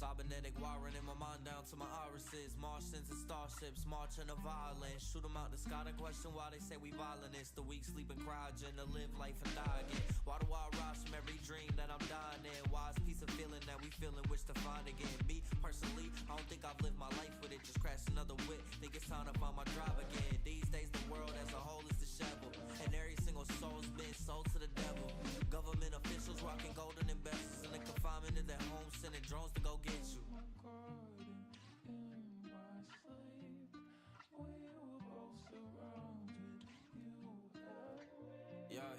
Cybernetic wiring in my mind down to my irises. Martians and starships marching to violence. Shoot them out the sky to question why they say we violentists. The weak sleep in cryogen to live life and die again. Why do I rise from every dream that I'm dying in? Wise piece of feeling that we feeling, wish to find again. Me, personally, I don't think I've lived my life with it. Just crash another whip, think it's time to find my drive again. These days the world as a whole is disheveled, and every single soul's been sold to the devil. Government officials rocking golden embezzles in the confinement of their homes, sending drones to go get you. In my sleep, we were both surrounded. Yeah.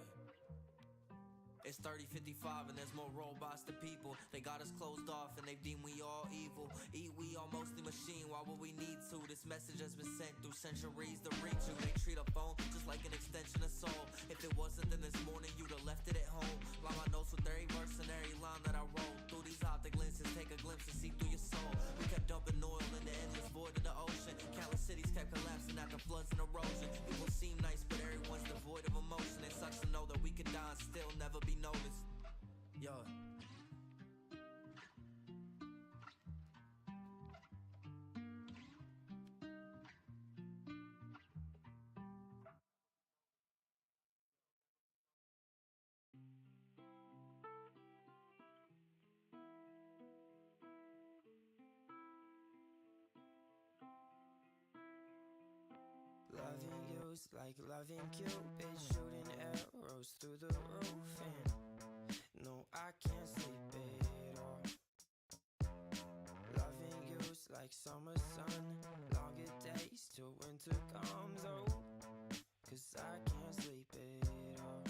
It's 30:55 and there's more robots than people. They got us closed off and they deem we all evil. Eat we all mostly machine, why would we need to? This message has been sent through centuries to reach you. They treat a phone just like an extension of soul. If it wasn't, then this morning you'd have left it at home. Line my notes with every verse and every line that I wrote. Through these optic lenses, take a glimpse and see through your soul. We kept dumping oil in the endless void of the ocean. Countless cities kept collapsing after floods and erosion. People seem nice, but everyone's devoid of emotion. It sucks to know that we could die and still never be noticed. Yo. Loving you's like loving Cupid, shooting arrows through the roof, and no, I can't sleep at all. Loving you's like summer sun, longer days till winter comes, oh, 'cause I can't sleep at all.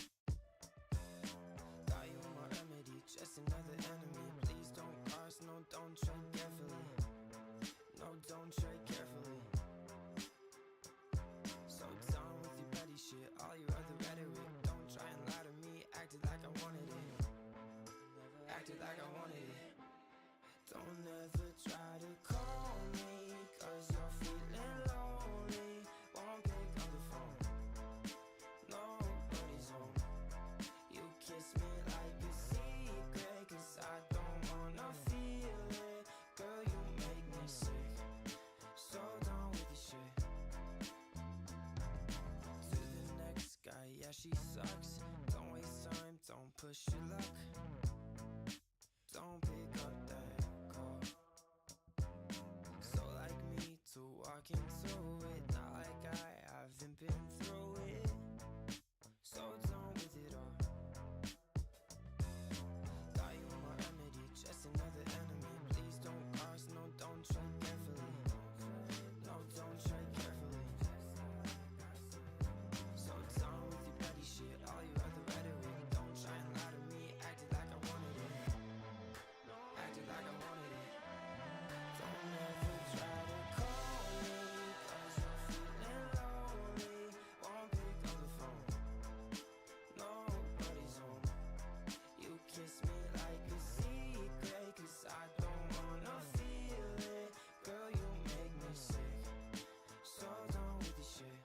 Got you my remedy, just another enemy. Please don't cross, no, don't tread carefully. No, don't tread carefully. So done with your petty shit, all your other rhetoric. Don't try and lie to me, acted like I wanted it. Acted like I wanted it. Don't ever try to call me, 'cause you're feeling lonely. Won't pick up the phone, nobody's home. You kiss me like a secret, 'cause I don't wanna feel it. Girl, you make me sick, so done with the shit. Guy, yeah, she sucks. Don't waste time, don't push your luck. Don't pick up that call. So like me to walk into it, not like I haven't been through it. So done with it all. Got you my remedy, just another enemy. Please don't cross, no, don't tread carefully. No, don't tread carefully. So done with your petty shit, all your other rhetoric. Don't try and lie to me, acted like I wanted it. Acted like I wanted it. Don't ever try to call me, 'cause you're feeling lonely. Won't pick up the phone, nobody's home. You kiss me like a secret, 'cause I don't wanna feel it. Girl, you make me sick, so done with the shit.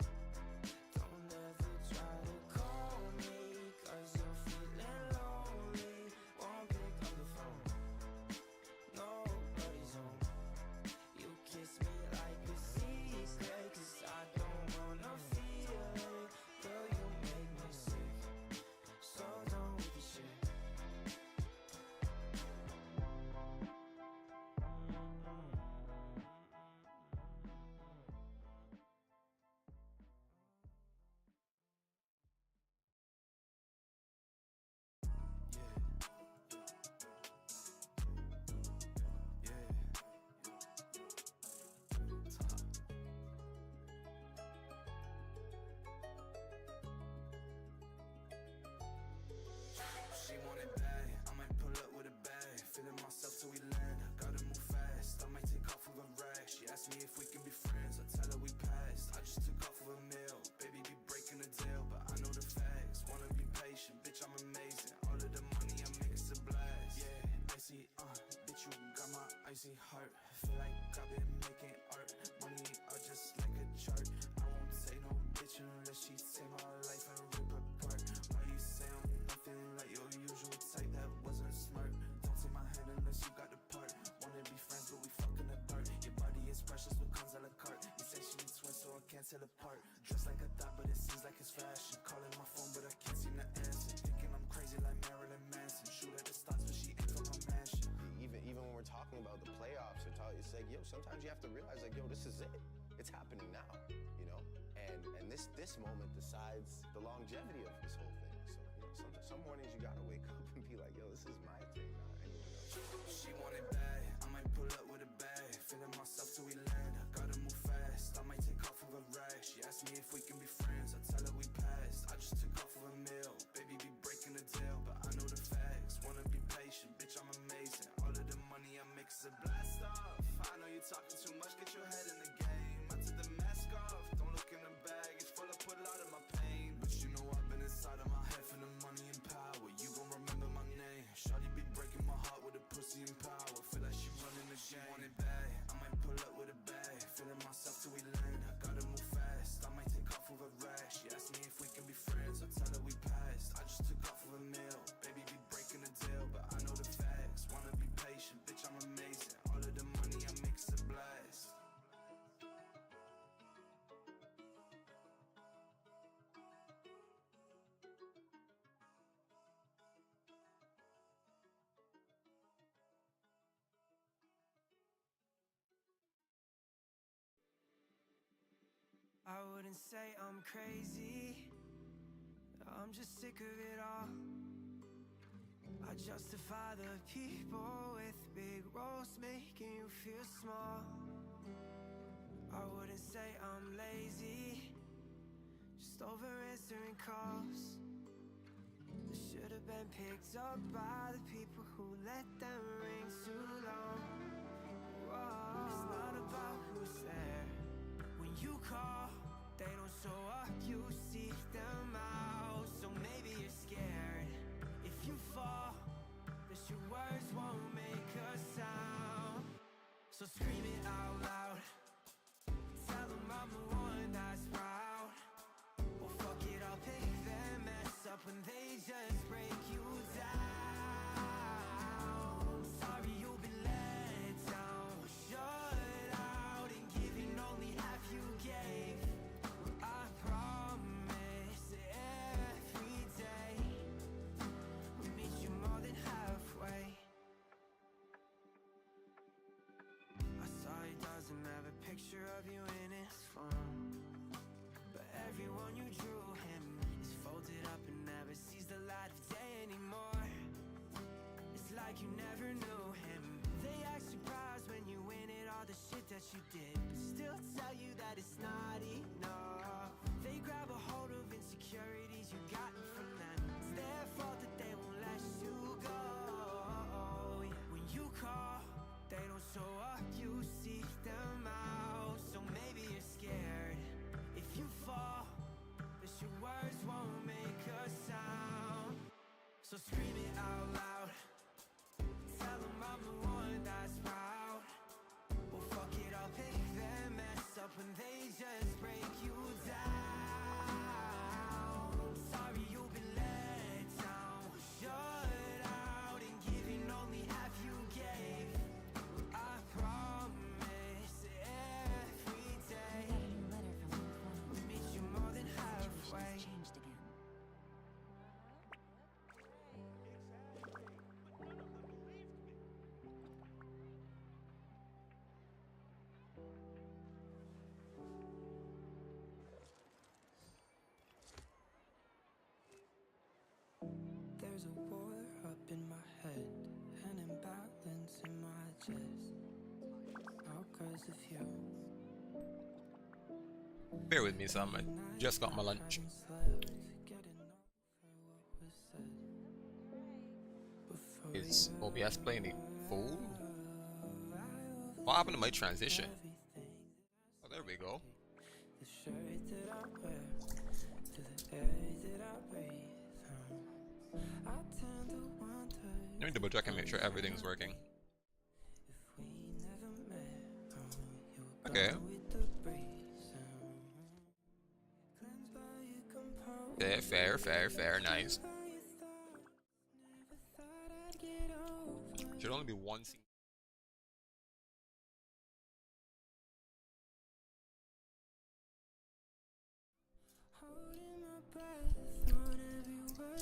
She want it bad, I might pull up with a bag. Feeling myself till we land, gotta move fast. I might take off with a rag. She asked me if we can be friends, I tell her we passed. I just took off with a meal, baby be breaking the deal. But I know the facts, wanna be patient, bitch I'm amazing. All of the money I make is a blast. Yeah, icy, bitch you got my icy heart. Feel like I've been making art, money are just like a chart. I won't take no bitch unless she take my life and rip apart. Why you say I'm nothing like your usual type? That wasn't smart. Don't take my hand unless you got the part. Wanna be sometimes you have to realize, like, yo, this is it. It's happening now, you know? And this moment decides the longevity of this whole thing. So, you know, some mornings you gotta wake up and be like, yo, this is my thing, not anyone else. She want it bad, I might pull up with a bag. Feeling myself till we land, I gotta move fast. I might take off of a rag. She asked me if we can be friends, I tell her we passed. I just took off of a meal, baby be breaking the deal, but I know the facts. Wanna be patient, bitch, I'm amazing. All of the money I make is a blast off. I know you're talking too much, get your head in the game. I took the mask off, don't look in the bag. It's full, I put a lot of my pain. But you know I've been inside of my head for the money and power. You gon' remember my name. Shawty be breaking my heart with a pussy and power. Feel like she running the game. Want it bad, I might pull up with a bag. Feeling myself till we land, I gotta move fast. I might take off of a rag. She asked me if we can be friends, I tell her we passed. I just took off of a meal, baby be breaking the deal, but I know the facts. Wanna be patient, bitch, I'm amazing. All of the money I make is a blast. I wouldn't say I'm crazy, I'm just sick of it all. I justify the people with big roles making you feel small. I wouldn't say I'm lazy, just over answering calls that should have been picked up by the people who let them ring too long. Whoa. It's not about who's there when you call. They don't show up, you seek them out. So maybe you're scared. If you fall, that your words won't make a sound. So scream it out loud. Tell them I'm the one that's proud. Or fuck it, I'll pick them mess up when they just break you down. Sorry you've been let down, shut out and giving only half you gave. I promise every day we meet you more than halfway. I saw he doesn't have a picture of you in his phone, but everyone you drew him is folded up and never sees the light of day anymore. It's like you never knew him. They act surprised when you win it, all the shit that you did, but still tell you that it's not enough. They grab a hold of insecurities you got from them. It's their fault that they won't let you go. When you call, they don't show up, you seek them out. So maybe you're scared. If you fall, that your words won't make a sound. So scream it out loud. Tell them I'm the one that's proud. Well, fuck it, I'll pick them mess up when they just break you down. Sorry you've been let down, shut out and giving only half you gave. I promise every day Got a new letter from your phone. we meet you more than halfway. Intuition has changed again. There's a war up in my head, an imbalance in my chest, all 'cause of you. Bear with me, Sam. I just got my lunch. Is OBS playing the fool? What happened to my transition? Oh, there we go. The shirt that I wear to the air that I breathe. I tend to wonder Let me double check and make sure everything's working. if we never met. You were Okay. gone with the breeze. Cleansed by your composure. Yeah, fair, nice. Should only be one scene.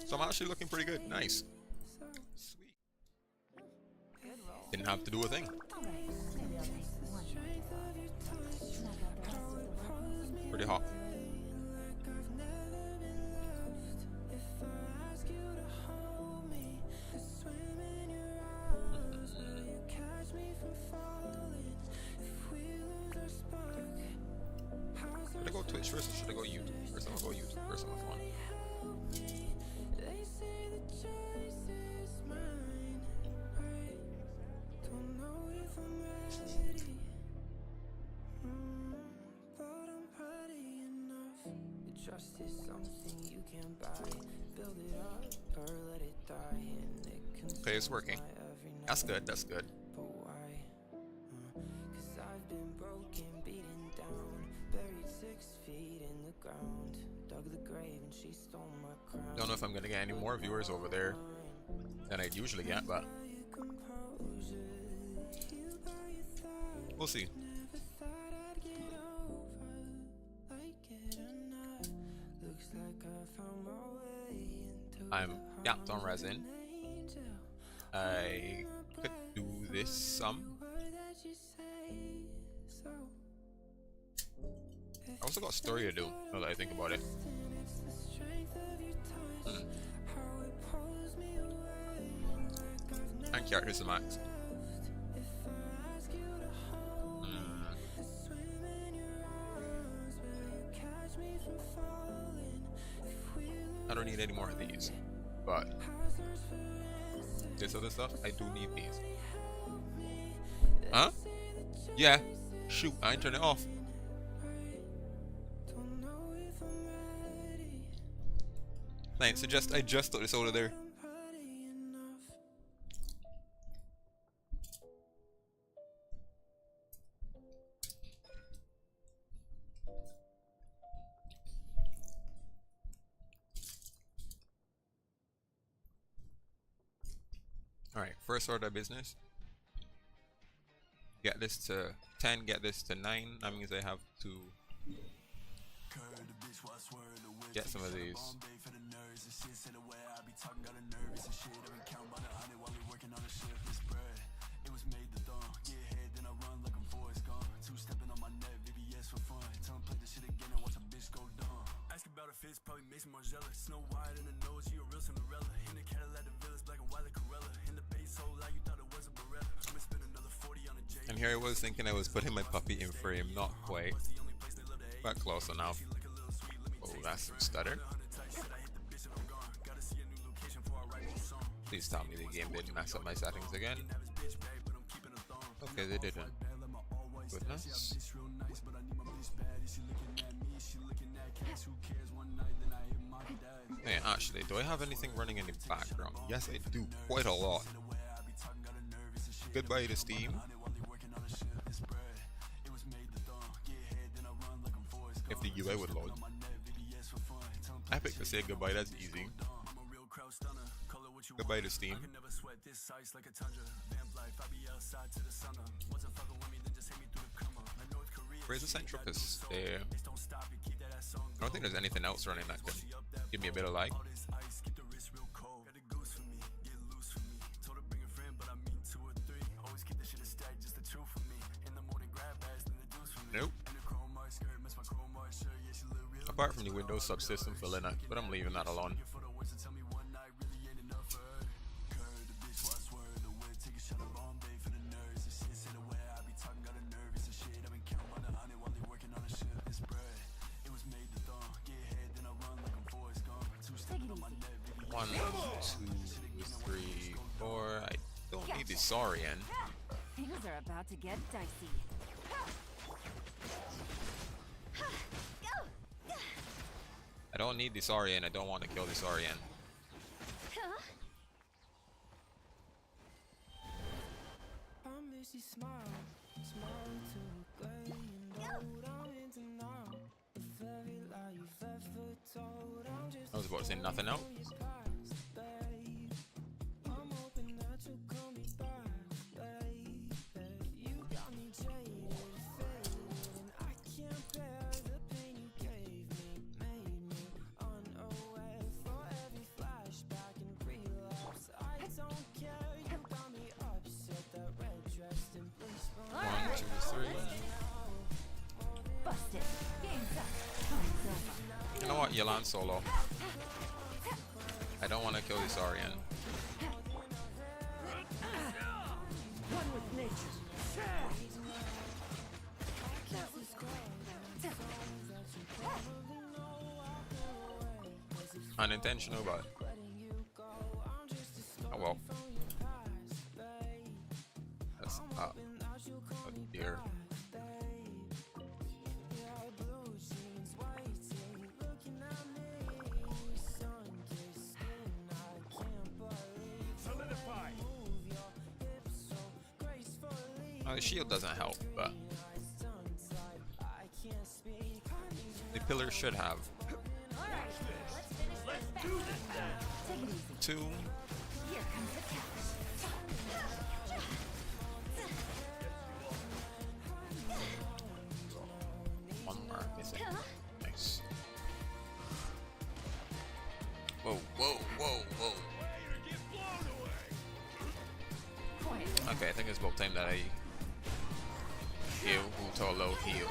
So I'm actually looking pretty good. Nice. Sweet. Didn't have to do a thing. Alright, maybe I'll take one more. first, or should I go YouTube first? I'm gonna go YouTube first on my phone. They say the choice is mine, right? Don't know if I'm ready, but I'm ready enough. The trust is something you can't buy. Build it up or let it die, and it Okay, it's working. consumes my every night. That's good. That's good. But why? 'Cause I've been broken, beaten down, buried 6 feet in the ground. Dug the grave and she stole my crown. Don't know if I'm gonna get any more viewers over there than I'd usually get, but we'll see. Never thought I'd get over like it or not. Looks like I found my way into I'm the yapped on arms of resin. an angel. I could do this some. Word that you say so. I also got a story to do, now that I think about it. It's the strength of your touch, how it pulls me away like I've never And characters to max. If I ask you to hold me, swim in your arms, will you catch me from falling? If we I don't need any more of these, but this other stuff, I do need these. Huh? Yeah. Shoot, I ain't turn it off. don't know if I'm ready, Thanks, I just thought this over there. I'm ready enough. Alright, first order of business. Get this to 10, get this to 9. That means I have to get some of these. Probably makes me more jealous. Snow White in the nose, you a real Cinderella. In the Cadillac, the villas, black and white like Corella. In the base hole, like you thought it was a Beretta. I'ma spend another 40 on a J. And here I was thinking I was putting my puppy in frame, not quite, but close enough. Oh, that's some stutter. Please tell me the game didn't mess up my settings again. Okay, they didn't. Goodness. Hey, actually, do I have anything running in the background? Yes, I do. Quite a lot. Goodbye to Steam. If the UI would load. Epic to say goodbye, that's easy. Goodbye to Steam. Where's the Centropus? There. I don't think there's anything else running that can give me a bit of light. Nope. Apart from the Windows subsystem for Linux, but I'm leaving that alone. One, two, three, four. I don't need the Saurian. Things are about to get dicey. I don't need the Saurian. I don't want to kill the Saurian. I miss you smile, smile to gray and old. I'm into now, the very lie you've ever told. I'm just I was about to say nothing else. past, babe. I'm hoping that you call me back, babe. You got me jaded, faded, and I can't bear the pain you gave me. Made me unaware for every flashback and relapse. I don't care, you got me upset. That red dress and bleach blonde. 1, 2, 3. Busted. Game's up. Time's over. You know what? You land solo. I don't want to kill the Saurian. One with nature. unintentional, but oh well. That's up. Oh dear. The shield doesn't help, but the pillar should have. Two. One more missing. Nice. Whoa, whoa, whoa, whoa. Okay, I think it's about time that I heal to a low heal.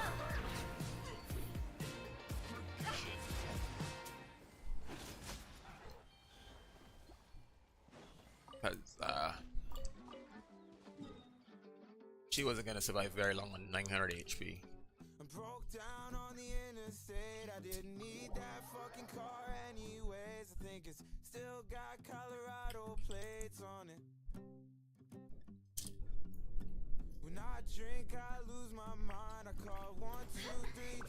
Because she wasn't gonna survive very long on 900 HP. I broke down on the interstate. I didn't need that fucking car anyways. I think it's still got Colorado plates on it. When I drink, I lose my mind. I call 1, 2,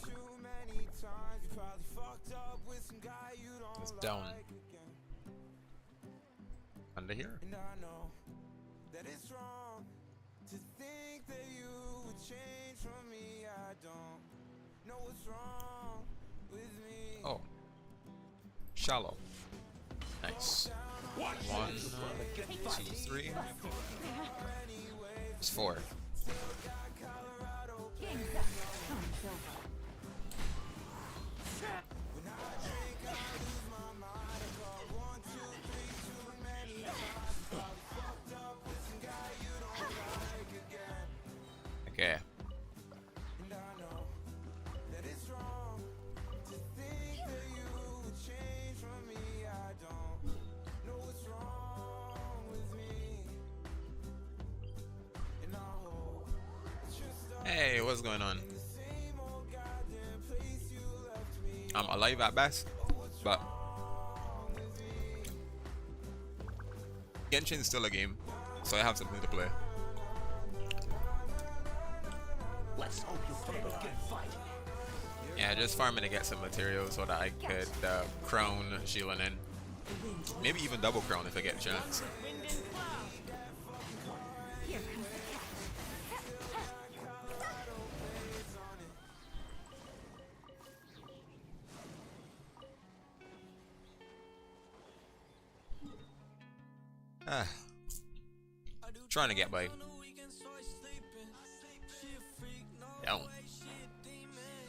3 too many times. You probably fucked up with some guy you don't It's down. like again. Under here? And I know that it's wrong to think that you would change from me. I don't know what's wrong with me. Oh. Shallow. Nice. 1, 2, 3. It's 4. Game's up. Time's over. Okay. And I know that it's wrong to think that you would change from me. I don't know what's wrong with me. And I hope that you're stuck Hey, what's going on? in the same old goddamn place you left me. I'm alive at best, but Genshin's still a game, so I have something to play. Let's hope you put up a good fight. Yeah, just farming to get some materials so that I could crown Shieldin'. Maybe even double crown if I get a chance. Here comes the Ah, trying to get by. Down.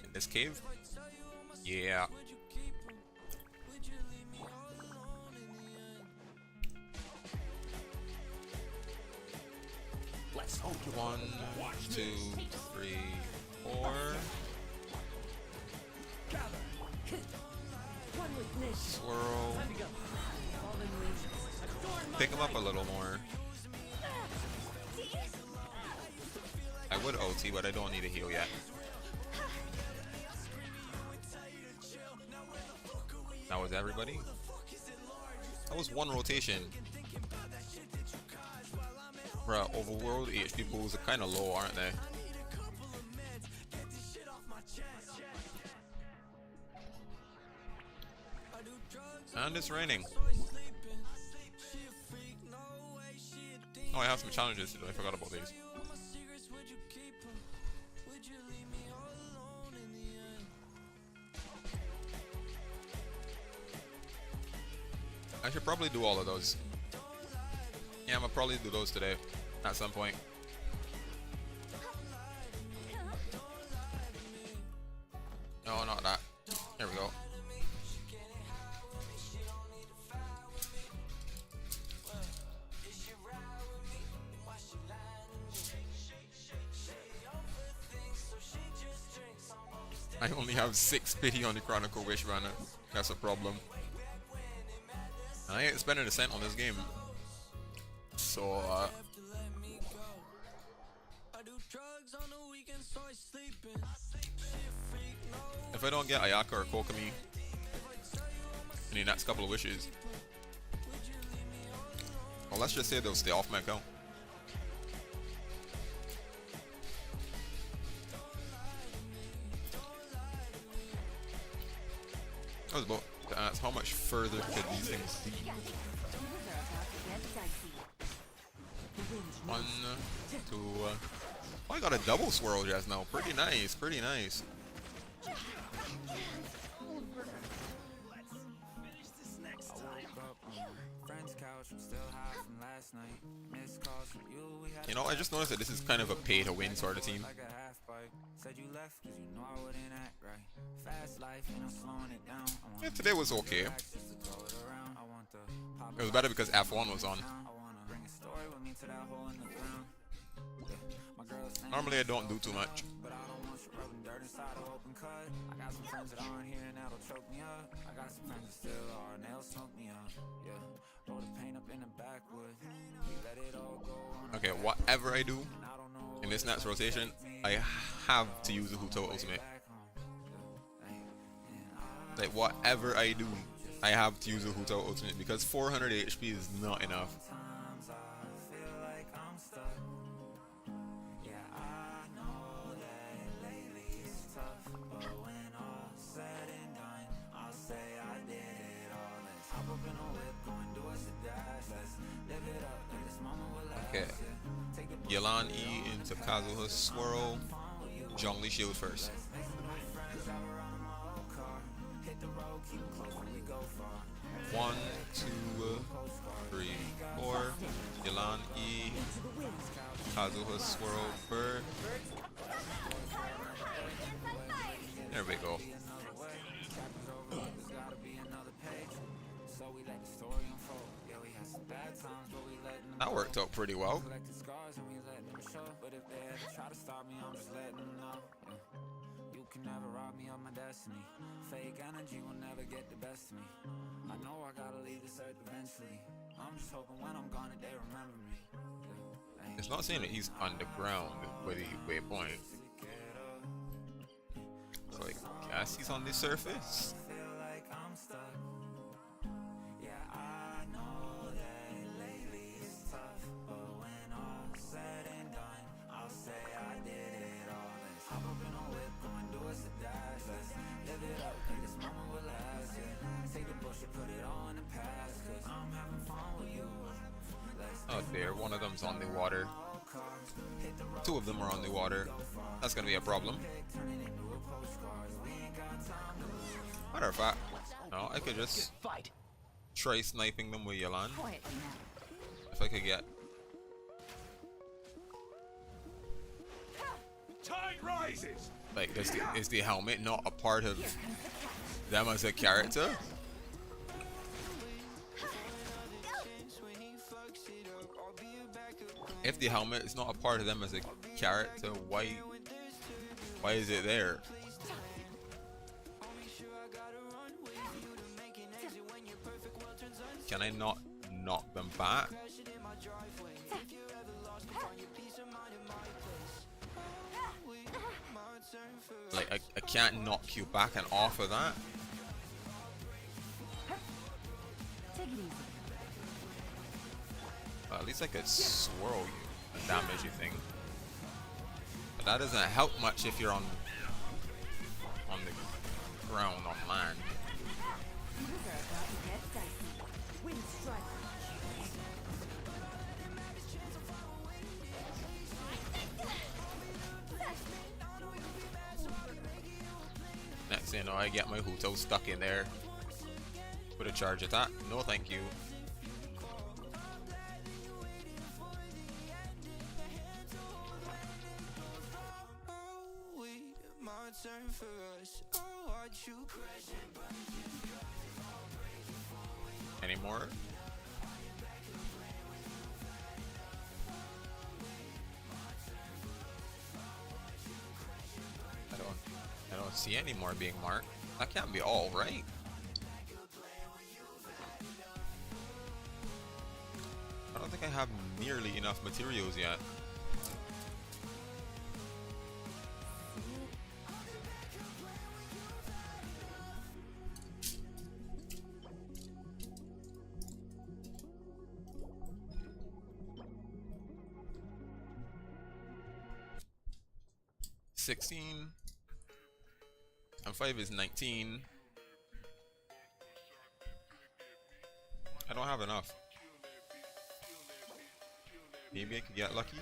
In this cave? Yeah. Let's hope you 1, 2, 3, 4. One with nature. Swirl. Time to go. Fallen leaves. Pick him up a little more. I would OT, but I don't need a heal yet. That was everybody? That was one rotation. Bruh, overworld HP pools are kinda low, aren't they? And it's raining. Oh, I have some challenges to do. I forgot about these. I should probably do all of those. Yeah, I'm gonna probably do those today at some point. No, not that. Here we go. I only have 6 pity on the Chronicle Wish banner. That's a problem. I ain't spending a cent on this game. So, if I don't get Ayaka or Kokomi in the next couple of wishes. Well, let's just say they'll stay off my account. I was about to ask how much further could these things be? 1, 2. Oh, I got a double swirl just now. Pretty nice, pretty nice. You know, I just noticed that this is kind of a pay to win sort of team. Yeah, today was okay. It was better because F1 was on. Normally I don't do too much. Okay, whatever I do in this next rotation, I have to use the Huto ultimate. Like, whatever I do, I have to use the Huto ultimate because 400 HP is not enough. Okay, Yelan E into Kazuha's Swirl. Zhongli Shield first. 1, 2, 3, 4. Yelan E. Kazuha's Swirl Bird. There we go. That worked out pretty well. Never rob me of my destiny. Fake energy will never get the best of me. I know I gotta leave this earth eventually. I'm just hoping when I'm gone that they remember me. It's not saying that he's underground with the waypoint. So I guess he's on the surface. Oh dear, one of them's on the water. 2 of them are on the water. That's gonna be a problem. Matter of fact, no, I could just try sniping them with Yelan. If I could get. Tide rises. Like, is the helmet not a part of them as a character? If the helmet is not a part of them as a character, why is it there? Can I not knock them back? Like, I can't knock you back and off of that. Well, at least I could swirl you and damage you thing. But that doesn't help much if you're on the ground, on land. Next thing you know, I get my Huto stuck in there. Put a charge attack. No thank you. Any more? I don't see any more being marked. That can't be all, right? I don't think I have nearly enough materials yet. 16. And 5 is 19. I don't have enough. Maybe I could get lucky.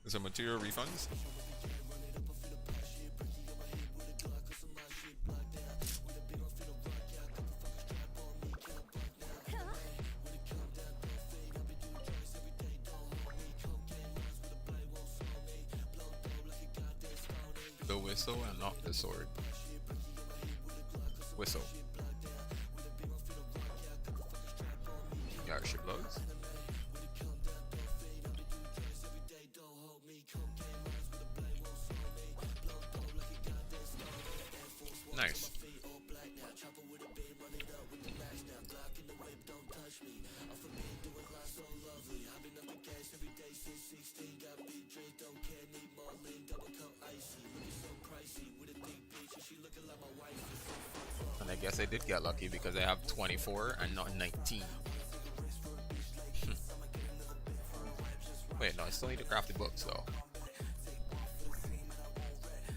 There's some material refunds. The whistle and not the sword. Whistle. Yeah, she blows. Nice. And I guess I did get lucky because I have 24 and not 19. Wait, no, I still need to craft the books though.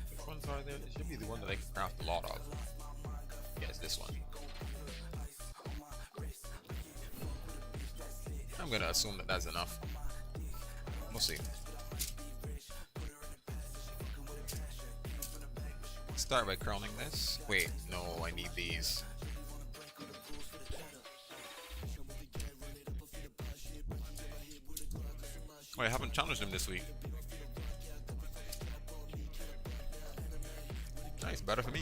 Which ones are there? It should be the one that I can craft a lot of. Yeah, it's this one. I'm gonna assume that that's enough. We'll see. Start by crowning this. Wait, no, I need these. Oh, I haven't challenged him this week. Nice, better for me.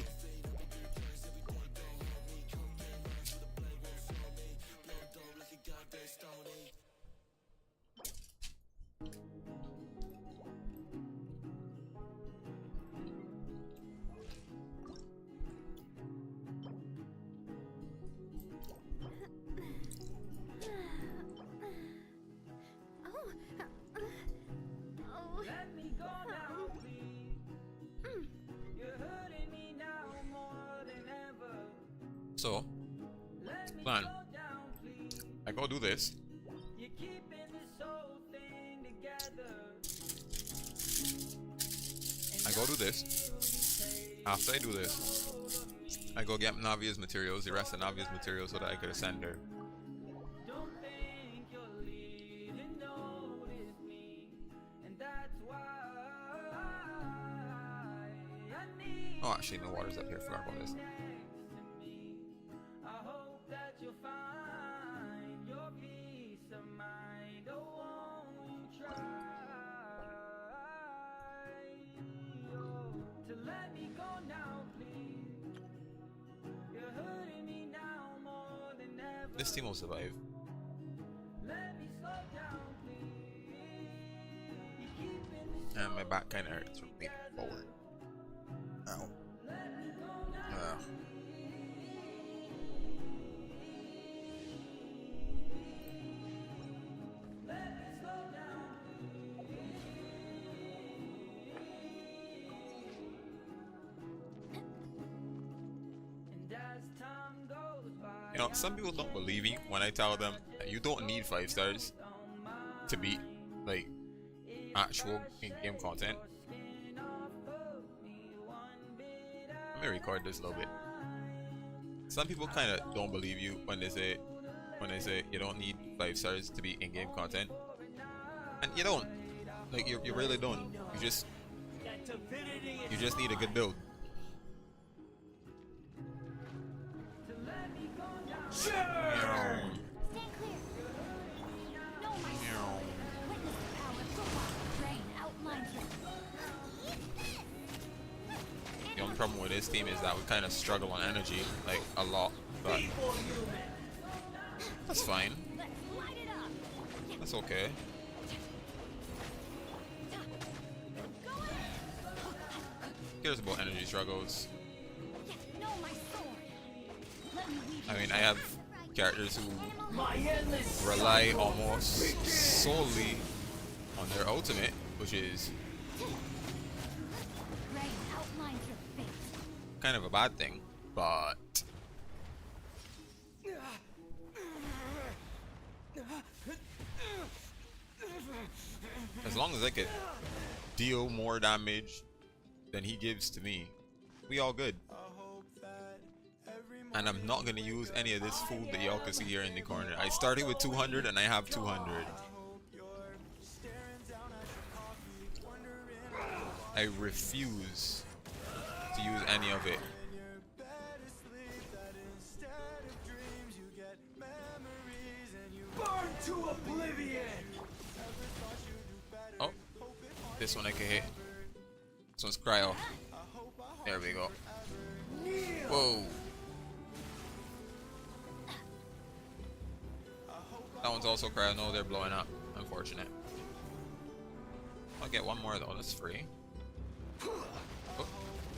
So, plan. I go do this. I go do this. After I do this, I go get Navia's materials, the rest of Navia's materials, so that I could ascend her. Oh, actually, no water's up here. Forgot about this. This team will survive. And my back kind of hurts from leaning forward. Ow. You know, some people don't believe me when I tell them that you don't need 5 stars to beat like actual in-game content. Let me record this a little bit. Some people kind of don't believe you when they say you don't need 5 stars to be in-game content, and you don't. Like you really don't. You just need a good build. The only problem with this team is that we kind of struggle on energy, like a lot, but that's fine. That's okay. Who cares about energy struggles? I mean, I have characters who rely almost solely on their ultimate, which is kind of a bad thing, but As long as I could deal more damage than he gives to me, we all good. And I'm not gonna use any of this food that y'all can see here in the corner. I started with 200 and I have 200. I refuse to use any of it. Burn to oblivion! Oh, this one I can hit. This one's cryo. There we go. Whoa. That one's also cryo. No, they're blowing up. Unfortunate. I'll get one more though. That's free. Oh.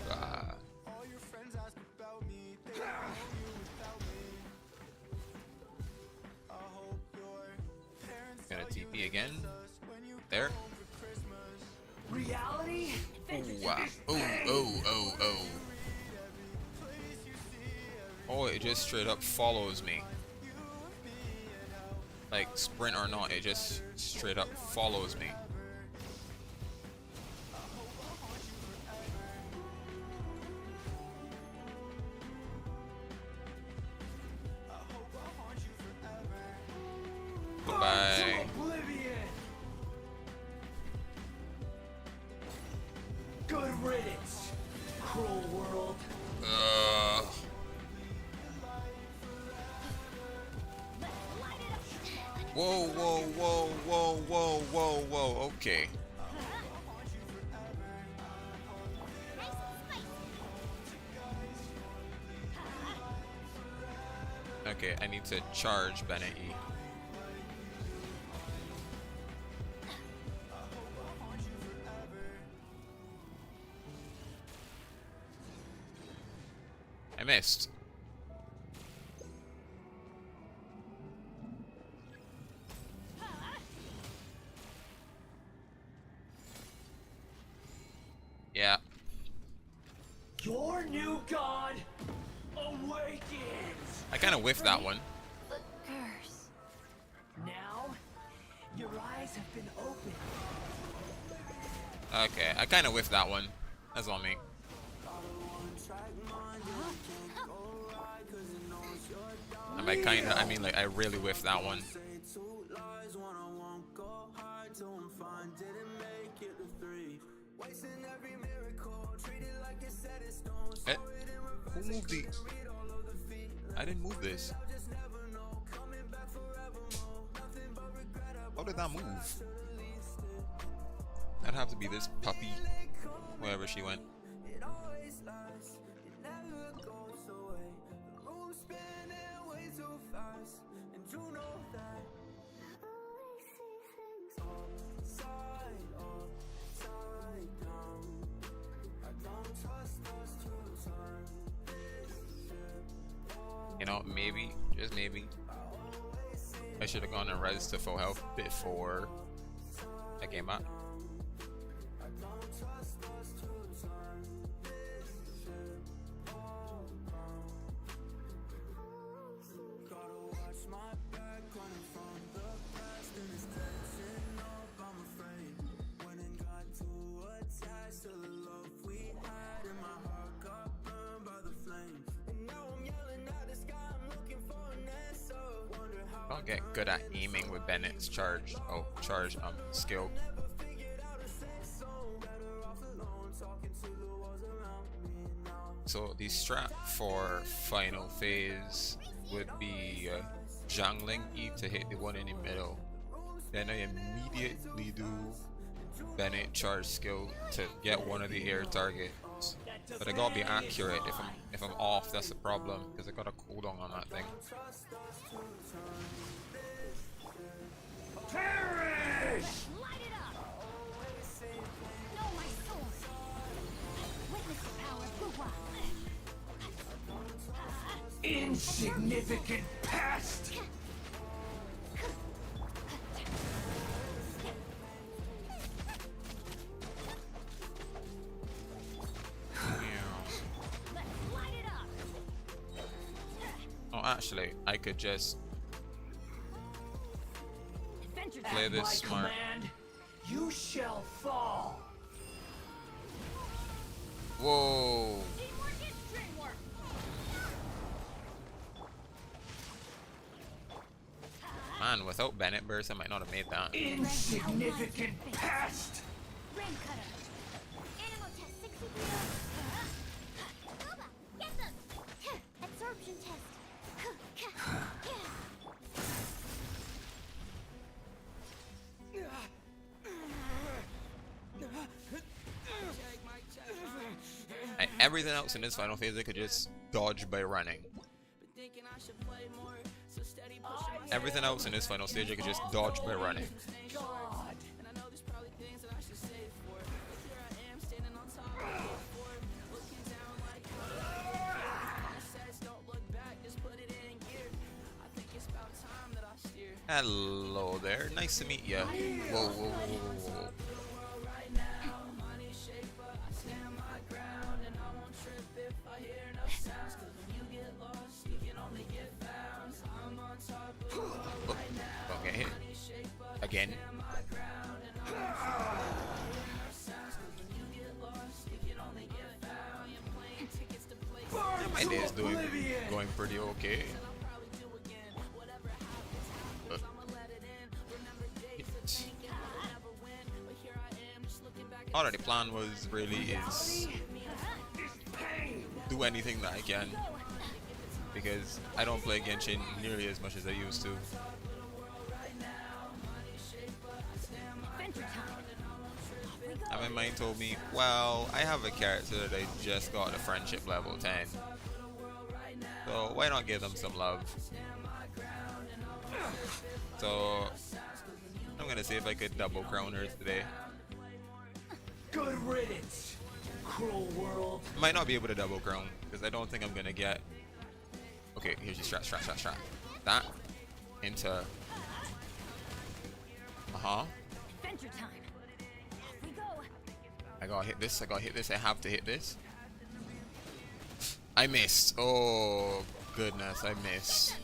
Ah. Gonna TP again. There. Reality? Ooh, wow. Oh. Oh, it just straight up follows me. Like, sprint or not, it just straight up follows me. Goodbye. Good riddance, cruel world. Whoa. Okay. Okay, I need to charge Bennett E. I missed. Yeah. Your new god awakens. I kind of whiffed that one. Curse. Now, your eyes have been opened. Okay, I kind of whiffed that one. That's on me. And by kinda, I mean like I really whiffed that one. Eh, who moved the... I didn't move this. How did that move? That'd have to be this puppy. Wherever she went. You know, maybe, just maybe, I should have gone and res to full health before I came out. I'll get good at aiming with Bennett's charge. Oh, charge skill. So the strat for final phase would be jungling E to hit the one in the middle. Then I immediately do Bennett charge skill to get one of the air targets. But I gotta be accurate. If I'm off, that's a problem because I got a cooldown on that thing. Perish! Light it up! Know my sword! Witness the power of Buwa! Insignificant pest! Light it up! Oh, actually, I could just Adventure play At this my smart. command, You shall fall. Whoa. Man, without Bennett Burst, I might not have made that. Insignificant pest. Rain cutter. Animal test 60 feet over. Nova, get them. Absorption test. Everything else in this final phase I could just dodge by running. Everything else in this final stage I could just dodge by running. God. Hello there, nice to meet you. Whoa, whoa, whoa, whoa, whoa. Oh, don't get hit. Again. My day is going pretty okay. Already, plan was really is do anything that I can, because I don't play Genshin nearly as much as I used to. And my mind told me, well, I have a character that I just got a friendship level 10. So why not give them some love? So I'm gonna see if I could double crown her today. Good riddance, cruel world. Might not be able to double crown because I don't think I'm gonna get. Okay, here's your strat. That into. Adventure time. Off we go. I gotta hit this. I have to hit this. I missed. Oh goodness, I missed.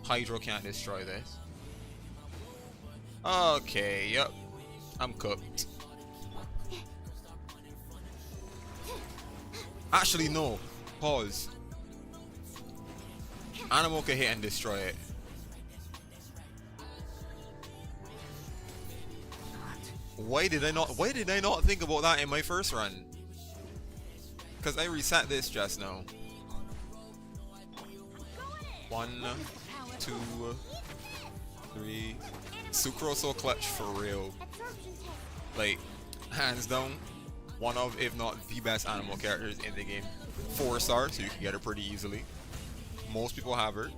Hydro can't destroy this. Okay, yep. I'm cooked. Actually, no. Pause. Animal can hit and destroy it. Why did I not think about that in my first run? Because I reset this just now. 1, 2, 3. Sucrose so clutch for real. Like, hands down, one of, if not the best animal characters in the game. 4-star, so you can get her pretty easily. Most people have her.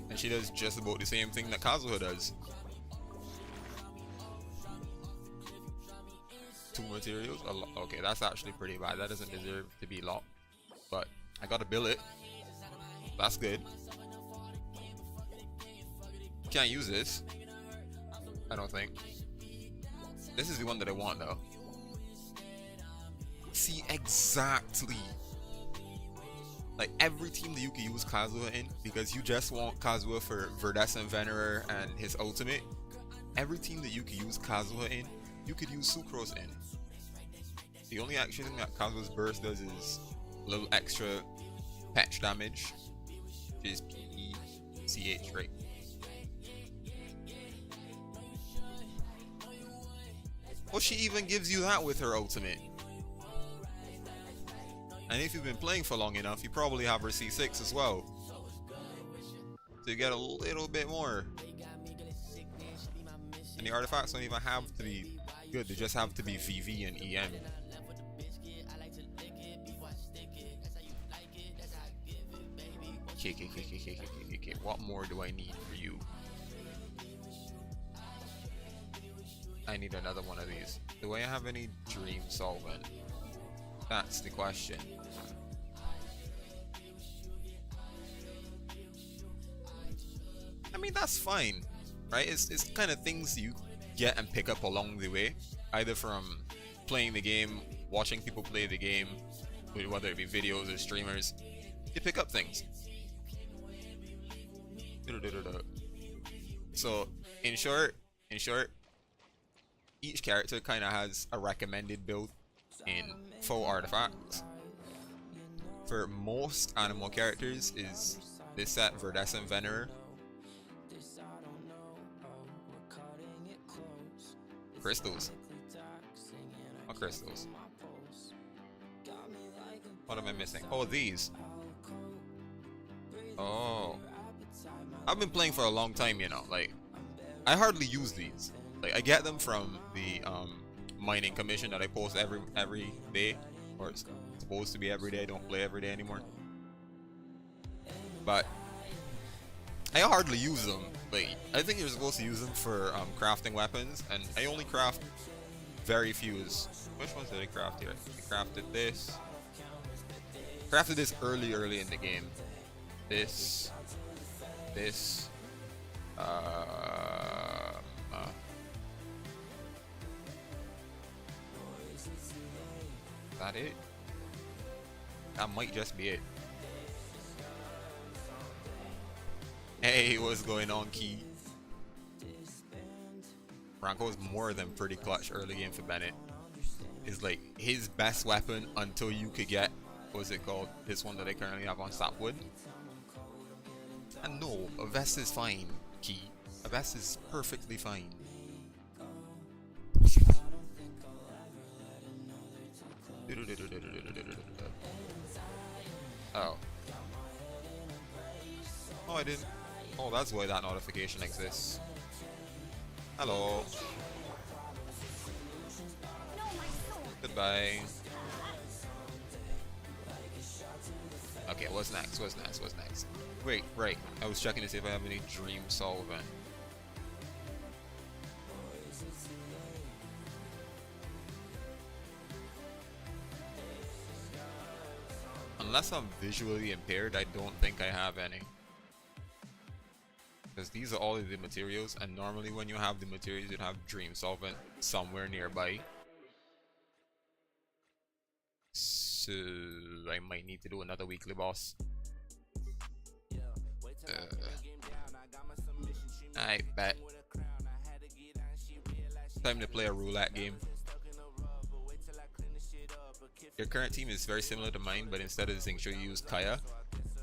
And she does just about the same thing that Kazuha does. 2 materials? Okay, that's actually pretty bad. That doesn't deserve to be locked. But I got a billet. That's good. Can't use this. I don't think. This is the one that I want though. See, exactly. Like every team that you can use Kazuha in, because you just want Kazuha for Verdescent Venerer and his ultimate. Every team that you can use Kazuha in, you could use Sucrose in. The only actual thing that Kazuha's burst does is a little extra patch damage, which is PECH, right? Well, she even gives you that with her ultimate. And if you've been playing for long enough, you probably have her C6 as well. So you get a little bit more. And the artifacts don't even have to be good, they just have to be VV and EM. Okay. What more do I need for you? I need another one of these. Do I have any dream solvent? That's the question. I mean, that's fine, right? It's kind of things you get and pick up along the way, either from playing the game, watching people play the game, whether it be videos or streamers. You pick up things. So in short, each character kind of has a recommended build in full artifacts. For most animal characters is this set Verdescent Venerer, crystals. What crystals? What am I missing? Oh, these. Oh. I've been playing for a long time, you know, like, I hardly use these. Like, I get them from the mining commission that I post every day, or it's supposed to be every day. I don't play every day anymore. But I hardly use them. Like, I think you're supposed to use them for crafting weapons, and I only craft very few. Which ones did I craft here? I crafted this. Crafted this early in the game. This. That it? That might just be it. Hey, what's going on, Key? Franco's more than pretty clutch early game for Bennett. Is like his best weapon until you could get, what's it called? This one that I currently have on Sapwood. And no, a vest is fine, Key. A vest is perfectly fine. Oh. Oh, I didn't. Oh, that's why that notification exists. Hello. Goodbye. Okay, what's next? What's next? Wait, right. I was checking to see if I have any dream solvent. Unless I'm visually impaired, I don't think I have any. Because these are all of the materials, and normally when you have the materials, you'd have dream solvent somewhere nearby. So I might need to do another weekly boss. I bet. Time to play a roulette game. Your current team is very similar to mine, but instead of Xingqiu, you use Kaya.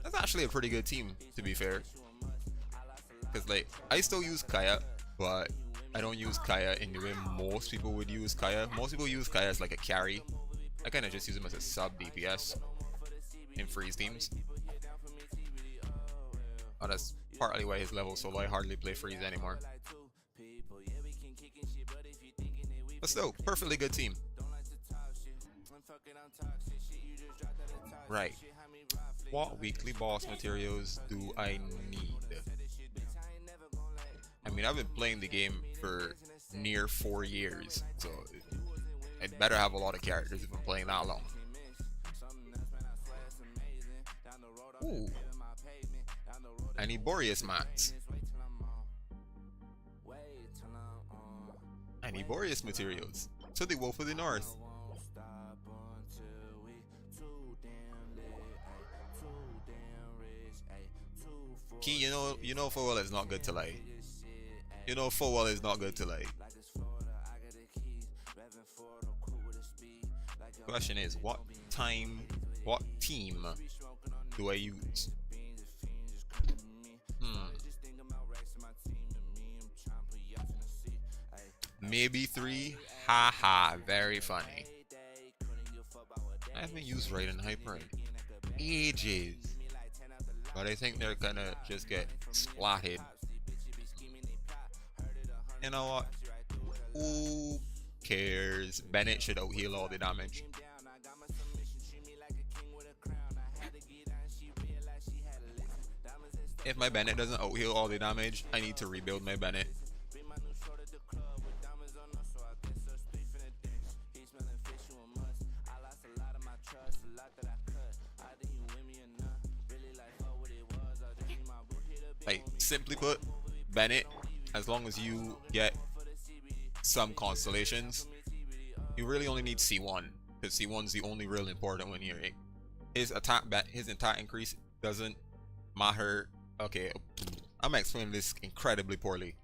That's actually a pretty good team, to be fair. Because, like, I still use Kaya, but I don't use Kaya in the way most people would use Kaya. Most people use Kaya as like a carry. I kind of just use him as a sub DPS in freeze teams. Oh, that's partly why his level's so low. I hardly play freeze anymore. But still, perfectly good team. Right. What weekly boss materials do I need? I mean, I've been playing the game for near 4 years, so I'd better have a lot of characters if I'm playing that long. Ooh. I need Boreas mats. I need Boreas materials. So the Wolf of the North. Key, you know full well it's not good to lie. You know full well it's not good to lie. Question is, what team do I use? Maybe 3. Haha, very funny. I haven't used Raiden Hyper in ages. But I think they're gonna just get splatted. You know what? Who cares? Bennett should out heal all the damage. If my Bennett doesn't out heal all the damage, I need to rebuild my Bennett. Like, simply put, Bennett, as long as you get some constellations, you really only need C1, because C1's the only real important one here. His attack increase doesn't matter. Okay, I'm explaining this incredibly poorly.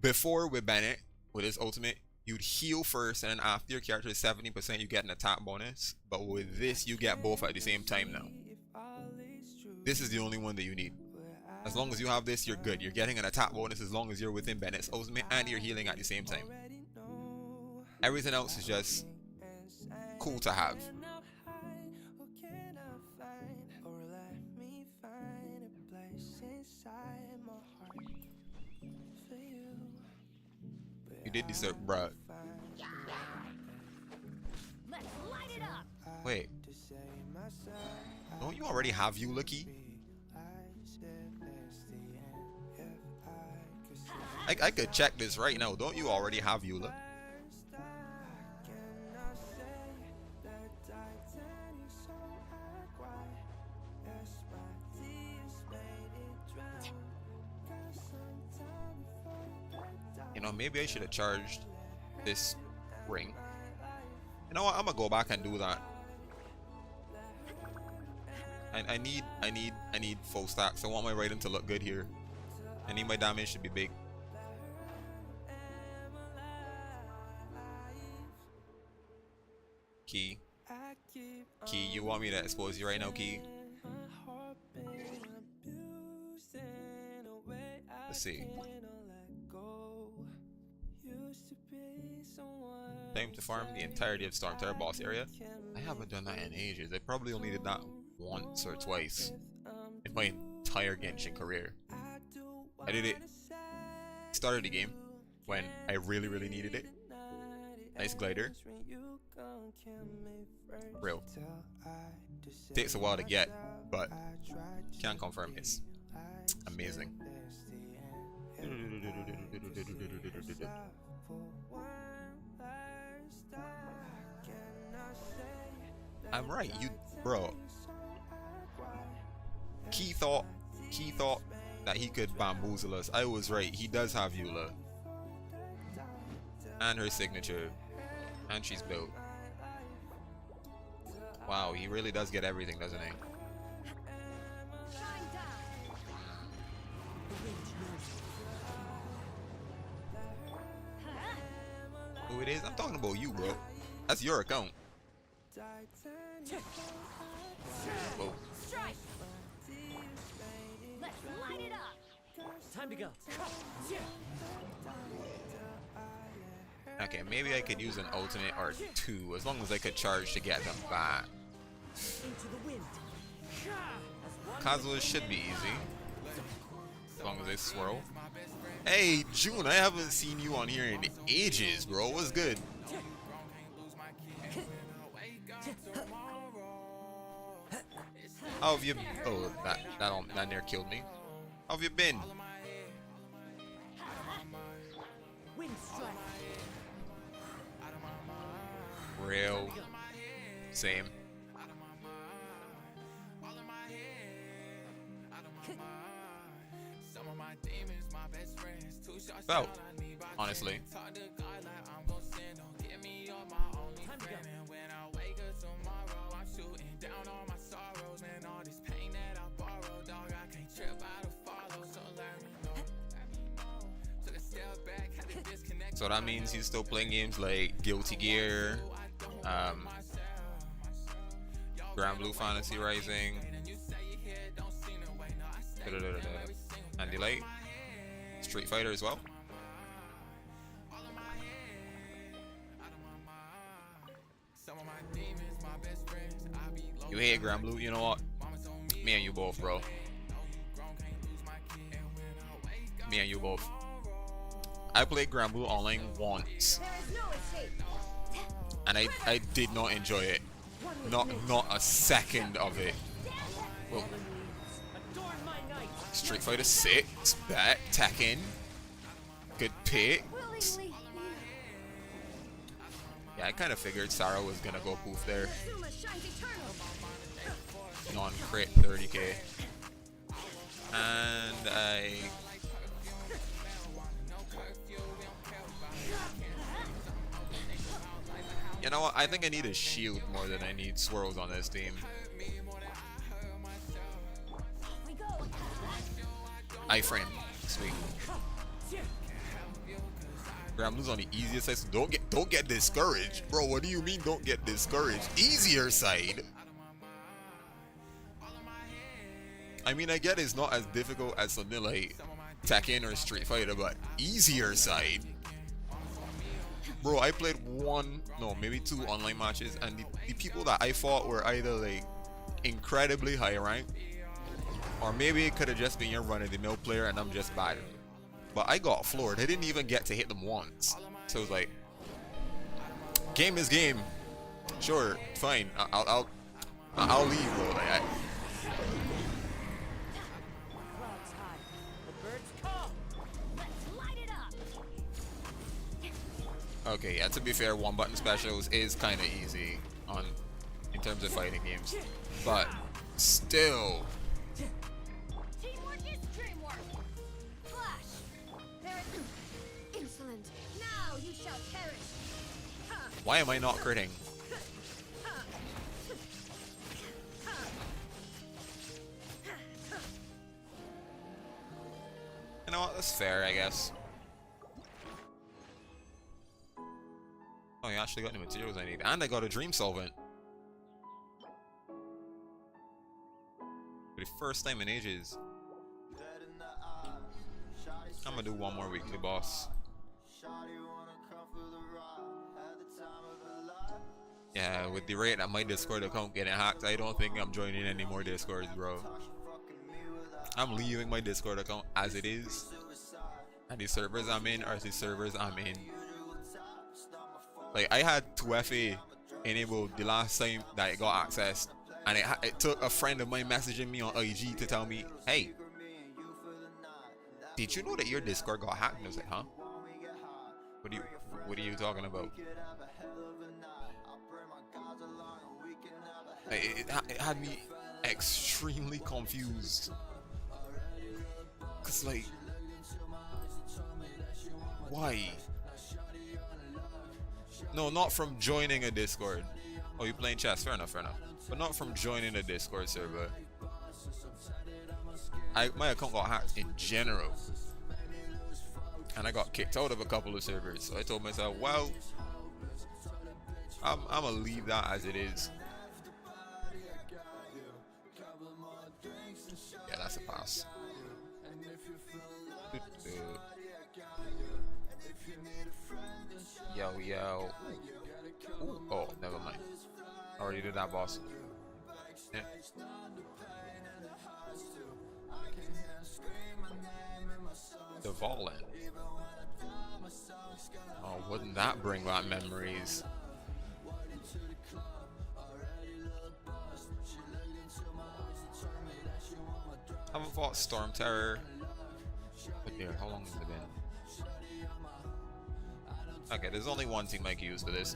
before with Bennett, with his ultimate, you'd heal first, and then after your character is 70%, you get an attack bonus. But with this, you get both at the same time now. This is the only one that you need. As long as you have this, you're good. You're getting an attack bonus as long as you're within Bennett's ultimate and you're healing at the same time. Everything else is just cool to have. You did deserve, bruh. Let's light it up. Wait. Don't you already have you, Lucky? I could check this right now. Don't you already have Eula? You know, maybe I should have charged this ring. You know what? I'm gonna go back and do that. I need full stacks. I want my rating to look good here. I need my damage to be big. Key, you want me to expose you right now, Key? Let's see. Time to farm the entirety of Storm Terror boss area. I haven't done that in ages. I probably only did that once or twice in my entire Genshin career. I did it, started the game when I really needed it. Nice glider. Real. Takes a while to get, but can't confirm it's amazing. I'm right, you bro. Key thought that he could bamboozle us. I was right, he does have Eula. And her signature. And she's built. Wow, he really does get everything, doesn't he? Who it is? I'm talking about you, bro. That's your account. Whoa. Strike. Let's light it up. Time to go. Okay, maybe I could use an ultimate or two, as long as I could charge to get them back. Into the wind. Kazuha should be easy, as long as I swirl. Hey, June, I haven't seen you on here in ages, bro. What's good? How have you? Oh, that near killed me. How have you been? Wind strike. Real. Same. Felt, honestly. So that means he's still playing games like Guilty Gear, Grand Blue Fantasy Rising, and Delight, Street Fighter as well. You hate Grand Blue? You know what? Me and you both, bro. Me and you both. I played Grand Blue Online once, and I did not enjoy it. Not a second of it. Whoa. Street Fighter 6, back, Tekken. Good pick. Yeah, I kind of figured Sarah was gonna go poof there. Non-crit 30k. And you know what? I think I need a shield more than I need swirls on this team. iframe. Sweet. Gremlins on the easier side, so don't get discouraged. Bro, what do you mean don't get discouraged? Easier side? I mean, I get it's not as difficult as something like Tekken or Street Fighter, but easier side? Bro, I played maybe 2 online matches, and the people that I fought were either like incredibly high ranked, or maybe it could have just been your run-of-the-mill player and I'm just bad. But I got floored. I didn't even get to hit them once. So it was like, game is game. Sure, fine. I'll leave, bro. Like, Clouds high. The birds come. Let's light it up. okay, yeah. To be fair, 1-button specials is kind of easy in terms of fighting games, but still. Teamwork is dreamwork. Flash. There it is. Insolent. Now you shall perish. Why am I not critting? You know what? That's fair, I guess. Oh, you actually got the materials I need, and I got a dream solvent. For the first time in ages. I'm gonna do one more weekly boss. Yeah, with the rate that my Discord account getting hacked, I don't think I'm joining any more Discords, bro. I'm leaving my Discord account as it is. And the servers I'm in are the servers I'm in. Like, I had 2FA enabled the last time that it got accessed. And it took a friend of mine messaging me on IG to tell me, hey, did you know that your Discord got hacked? And I was like, huh? What are you talking about? It had me extremely confused. Cause like, why? No, not from joining a Discord. Oh, you playing chess? Fair enough, fair enough. But not from joining a Discord server. My account got hacked in general. And I got kicked out of a couple of servers. So I told myself, well, I'm gonna leave that as it is. Yeah, that's a pass. Yo. Ooh, oh, never mind. Already did that, boss. Yeah. Devolin. Oh, wouldn't that bring back memories? I haven't fought Storm Terror. But here, how long has it been? Okay, there's only one team I can use for this.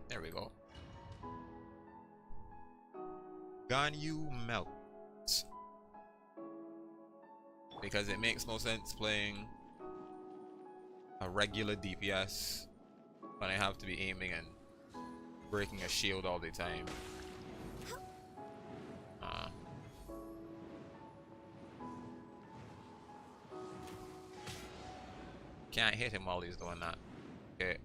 There we go. Ganyu Melt. Because it makes no sense playing a regular DPS when I have to be aiming and breaking a shield all the time. Can't hit him while he's doing that. Okay.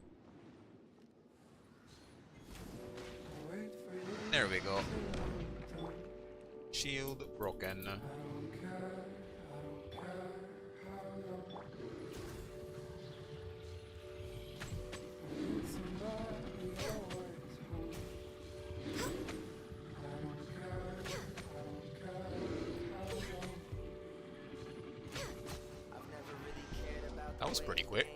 There we go. Shield broken. That was pretty quick.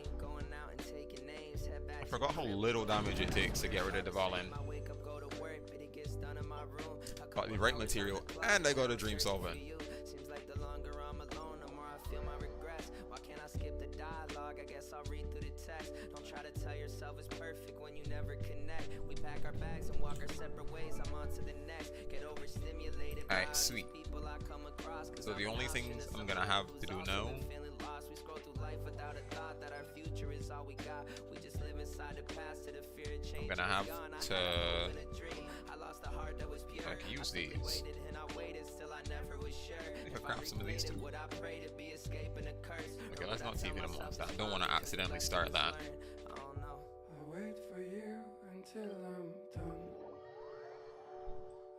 I forgot how little damage it takes to get rid of the Devolin. Got the right material, and I got a dream solvent. Alright, sweet. So the only things I'm gonna have to do now I'm gonna have to use these. I think I'll craft some of these too. Okay, let's not TV them off. I don't want to accidentally start that. I wait for you until I'm done.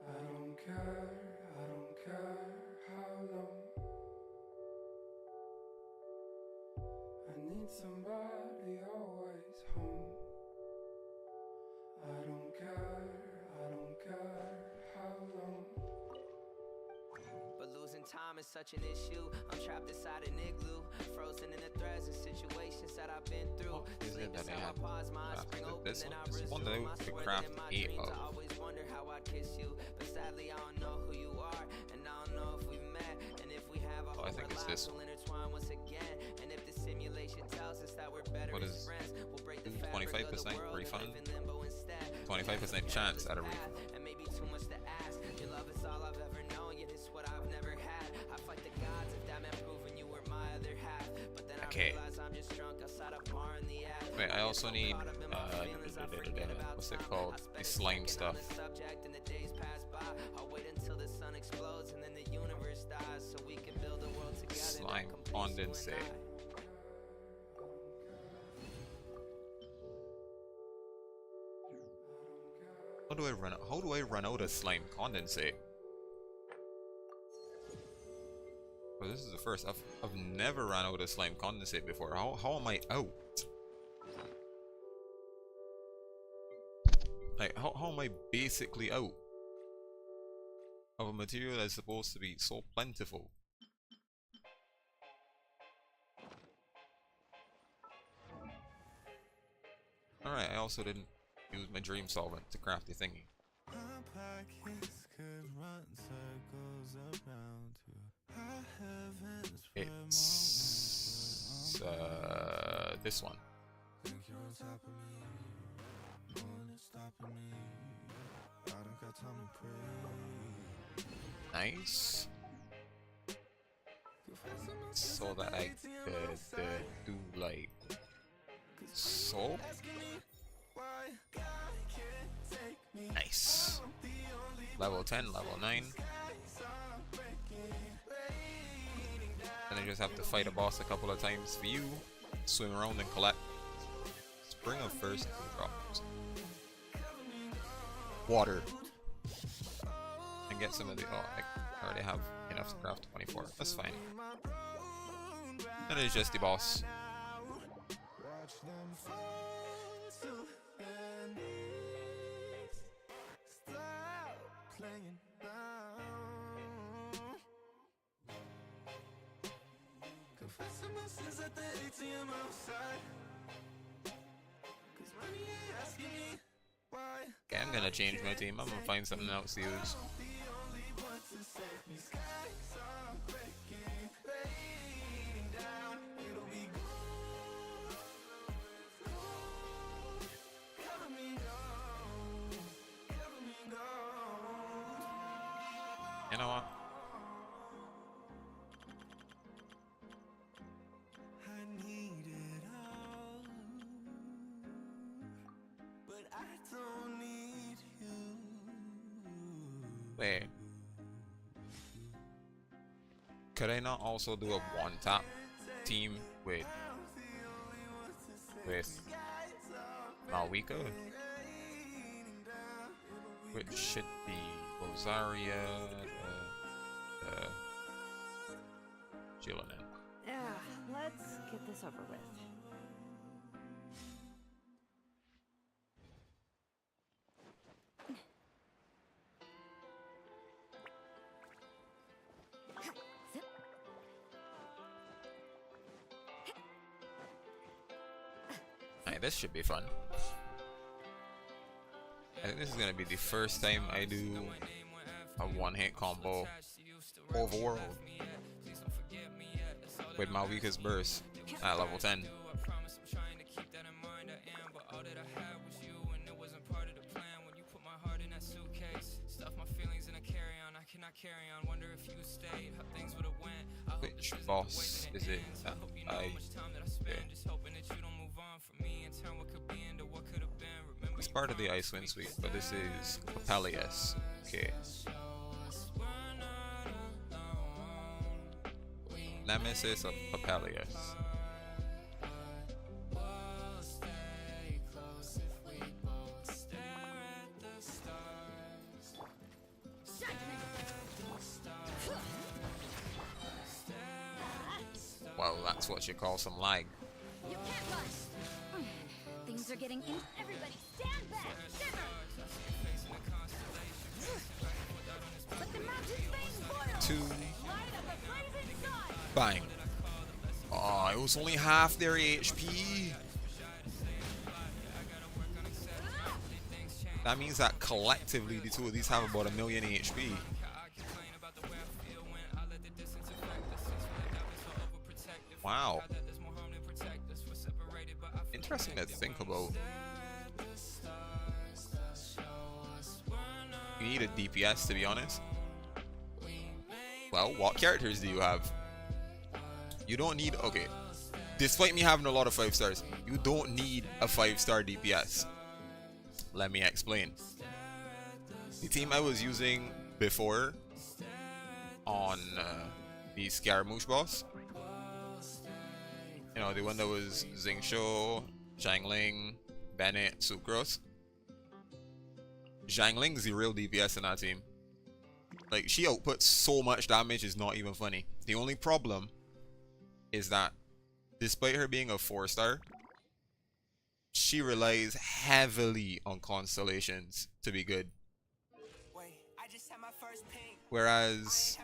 I don't care how long. I need somebody always home. I don't care how long. But losing time is such an issue. I'm trapped inside an igloo, frozen in the threads of situations that I've been through. Is it that they I have pause my eyes, spring open, this then one? I This is one that resume. I I could swear craft that in my 8 dreams of. I always wonder how I kiss you, but sadly I don't know who you are, and I don't know if we've met, and if we have a I think it's this will intertwine once again, and if the simulation tells us that we're better What as is friends, we'll break the fabric of the 25% world and refund? live in limbo instead. 25% chance at a refund. And maybe too much to ask. Your love is all I've ever known, yet it's what I've never had. I fight the gods if that meant proving you were my other half. But then Okay. I realize I'm just drunk outside a bar in the app. Wait, I also need what's it called? The slime stuff. Subject and the days pass by. I'll wait until the sun explodes and then the universe dies so we can build a world together. Slime condensate. How do I run out of slime condensate? Well, this is the first. I've never run out of slime condensate before. How am I out? Like how am I basically out of a material that's supposed to be so plentiful? Alright, I also didn't use my dream solvent to craft the thingy. It's this one. Nice. So that I could do like soap. Nice. Level 10, level 9. And I just have to fight a boss a couple of times for you. Swim around and collect. Spring of first drops. Water. And get some of the. Oh, I already have enough to craft 24. That's fine. And it's just the boss. Okay, I'm gonna change my team. I'm gonna find something else to use. You know what? Wait. Could I not also do a one-tap team with Malwika? Which should be Rosaria, Jillian. Yeah, let's get this over with. Hey, this should be fun. I think this is gonna be the first time I do a one-hit combo overworld with Malvika's burst at level 10. Which boss is it that I It's part of the Ice Wind suite, but this is Papalius. Okay. Nemesis of Papalius. Well, that's what you call some lag. You can't run. Things are getting in. Everybody, stand back. Simmer. Let the mountain flames boil. 2. Light up a blazing sun. Bang. Oh, it was only half their HP. That means that collectively the two of these have about 1 million HP. Wow. Interesting to think about. You need a DPS, to be honest. Well, what characters do you have? You don't need... Okay. Despite me having a lot of 5 stars, you don't need a 5-star DPS. Let me explain. The team I was using before on the Scaramouche boss, you know, the one that was Xingqiu, Zhangling, Bennett, Sucrose. Zhangling's the real DPS in that team. Like, she outputs so much damage, it's not even funny. The only problem is that, despite her being a 4-star, she relies heavily on constellations to be good. Whereas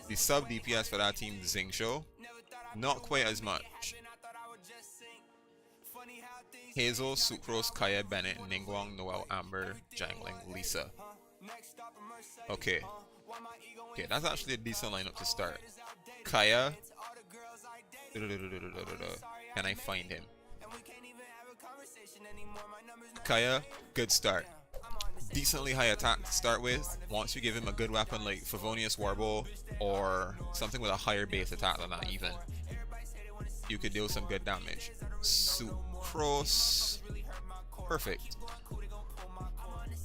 the sub DPS for that team, Xingqiu, not quite as much. Hazel, Sucrose, Kaya, Bennett, Ningguang, Noel, Amber, Jangling, Lisa. Okay. Okay, that's actually a decent lineup to start. Kaya. Can I find him? Kaya, good start. Decently high attack to start with. Once you give him a good weapon like Favonius Warbow or something with a higher base attack than that even, you could deal some good damage. Sucrose. Perfect.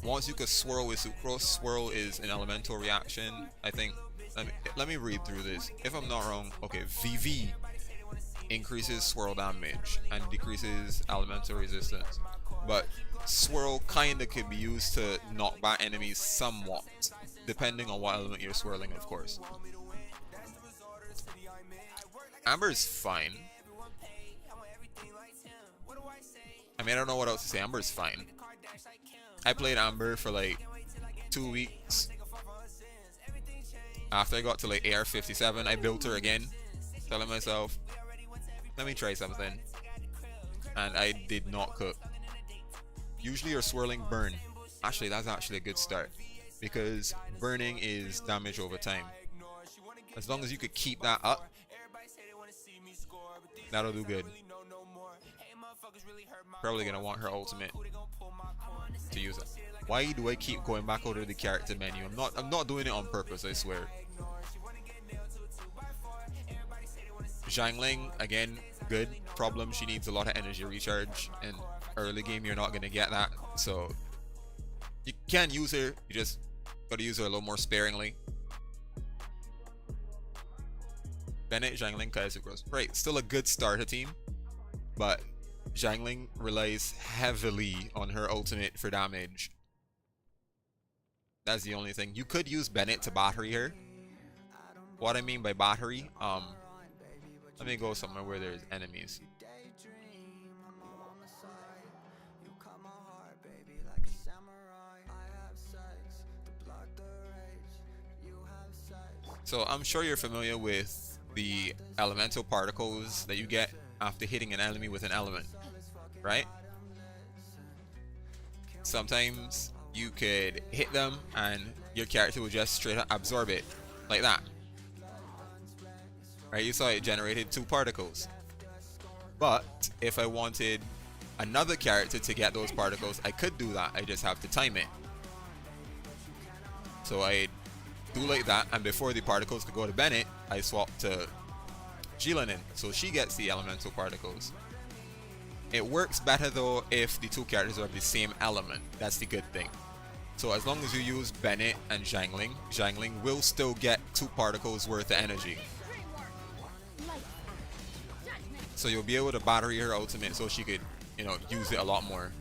Once you could swirl with Sucrose, swirl is an elemental reaction, I think. Let me read through this. If I'm not wrong, okay, VV increases swirl damage and decreases elemental resistance. But swirl kinda could be used to knock back enemies somewhat, depending on what element you're swirling, of course. Amber's fine. I mean, I don't know what else to say. Amber's fine. I played Amber for like 2 weeks. After I got to like AR 57, I built her again, telling myself, let me try something. And I did not cook. Usually you're swirling burn. Actually, that's actually a good start, because burning is damage over time. As long as you could keep that up, that'll do good. Probably gonna want her ultimate to use it. Why do I keep going back over to the character menu? I'm not doing it on purpose, I swear. Zhangling, again, good. Problem, she needs a lot of energy recharge, and early game you're not gonna get that, so you can use her, you just gotta use her a little more sparingly. Bennett, Zhangling, Kaya, Sucrose. Right, still a good starter team, but Zhangling relies heavily on her ultimate for damage. That's the only thing. You could use Bennett to battery her. What I mean by battery, let me go somewhere where there's enemies. So I'm sure you're familiar with the elemental particles that you get after hitting an enemy with an element, right? Sometimes you could hit them and your character will just straight up absorb it, like that. Right, you saw it generated 2 particles. But if I wanted another character to get those particles, I could do that. I just have to time it. So I do like that, and before the particles could go to Bennett, I swap to Jilinin, so she gets the elemental particles. It works better though if the two characters are of the same element. That's the good thing. So as long as you use Bennett and Zhangling, Zhangling will still get 2 particles worth of energy. So you'll be able to battery her ultimate so she could, you know, use it a lot more.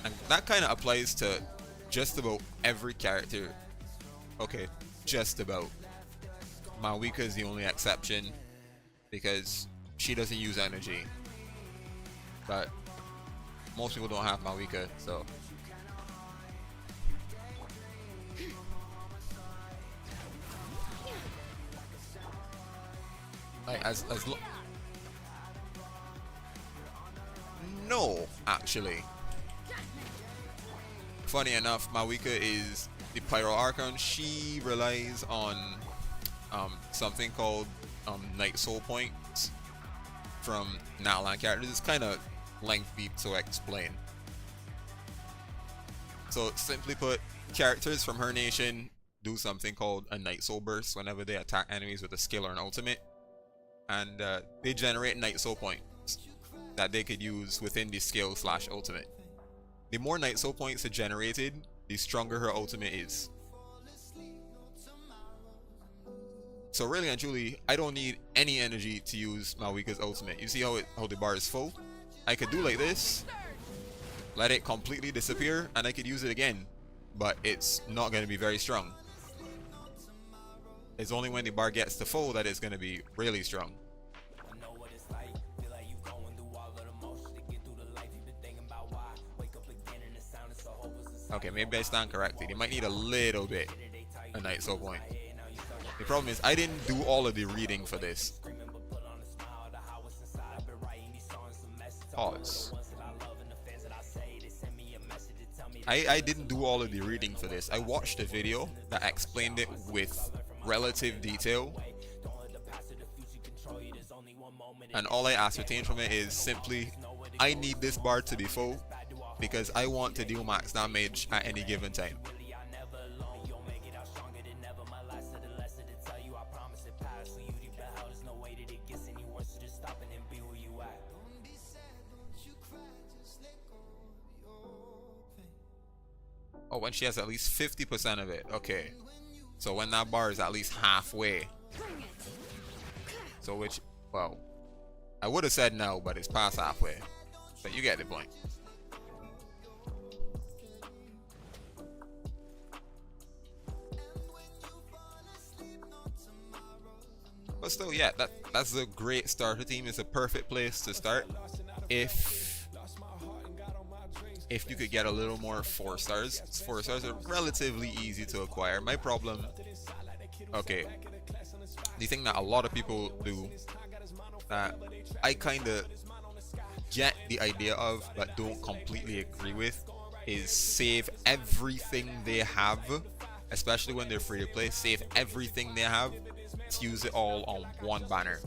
And that kind of applies to just about every character. Okay, just about. Mawika is the only exception because she doesn't use energy. But most people don't have Mawika, so. Like no, actually. Funny enough, Mawika is the Pyro Archon. She relies on something called Night Soul Points from Natlan characters. It's kind of lengthy to explain. So simply put, characters from her nation do something called a Night Soul Burst whenever they attack enemies with a skill or an ultimate. And they generate Night Soul Points that they could use within the skill / ultimate. The more Night Soul Points are generated, the stronger her ultimate is. So really and truly, I don't need any energy to use Mawika's ultimate. You see how the bar is full? I could do like this, let it completely disappear, and I could use it again. But it's not going to be very strong. It's only when the bar gets to full that it's going to be really strong. Okay, maybe I stand corrected. They might need a little bit a Night Soul Point. The problem is I didn't do all of the reading for this. Pause. I didn't do all of the reading for this. I watched a video that explained it with relative detail. And all I ascertained from it is simply, I need this bar to be full because I want to deal max damage at any given time. Oh, when she has at least 50% of it. Okay. So when that bar is at least halfway. So which, well, I would have said no, but it's past halfway. But you get the point. But still, yeah, that's a great starter team. It's a perfect place to start if you could get a little more 4 stars. 4 stars are relatively easy to acquire. My problem, okay, the thing that a lot of people do that I kind of get the idea of but don't completely agree with is save everything they have, especially when they're free to play. Save everything they have to use it all on one banner.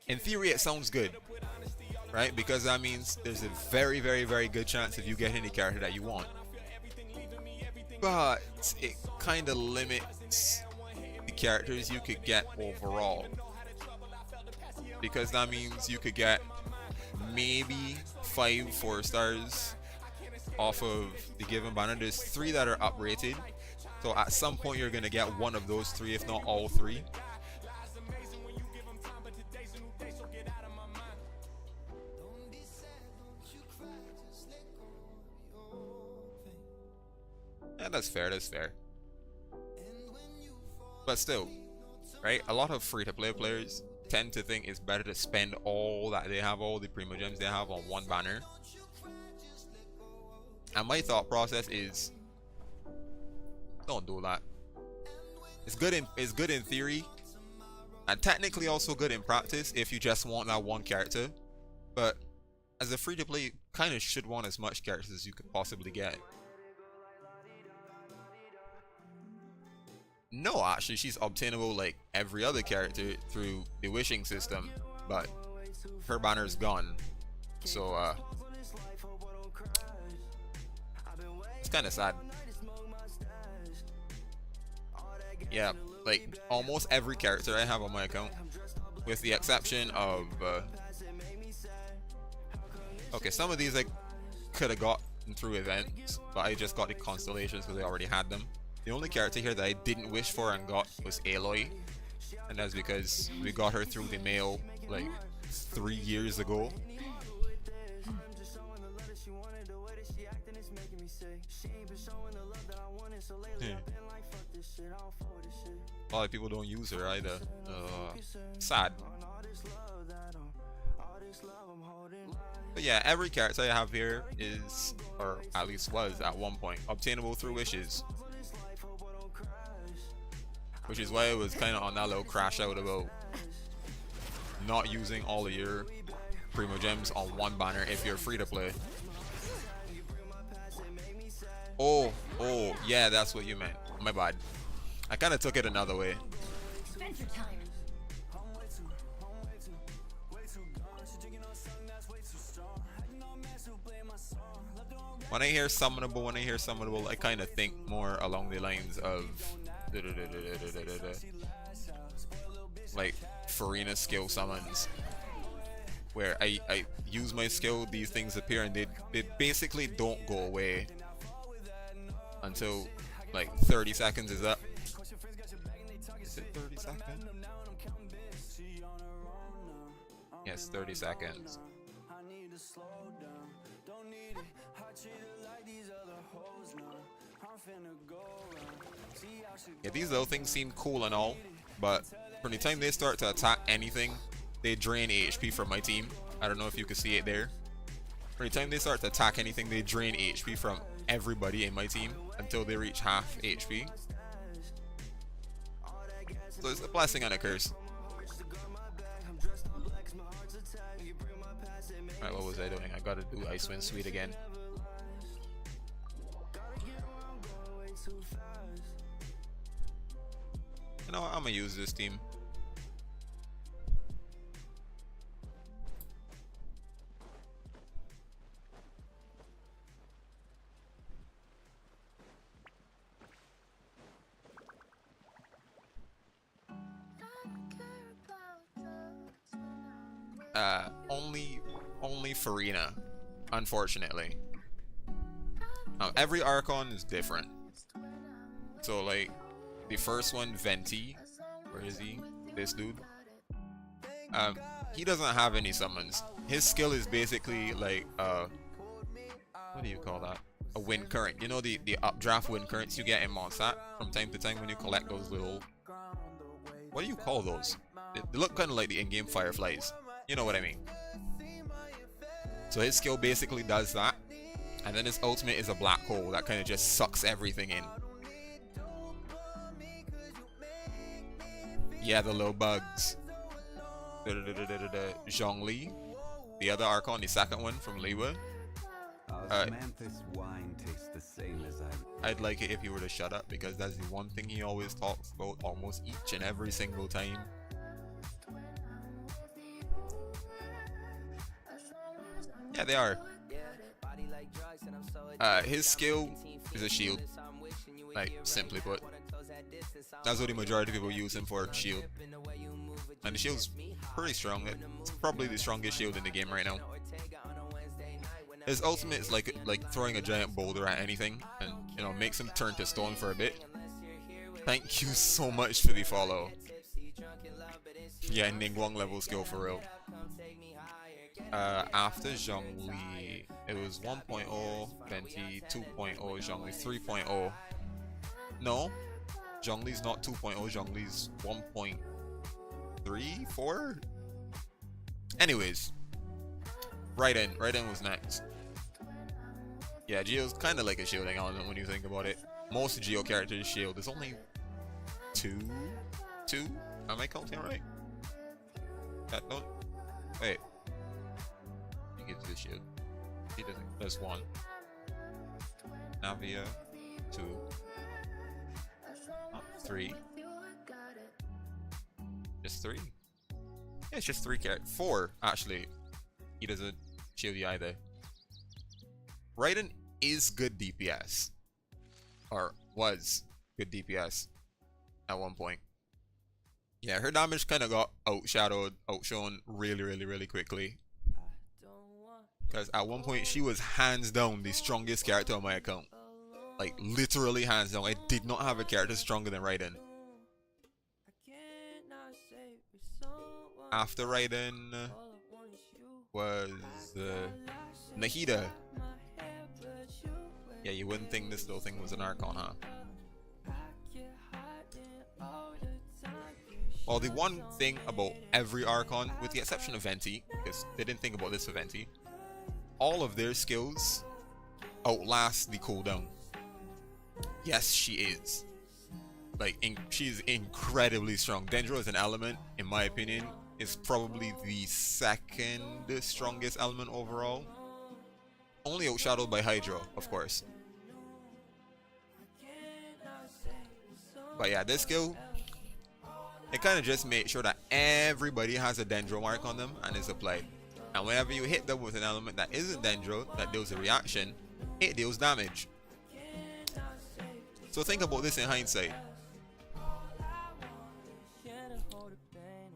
In theory, it sounds good, right? Because that means there's a very, very, very good chance if you get any character that you want. But it kind of limits the characters you could get overall. Because that means you could get maybe 5 4 stars off of the given banner. There's 3 that are uprated. So at some point you're going to get one of those 3, if not all 3. Yeah, that's fair, that's fair. But still, right? A lot of free-to-play players tend to think it's better to spend all that they have, all the primo gems they have on one banner. And my thought process is, don't do that. It's good in theory, and technically also good in practice if you just want that one character. But as a free-to-play, you kind of should want as much characters as you could possibly get. No, actually, she's obtainable like every other character through the wishing system, but her banner's gone. So, kind of sad. Yeah, like almost every character I have on my account, with the exception of okay, some of these I could have got through events, but I just got the constellations because I already had them. The only character here that I didn't wish for and got was Aloy, and that's because we got her through the mail like 3 years ago. A lot of people don't use her either. Sad. But yeah, every character I have here is, or at least was at one point, obtainable through wishes. Which is why I was kind of on that little crash out about not using all of your Primo Gems on one banner if you're free to play. Oh, yeah, that's what you meant. My bad. I kind of took it another way. Adventure time. When I hear summonable, I kind of think more along the lines of like Farina skill summons, where I use my skill, these things appear, and they basically don't go away until like 30 seconds is up. Is it 30 seconds? Yes, 30 seconds. Yeah, these little things seem cool and all, but from the time they start to attack anything, they drain HP from my team. I don't know if you can see it there. From the time they start to attack anything, they drain HP from everybody in my team until they reach half HP. So it's a blessing and a curse. Alright, what was I doing? I gotta do Icewind Sweet again. You know what? I'm gonna use this team. Only Farina, unfortunately. Every Archon is different. So like, the first one, Venti, where is he? This dude. He doesn't have any summons. His skill is basically like what do you call that? A wind current. You know the updraft wind currents you get in Mondstadt from time to time when you collect those little, what do you call those? They look kind of like the in-game fireflies. You know what I mean? So his skill basically does that, and then his ultimate is a black hole that kind of just sucks everything in. Yeah, the little bugs. Zhongli, the other Archon, the second one from Liwa. Samantha's wine tastes the same as I'd like it if he were to shut up, because that's the one thing he always talks about almost each and every single time. Yeah, they are. His skill is a shield, like simply put. That's what the majority of people use him for, shield. And the shield's pretty strong. It's probably the strongest shield in the game right now. His ultimate is like throwing a giant boulder at anything, and you know, makes him turn to stone for a bit. Thank you so much for the follow. Yeah, Ningguang level skill for real. After Zhongli, it was 1.0, Venti 2.0, Zhongli 3.0. No, Zhongli's not 2.0, Zhongli's 1.3, 4? Anyways, Raiden was next. Yeah, Geo's kind of like a shielding element when you think about it. Most Geo characters shield. There's only two? Am I counting right? That don't... Wait. He gives the shield. He doesn't. There's one. Navia. 2. Oh, 3. Just 3? Yeah, it's just 3 characters. 4, actually. He doesn't shield you either. Raiden is good DPS. or was good DPS at one point. Yeah, her damage kind of got outshone really quickly. Because at one point she was hands down the strongest character on my account. Like literally hands down. I did not have a character stronger than Raiden. After Raiden was Nahida. Yeah, you wouldn't think this little thing was an Archon, huh? Well, the one thing about every Archon, with the exception of Venti, because they didn't think about this for Venti, all of their skills outlast the cooldown. Yes, she is. Like, she's incredibly strong. Dendro as an element, in my opinion, is probably the second strongest element overall. Only outshadowed by Hydra, of course. But yeah, this skill, it kind of just made sure that everybody has a Dendro mark on them and is applied. And whenever you hit them with an element that isn't Dendro, that deals a reaction, it deals damage. So think about this in hindsight.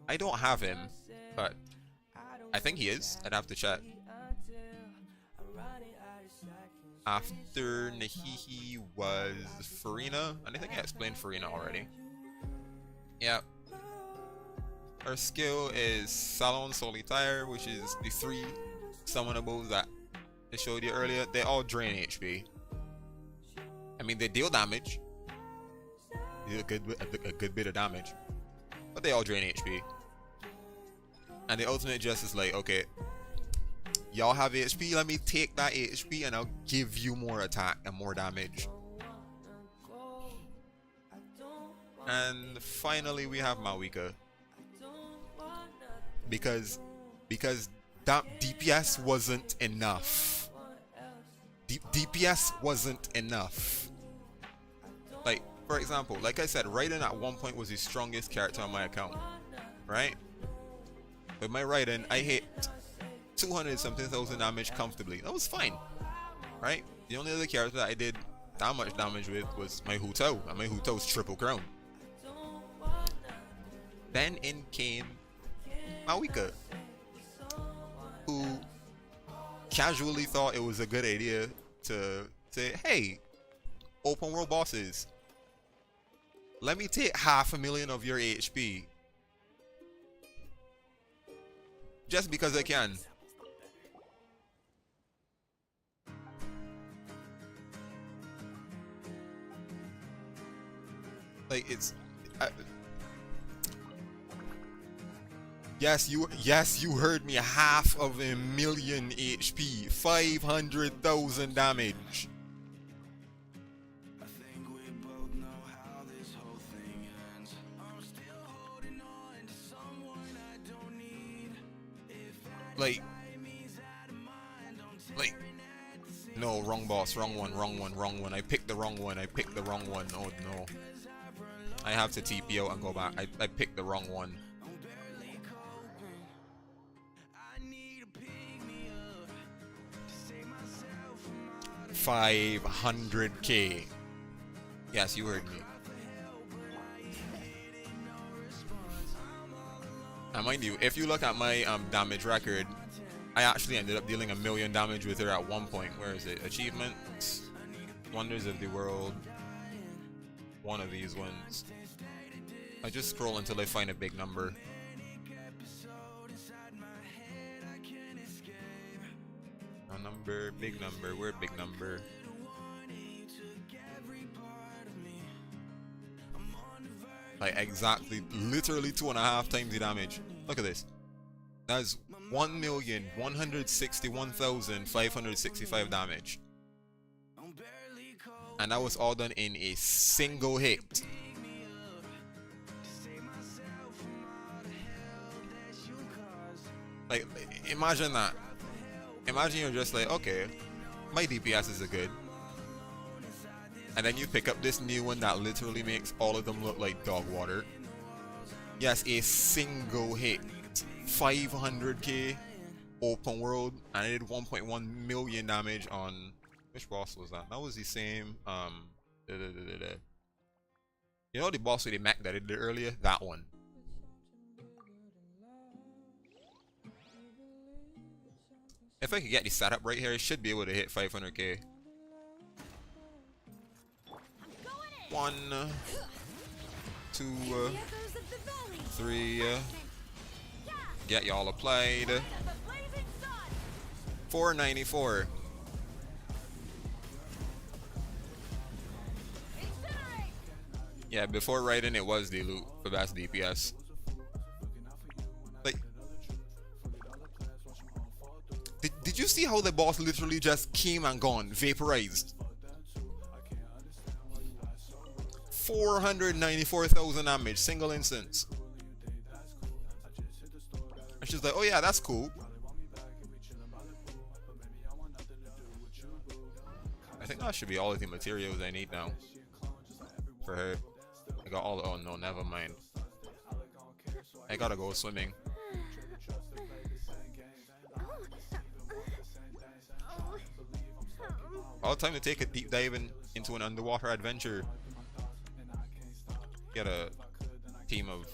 I don't have him, but I think he is. I'd have to check. After Nahihi was Farina, and I think I explained Farina already. Yeah. Her skill is Salon Solitaire, which is the 3 summonables that I showed you earlier. They all drain HP. I mean, they deal damage. They deal a good bit of damage. But they all drain HP. And the ultimate just is like, okay, y'all have HP, let me take that HP and I'll give you more attack and more damage. And finally we have Mawika. Because that DPS wasn't enough. DPS wasn't enough. Like, for example, like I said, Raiden at one point was the strongest character on my account. Right? With my Raiden, I hit 200 something thousand damage comfortably. That was fine. Right? The only other character that I did that much damage with was my Hu Tao. And my Hu Tao's triple crown. Then in came Mawika, who casually thought it was a good idea to say, hey, open world bosses, let me take 500,000 of your HP. Just because I can. Like, it's yes, you heard me. 500,000 HP, 500,000 damage. I think we both know how this whole thing ends. I'm still holding on to someone I don't need. Like, no, wrong boss, wrong one. I picked the wrong one. Oh no. I have to TP out and go back. I picked the wrong one. 500k. Yes, you heard me. And mind you, if you look at my damage record, I actually ended up dealing 1 million damage with her at one point. Where is it? Achievements? Wonders of the World. One of these ones. I just scroll until I find a big number. A number, big number, where big number? Like exactly, literally 2.5 times the damage. Look at this. That's 1,161,565 damage. And that was all done in a single hit. Like, imagine that. Imagine you're just like, okay, my DPS is good. And then you pick up this new one that literally makes all of them look like dog water. Yes, a single hit. 500k open world, and I did 1.1 million damage on, which boss was that? That was the same You know the boss with the mech that I did earlier? That one. If I could get the setup right here, I should be able to hit 500k. 1, 2, 3. Get y'all applied. 494. Yeah, before writing it was the loot for best DPS. Like, did you see how the boss literally just came and gone, vaporized? 494,000 damage, single instance. And she's like, oh yeah, that's cool. I think that should be all of the materials I need now. For her. I got all, oh no, never mind. I gotta go swimming. All time to take a deep dive into an underwater adventure. Get a team of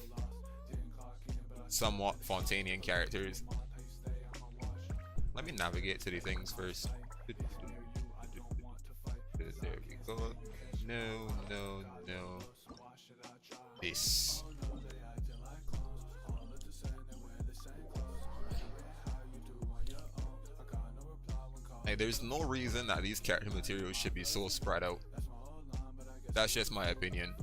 somewhat Fontanian characters. Let me navigate to the things first. There we go. No, no, no. This. Like, there's no reason that these character materials should be so spread out. That's just my opinion.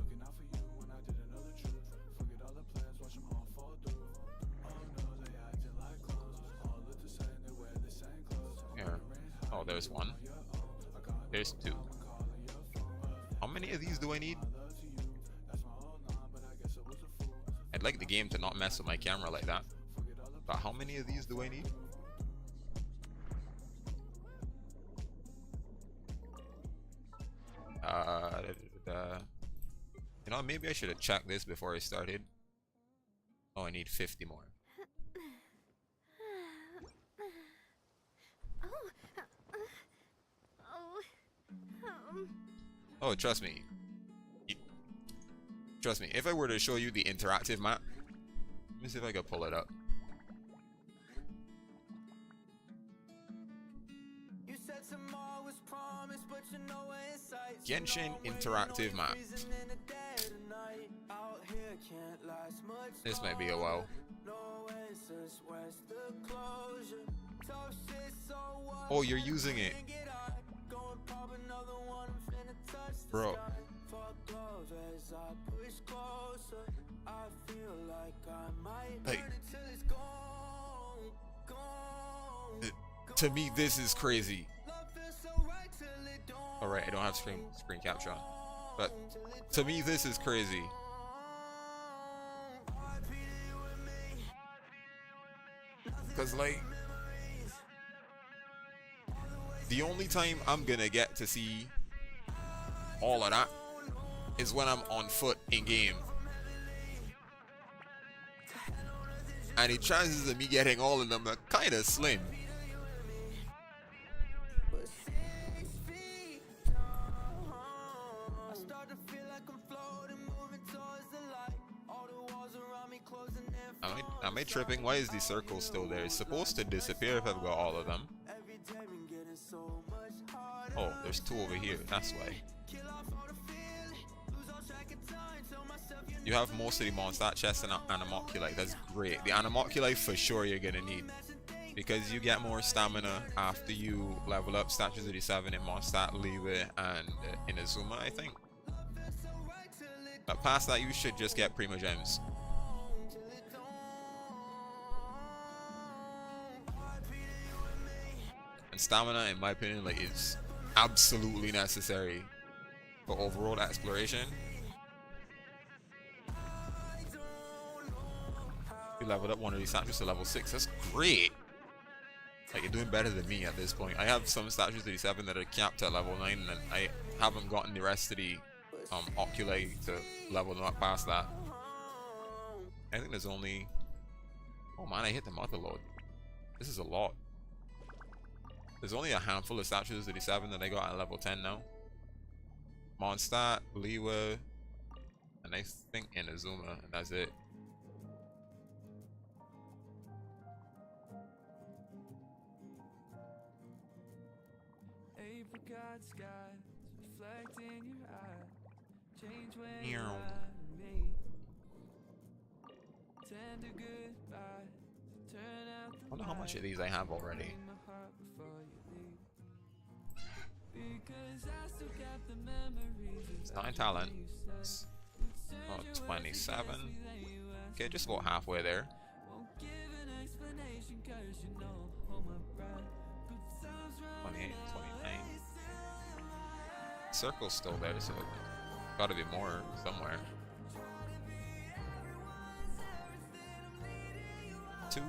Here. Oh, there's one. There's two. How many of these do I need? I'd like the game to not mess with my camera like that. But how many of these do I need? You know, maybe I should have checked this before I started. Oh, I need 50 more. Oh, trust me. Trust me, if I were to show you the interactive map, let me see if I can pull it up. Genshin interactive map. This might be a while. Oh, you're using it. Bro. Like, to me, this is crazy. Alright, I don't have screen capture on. But to me, this is crazy. Because, like, the only time I'm gonna get to see all of that is when I'm on foot in game. And the chances of me getting all of them are kind of slim. Am I tripping? Why is the circle still there? It's supposed to disappear if I've got all of them. Oh, there's two over here. That's why. You have most of the Mondstadt chests and Animoculi. That's great. The Animoculi for sure you're gonna need, because you get more stamina after you level up Statues of the 7 in Mondstadt, Liebe, and Inazuma, I think. But past that, you should just get Prima Gems. And stamina, in my opinion, like, is absolutely necessary for overall exploration. You leveled up one of these statues to level 6. That's great. Like, you're doing better than me at this point. I have some statues of the 7 that are capped at level 9, and I haven't gotten the rest of the oculi to level them up past that. I think there's only... Oh man, I hit the mother load. This is a lot. There's only a handful of statues of the 7 that I got at level 10 now. Mondstadt, Liwa, and I think Inazuma, and that's it. Apricot skies reflect in your eyes. Change when Meow. you lie to me. Tender goodbyes turn out the I wonder how much of light. these I have already. Break my heart before you leave. Because I still got the memories of It's 9 everything talent. you said. It's Turn about your words 27. against me, then you ask Okay, just about halfway there. won't give an explanation 'cause you know hold my breath. But time's running 28, out, 29. you still in my head. Circle's still there, so gotta be more somewhere. 2.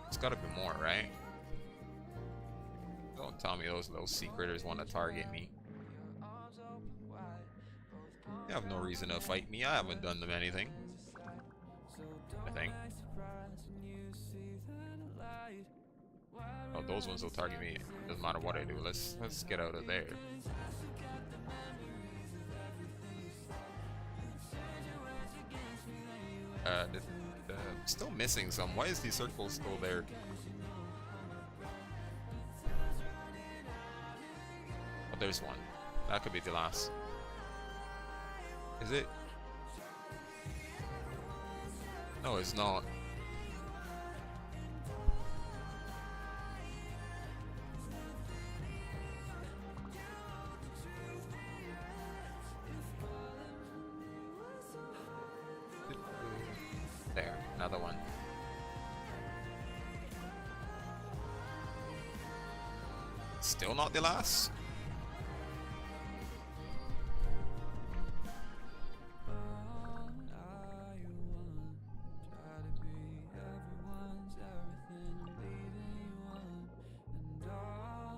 It's gotta be more, right? Don't tell me those little secreters want to target me. They have no reason to fight me. I haven't done them anything. I think. Oh, those ones will target me. Doesn't matter what I do. Let's get out of there. Still missing some. Why is the circle still there? Oh, there's one. That could be the last. Is it? No, it's not. There, another one. Still not the last?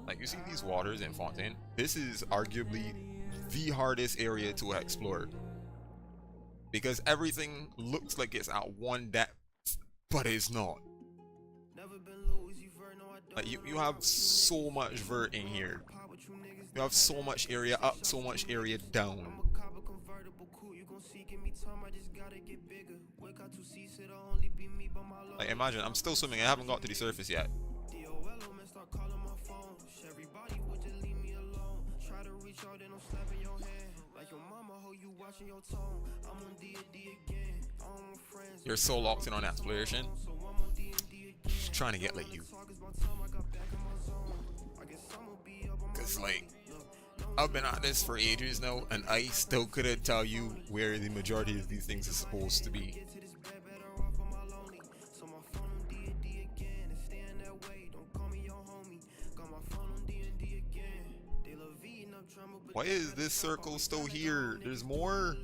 Like, you see these waters in Fontaine? This is arguably the hardest area to explore. Because everything looks like it's at one depth, but it's not. Like, you have so much vert in here. You have so much area up, so much area down. Like, imagine, I'm still swimming, I haven't got to the surface yet. You're so locked in on exploration. Just trying to get like you. Cause like, I've been at this for ages now, and I still couldn't tell you where the majority of these things are supposed to be. Why is this circle still here? There's more?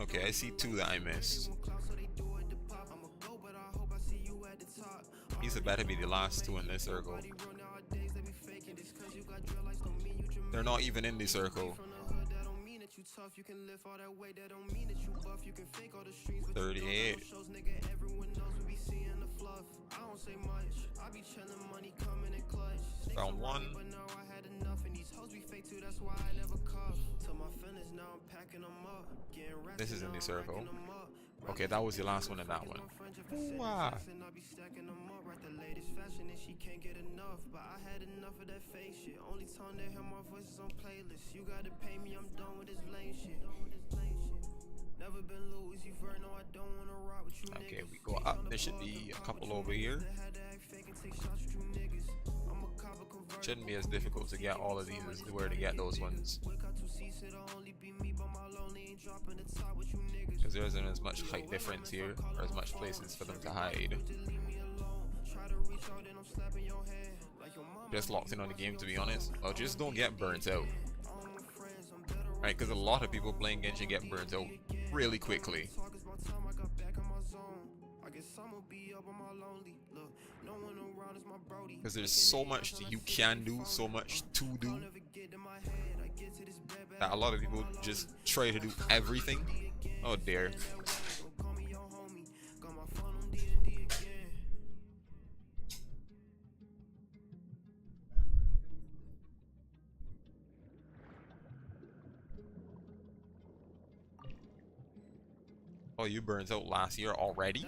Okay, I see 2 that I missed. These better be the last 2 in this circle. They're not even in the circle. 38. Found 1. This is in the circle. Okay, that was the last one in that one. Wow. Okay, we go up. There should be a couple over here. Shouldn't be as difficult to get all of these as where to get those ones. Because there isn't as much height difference here, or as much places for them to hide. Just locked in on the game, to be honest. Oh, just don't get burnt out. Right, because a lot of people playing Genshin get burnt out really quickly. Because there's so much that you can do, so much to do, that a lot of people just try to do everything. Oh dear. Oh, you burned out last year already?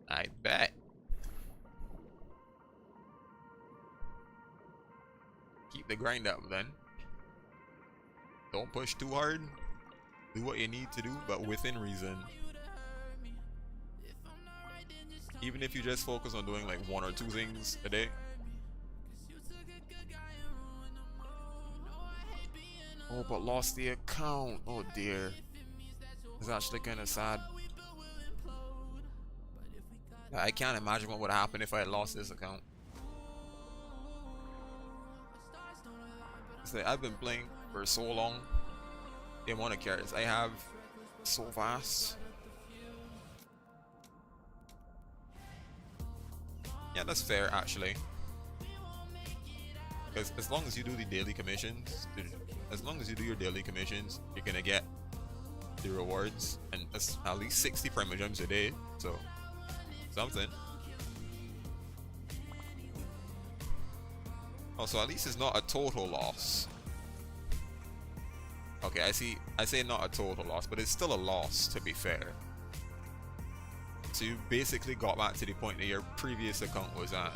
I bet. Keep the grind up then. Don't push too hard. Do what you need to do, but within reason. Even if you just focus on doing like 1 or 2 things a day. Oh, but lost the account. Oh dear. It's actually kind of sad. I can't imagine what would happen if I had lost this account. I've been playing for so long. The amount of characters I have so vast. Yeah, that's fair actually. Because as long as you do the daily commissions, as long as you do your daily commissions, you're gonna get the rewards, and that's at least 60 prima gems a day. So something. Oh, so at least it's not a total loss. Okay, I say not a total loss, but it's still a loss to be fair. So you basically got back to the point that your previous account was at.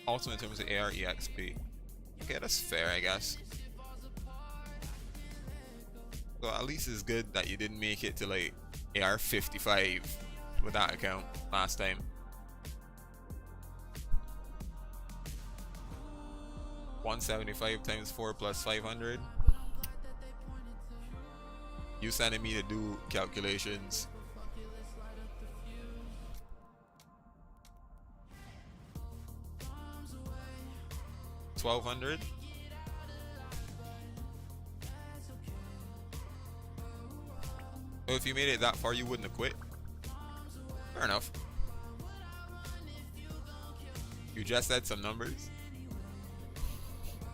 Also in terms of AR EXP. Okay, that's fair, I guess. So at least it's good that you didn't make it to like AR 55 with that account last time. $175 times 4 plus 500. You sending me to do calculations. $1,200. So if you made it that far, you wouldn't have quit. Fair enough. You just said some numbers.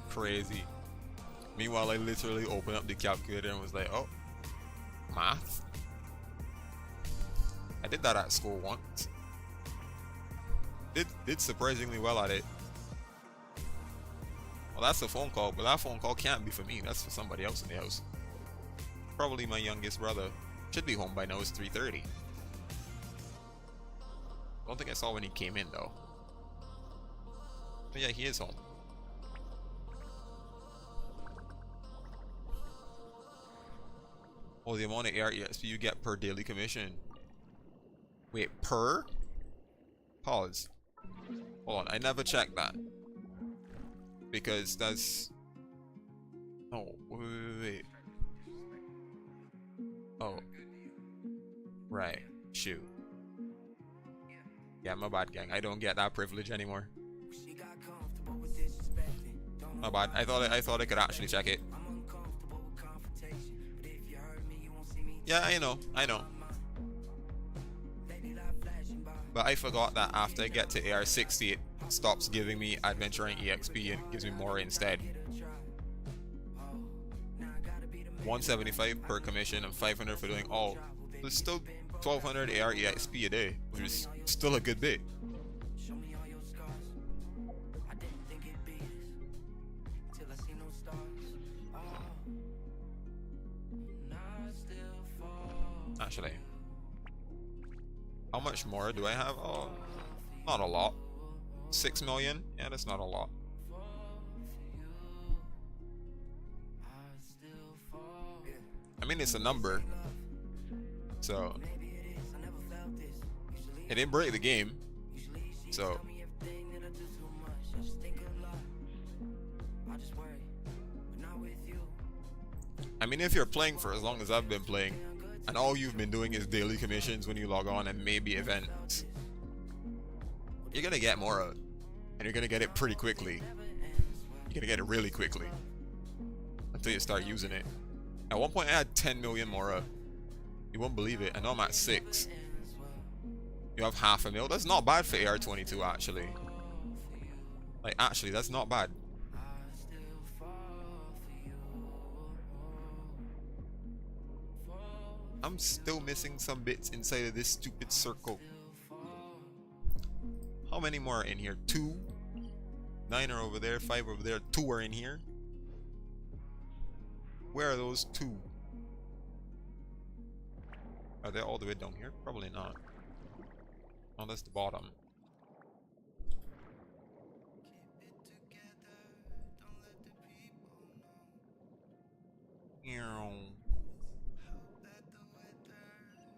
Crazy. Meanwhile, I literally opened up the calculator and was like, oh, math. I did that at school once. Did surprisingly well at it. Well, that's a phone call, but that phone call can't be for me. That's for somebody else in the house. Probably my youngest brother. Should be home by now. It's 3:30. Don't think I saw when he came in though. But yeah, he is home. Oh, the amount of AR EXP you get per daily commission. Wait, per? Pause. Hold on, I never checked that. Because that's... Oh, wait. Oh. Right. Shoot. Yeah, my bad, gang. I don't get that privilege anymore. My bad. I thought I could actually check it. Yeah, I know. But I forgot that after I get to AR 60, it stops giving me adventuring EXP and gives me more instead. 175 per commission and 500 for doing all. There's still 1200 AR EXP a day, which is still a good bit. Actually, how much more do I have? Oh, not a lot. 6 million? Yeah, that's not a lot. I mean, it's a number. So, it didn't break the game. So, I mean, if you're playing for as long as I've been playing, and all you've been doing is daily commissions when you log on and maybe events, you're gonna get more of it. And you're gonna get it pretty quickly. You're gonna get it really quickly. until you start using it. At one point I had 10 million Mora. You won't believe it. I know I'm at 6. You have half a mil. That's not bad for AR-22 actually. Like actually, that's not bad. I'm still missing some bits inside of this stupid circle. How many more are in here? 2? 9 are over there, 5 over there, 2 are in here. Where are those 2? Are they all the way down here? Probably not. Oh, that's the bottom.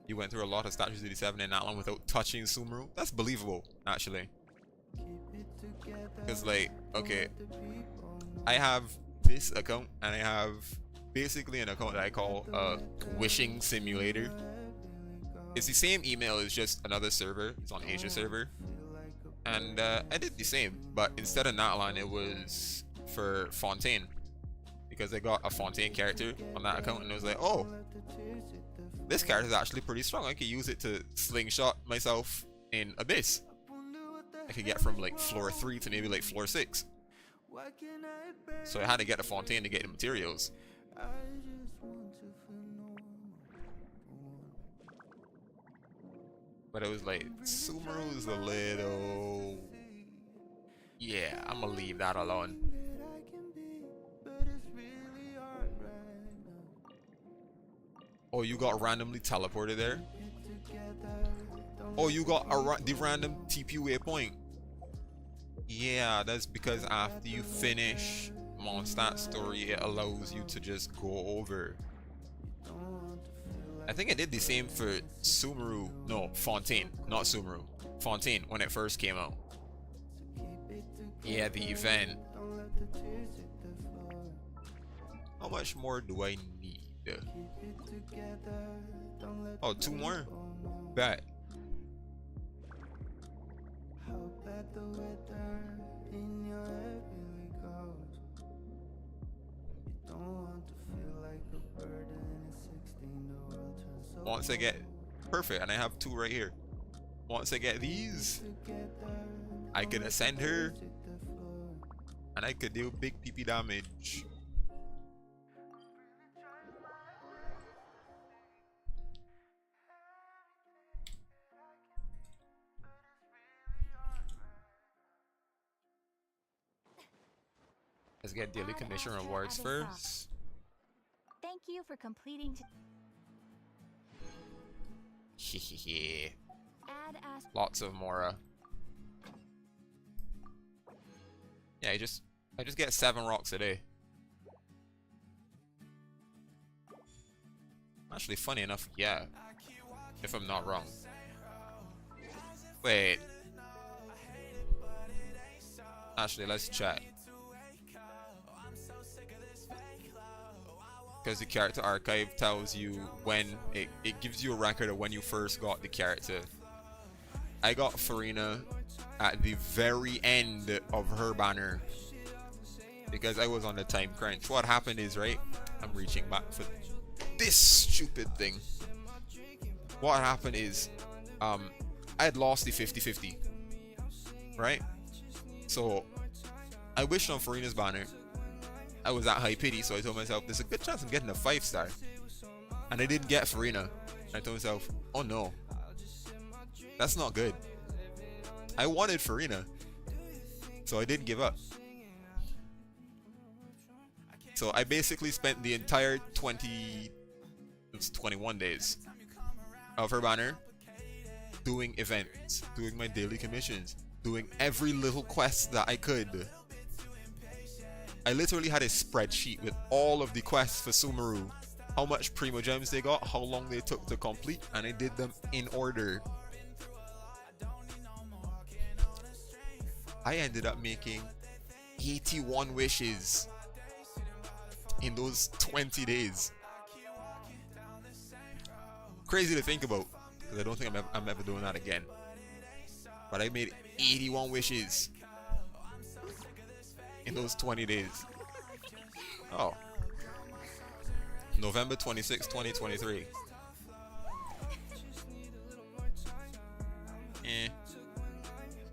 You went through a lot of Statues 87 in that one without touching Sumeru. That's believable, actually. Because, like, okay, I have this account, and I have basically an account that I call Wishing Simulator. It's the same email, it's just another server. It's on Asia server. And I did the same, but instead of Natlan, it was for Fontaine. Because I got a Fontaine character on that account, and it was like, oh, this character is actually pretty strong. I could use it to slingshot myself in Abyss. I could get from like floor 3 to maybe like floor 6. So I had to get a Fontaine to get the materials. But it was like, Sumeru's a little... Yeah, I'm gonna leave that alone. Oh, you got randomly teleported there? Oh, you got the random TP waypoint. Yeah, that's because after you finish Mondstadt story, it allows you to just go over. I think I did the same for Sumeru. No, Fontaine, not Sumeru. Fontaine when it first came out. Yeah, the event. How much more do I need? Oh, 2 more? Bet. Once I get perfect, and I have 2 right here. Once I get these, I can ascend her, and I could deal big PP damage. Let's get daily commission rewards first. Thank you for completing. Hehehe. Lots of Mora. Yeah, I just get 7 rocks a day. Actually, funny enough, yeah. If I'm not wrong. Wait. Actually, let's check. Because the character archive tells you when it gives you a record of when you first got the character. I got Farina at the very end of her banner because I was on the time crunch. What happened is, right, I'm reaching back for this stupid thing. What happened is I had lost the 50-50, right? So I wished on Farina's banner. I was at high pity, so I told myself there's a good chance I'm getting a 5-star, and I didn't get Farina. I told myself, oh no, that's not good. I wanted Farina, so I didn't give up. So I basically spent the entire 21 days of her banner doing events, doing my daily commissions, doing every little quest that I could. I literally had a spreadsheet with all of the quests for Sumeru, how much Primo Gems they got, how long they took to complete, and I did them in order. I ended up making 81 wishes in those 20 days. Crazy to think about, because I don't think I'm ever doing that again. But I made 81 wishes in those 20 days. Oh, November 26, 2023.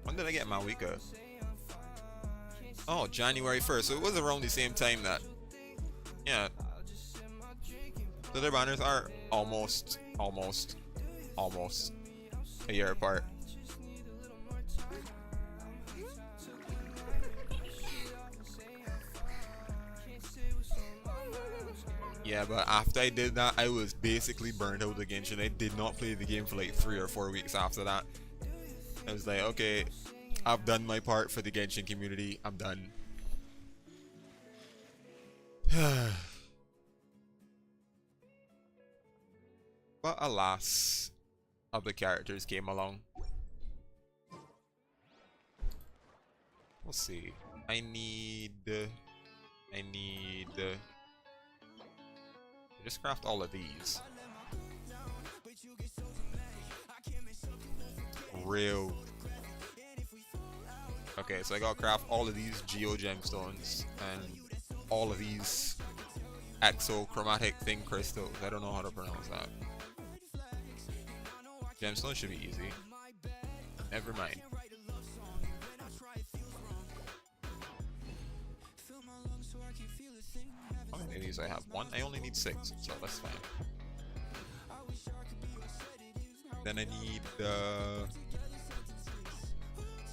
When did I get Mawika? Oh, January 1st. So it was around the same time that, yeah. So their banners are almost a year apart. Yeah, but after I did that, I was basically burned out again, and I did not play the game for like 3 or 4 weeks after that. I was like, okay, I've done my part for the Genshin community. I'm done. But alas, other characters came along. We'll see. I need just craft all of these. Real. Okay, so I gotta craft all of these geo gemstones and all of these exochromatic thing crystals. I don't know how to pronounce that. Gemstones should be easy. Never mind. How many of these I have? One? I only need 6, so that's fine. Then I need the...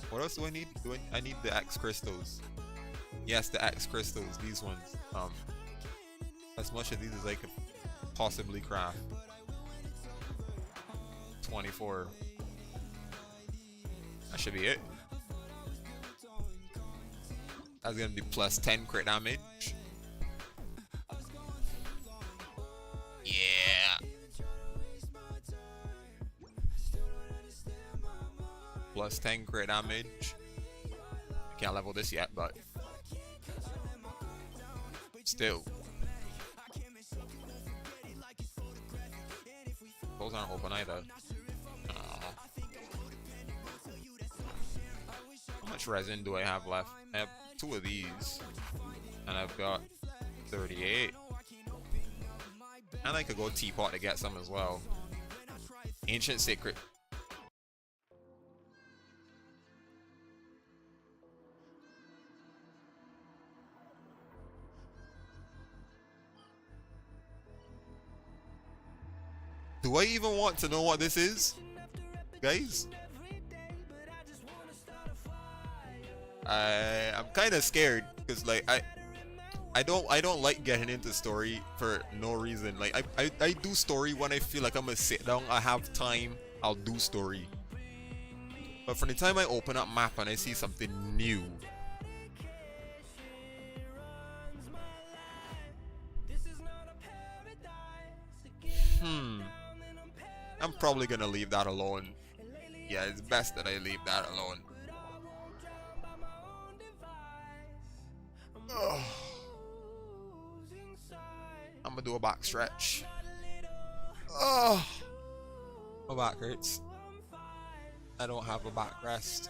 What else do I need? I need the X crystals. Yes, the X crystals. These ones. As much of these as I could possibly craft. 24. That should be it. That's gonna be plus 10 crit damage. Yeah. Plus 10 crit damage. Can't level this yet, but still. Those aren't open either. How much resin do I have left? I have 2 of these, and I've got 38. And I could go teapot to get some as well. Ancient Sacred. Do I even want to know what this is, guys? I'm kind of scared because like I don't like getting into story for no reason. Like I do story when I feel like I'm gonna sit down, I have time, I'll do story. But from the time I open up map and I see something new, I'm probably gonna leave that alone. Yeah, it's best that I leave that alone. Ugh. I'm gonna do a back stretch. Oh, my back hurts. I don't have a back rest.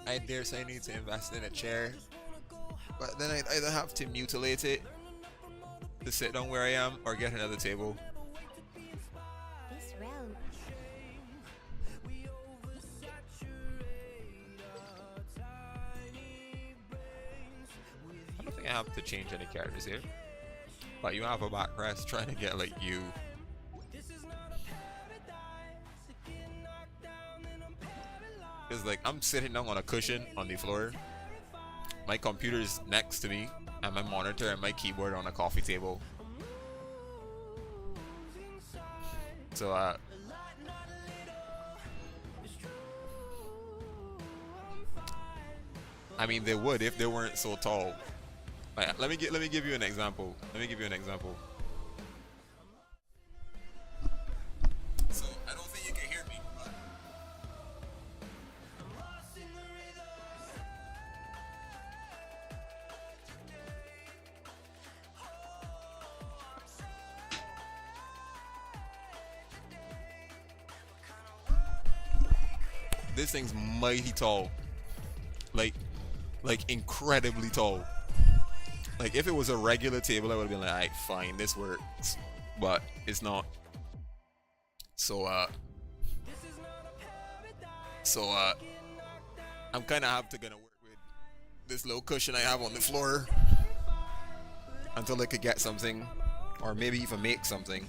I dare say I need to invest in a chair, but then I'd either have to mutilate it to sit down where I am or get another table. This realm. I don't think I have to change any characters here, but you have a back rest trying to get like you. Because like I'm sitting down on a cushion on the floor, my computer's next to me, and my monitor and my keyboard on a coffee table. So I mean, they would if they weren't so tall. Like, let me give you an example. So I don't think you can hear me. But this thing's mighty tall. Like incredibly tall. Like if it was a regular table, I would have been like, alright, fine, this works. But it's not. So I'm kinda have to gonna work with this little cushion I have on the floor until I could get something. Or maybe even make something.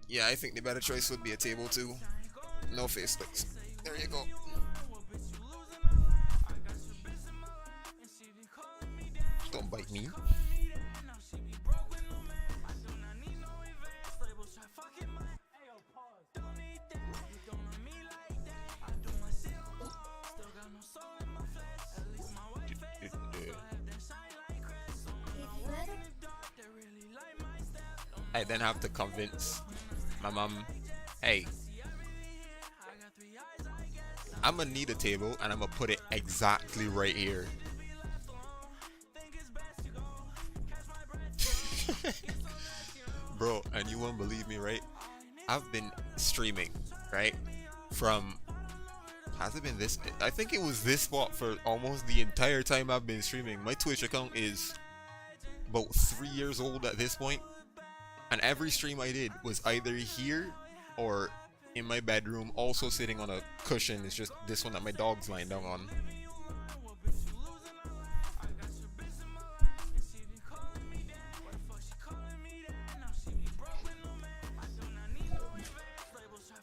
Yeah, I think the better choice would be a table too. No facelets. There you go. Don't bite me. I then have to convince my mom, hey, I'm gonna need a table and I'm gonna put it exactly right here. Bro, and you won't believe me, right? I've been streaming, right? From, has it been this? I think it was this spot for almost the entire time I've been streaming. My Twitch account is about 3 years old at this point. And every stream I did was either here or in my bedroom, also sitting on a cushion. It's just this one that my dog's lying down on.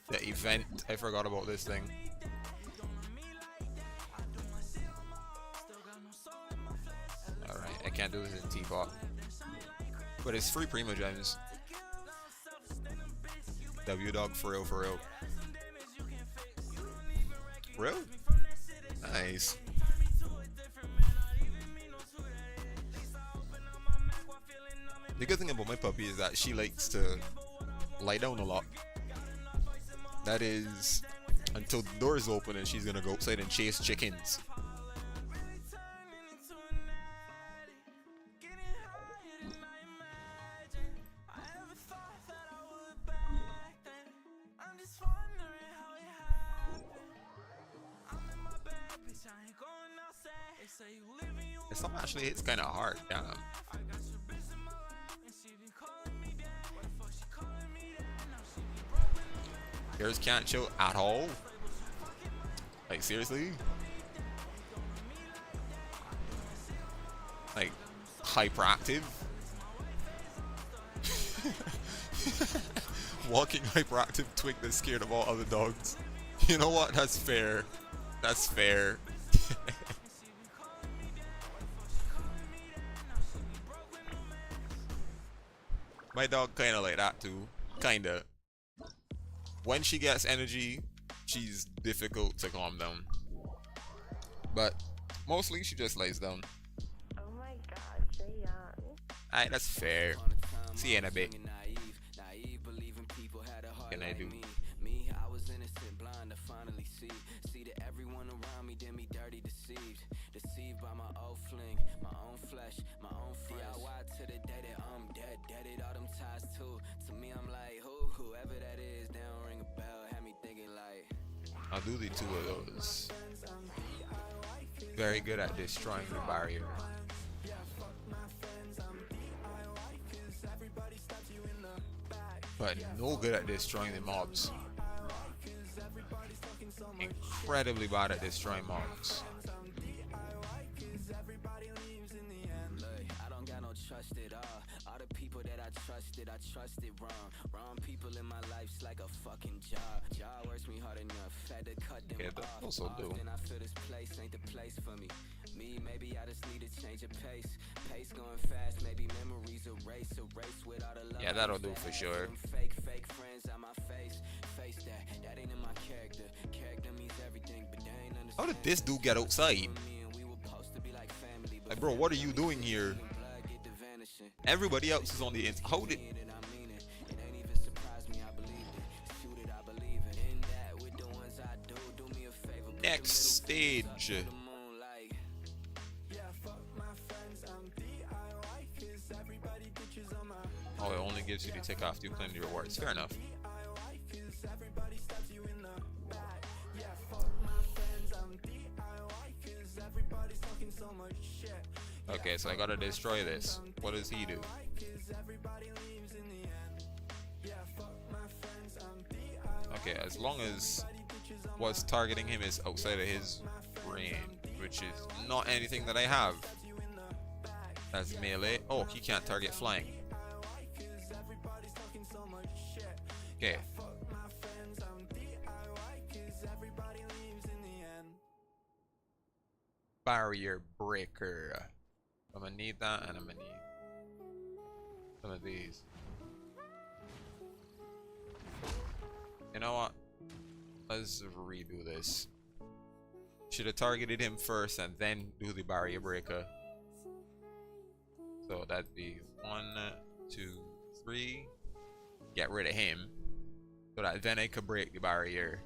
The event, I forgot about this thing. Alright, I can't do this in teapot. But it's free Primo Gems. W dog for real, for real. Real? Nice. The good thing about my puppy is that she likes to lie down a lot. That is until the door is open and she's gonna go outside and chase chickens. This song actually hits kind of hard, damn. Yours can't chill at all? Like, seriously? Like, hyperactive? Walking hyperactive twig that's scared of all other dogs. You know what? That's fair. That's fair. My dog kinda like that too. Kinda. When she gets energy, she's difficult to calm down. But mostly she just lays down. Oh my gosh, you're young. Alright, that's fair. See you in a bit. What can I do? Me, I was innocent, blind to finally see that everyone around me did me dirty, deceived by my old fling, my own flesh, my own friends. DIY to the day that I'm deaded all them ties too. To me, I'm like, whoever that is, they don't ring a bell, had me thinking like. I'll do the two of those. Very good at destroying the barrier. But no good at destroying the mobs. Incredibly bad at destroying mobs. I don't got no trust at all the people that I trusted wrong people in my life's like a fucking job works me hard enough, had to cut them off. Also do. Then I feel this place ain't the place for me. Maybe I just need to change of pace going fast, maybe memories erase without a love. Yeah, that'll do for sure. Fake friends on my face that ain't in my character means everything, but they ain't understand. How did this dude get outside? Like, bro, what are you doing here? Everybody else is on the inside. How did... Next stage. Oh, it only gives you to take off to claim the rewards. Fair enough. Okay, so I gotta destroy this. What does he do? Okay, as long as what's targeting him is outside of his range, which is not anything that I have. That's melee. Oh, he can't target flying. Okay. Barrier breaker. I'm gonna need that, and I'm gonna need some of these. You know what? Let's redo this. Should have targeted him first and then do the barrier breaker. So that'd be 1, 2, 3. Get rid of him. So that then I could break the barrier.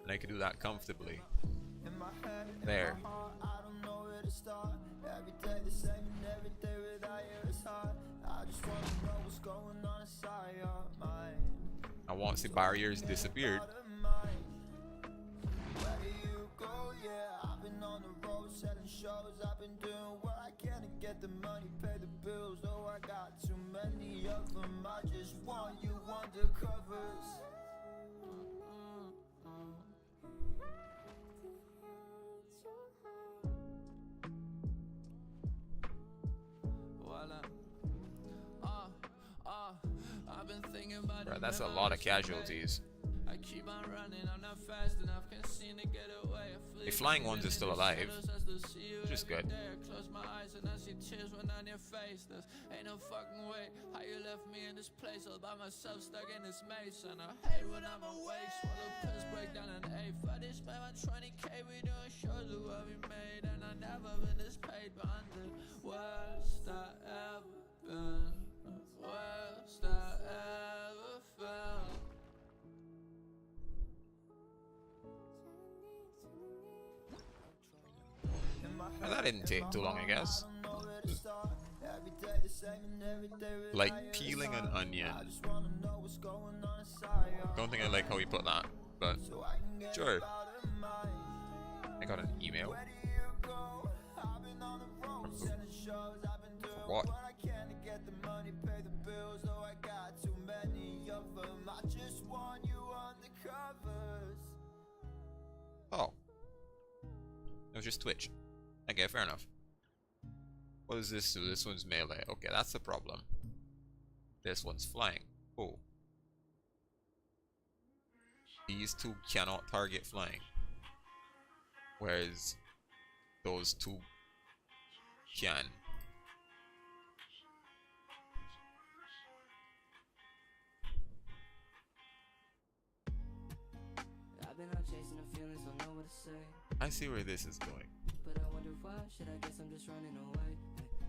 And I could do that comfortably. There. And once the barriers disappeared, the money, pay the bills, oh I got too many of them. I just want you undercovers. I've been thinking about bro, that's a lot of casualties. I keep on running, I'm not fast enough, can't seem to get away. The flying ones are still alive, which is good. Close my eyes and I see tears when on your face. There's ain't no fucking way how you left me in this place all by myself, stuck in this maze. And I hate when I'm awake, swallow pills, break down an eighth. I just spent my 20K, we doing shows of what we made, and I never been this paid, but I'm the worst I ever been, worst I ever felt. Well, that didn't take too long, I guess. Like peeling an onion. Don't think I like how he put that, but sure. I got an email. What? Oh. It was just Twitch. Okay, fair enough. What does this do? This one's melee. Okay, that's the problem. This one's flying. Oh. These two cannot target flying. Whereas those two can. I've been out chasing the feelings, don't know what to say. I see where this is going. But I wonder why, should I guess I'm just running away.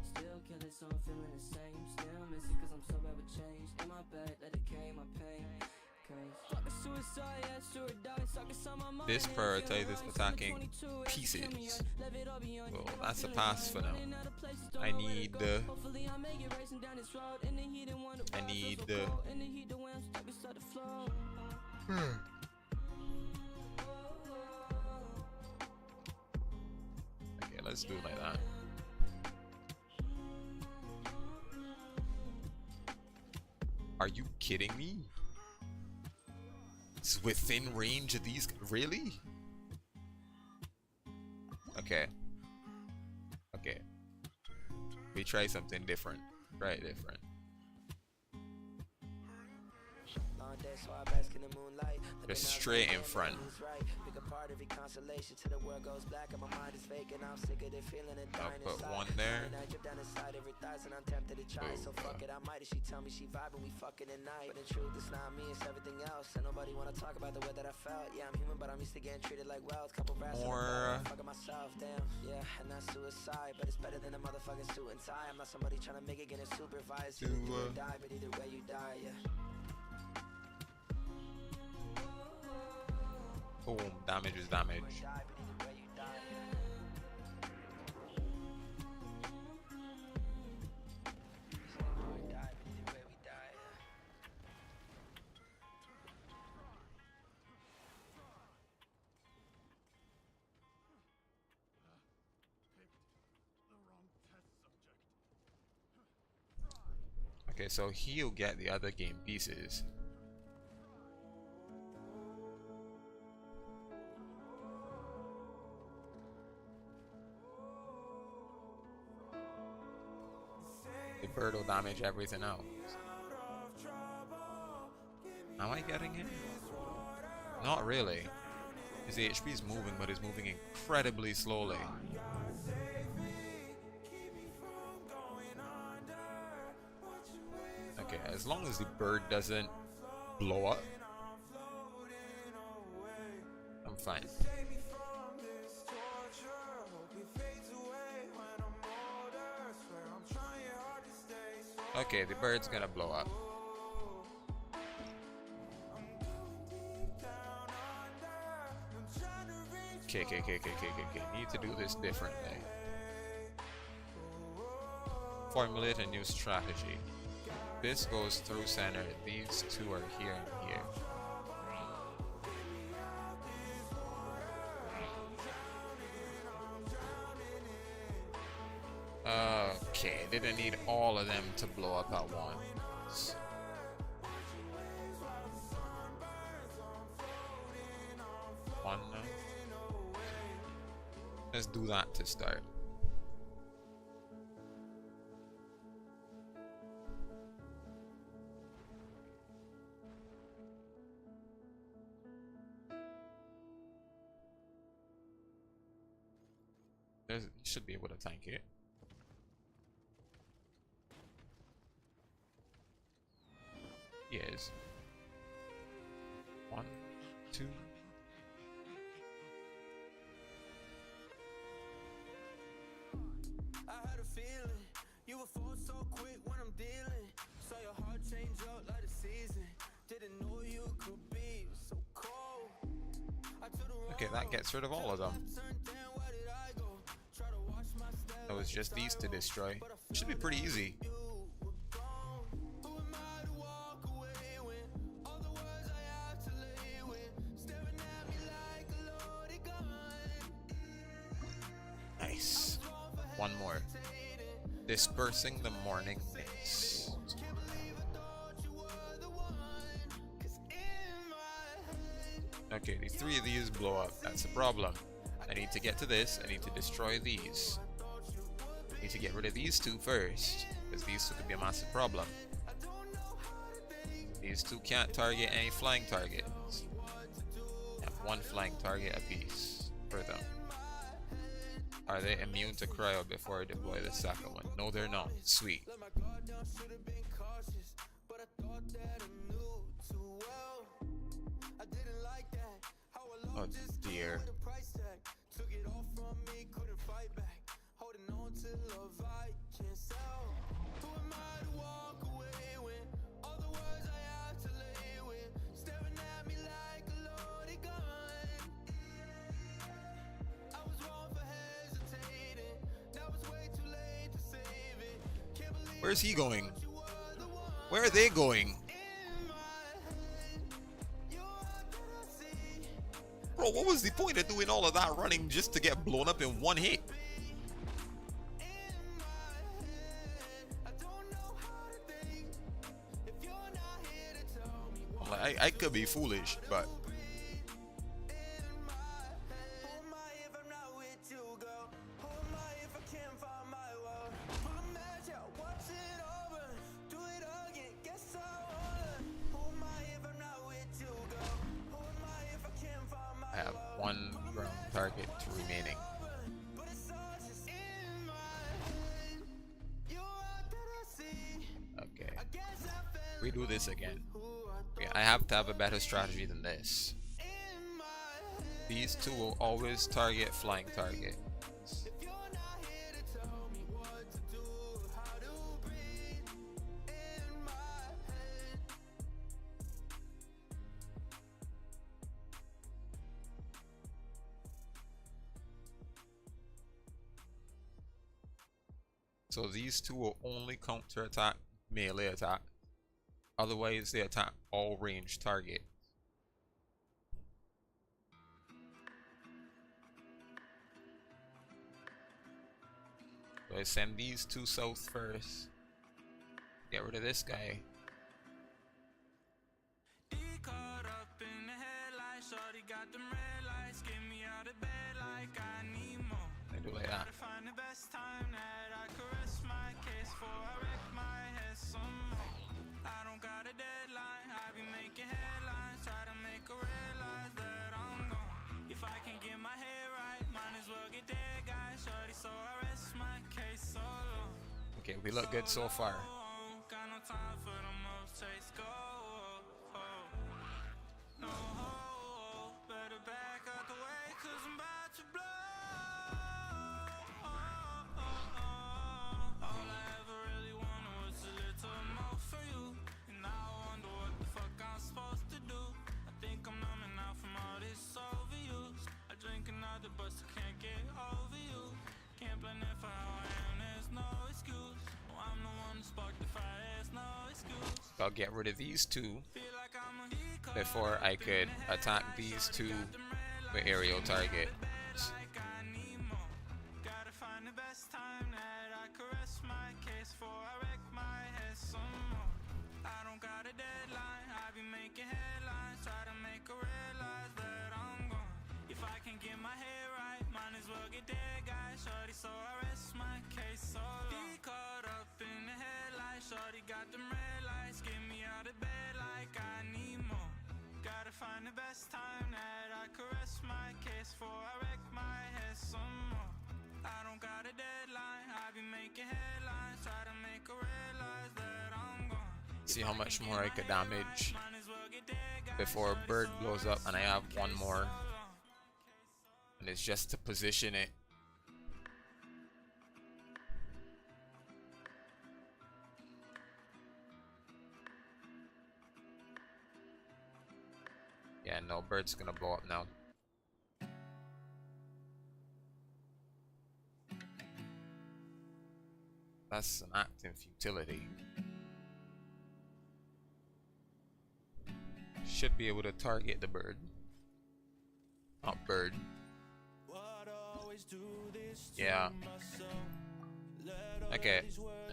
Still killing, so I'm feeling the same. Still missing cause I'm so bad with change. In my bed, let it carry my pain. This prioritizes attacking pieces. Well, that's a pass for now. I need Okay, let's do it like that. Are you kidding me? It's within range of these. Really? Okay. Okay. We try something different. Try it different. Just straight in front. I'll put one there. More. Boom, damage is damage. Okay, so he'll get the other game pieces. The bird will damage everything else. Am I getting it? Not really. His HP is moving, but it's moving incredibly slowly. Okay, as long as the bird doesn't blow up, I'm fine. Okay, the bird's gonna blow up. Okay. Need to do this differently. Formulate a new strategy. This goes through center. These two are here and here. Okay, didn't need all of them to blow up at once. One. Let's do that to start. You should be able to tank it. Yes. 1, 2. I had a feeling you would fall so quick when I'm dealing. Saw your heart change up like the season. Didn't know you could be so cold. Okay, that gets rid of all of them. It was just these to destroy. Should be pretty easy. Nice. One more. Dispersing the morning mist. Okay, these three of these blow up. That's the problem. I need to get to this. I need to destroy these. I need to get rid of these two first, because these two could be a massive problem. These two can't target any flying targets. I have one flying target apiece for them. Are they immune to cryo before I deploy the second one? No, they're not. Sweet. Oh dear. Where's he going? Where are they going? Bro, what was the point of doing all of that running just to get blown up in one hit? Like, I could be foolish, but target to remaining. Okay. We do this again. Okay, I have to have a better strategy than this. These two will always target flying target. So these two will only counter attack melee attack. Otherwise they attack all range target. So I send these two south first. Get rid of this guy. I do like that. Okay, we look good so far. I'll get rid of these two before I could attack these two with aerial target. See how much more I could damage before bird blows up, and I have one more, and it's just to position it. Yeah, no, bird's gonna blow up now. That's an act in futility. Should be able to target the bird. Not bird. Yeah. Okay.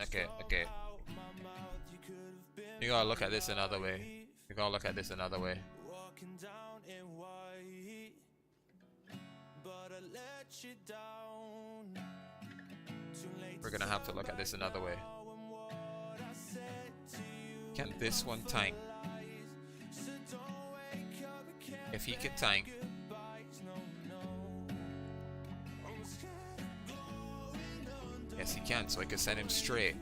Okay. You gotta look at this another way. You gotta look at this another way. We're gonna have to look at this another way. Can this one tank? If he can tank, yes he can, so I can send him straight.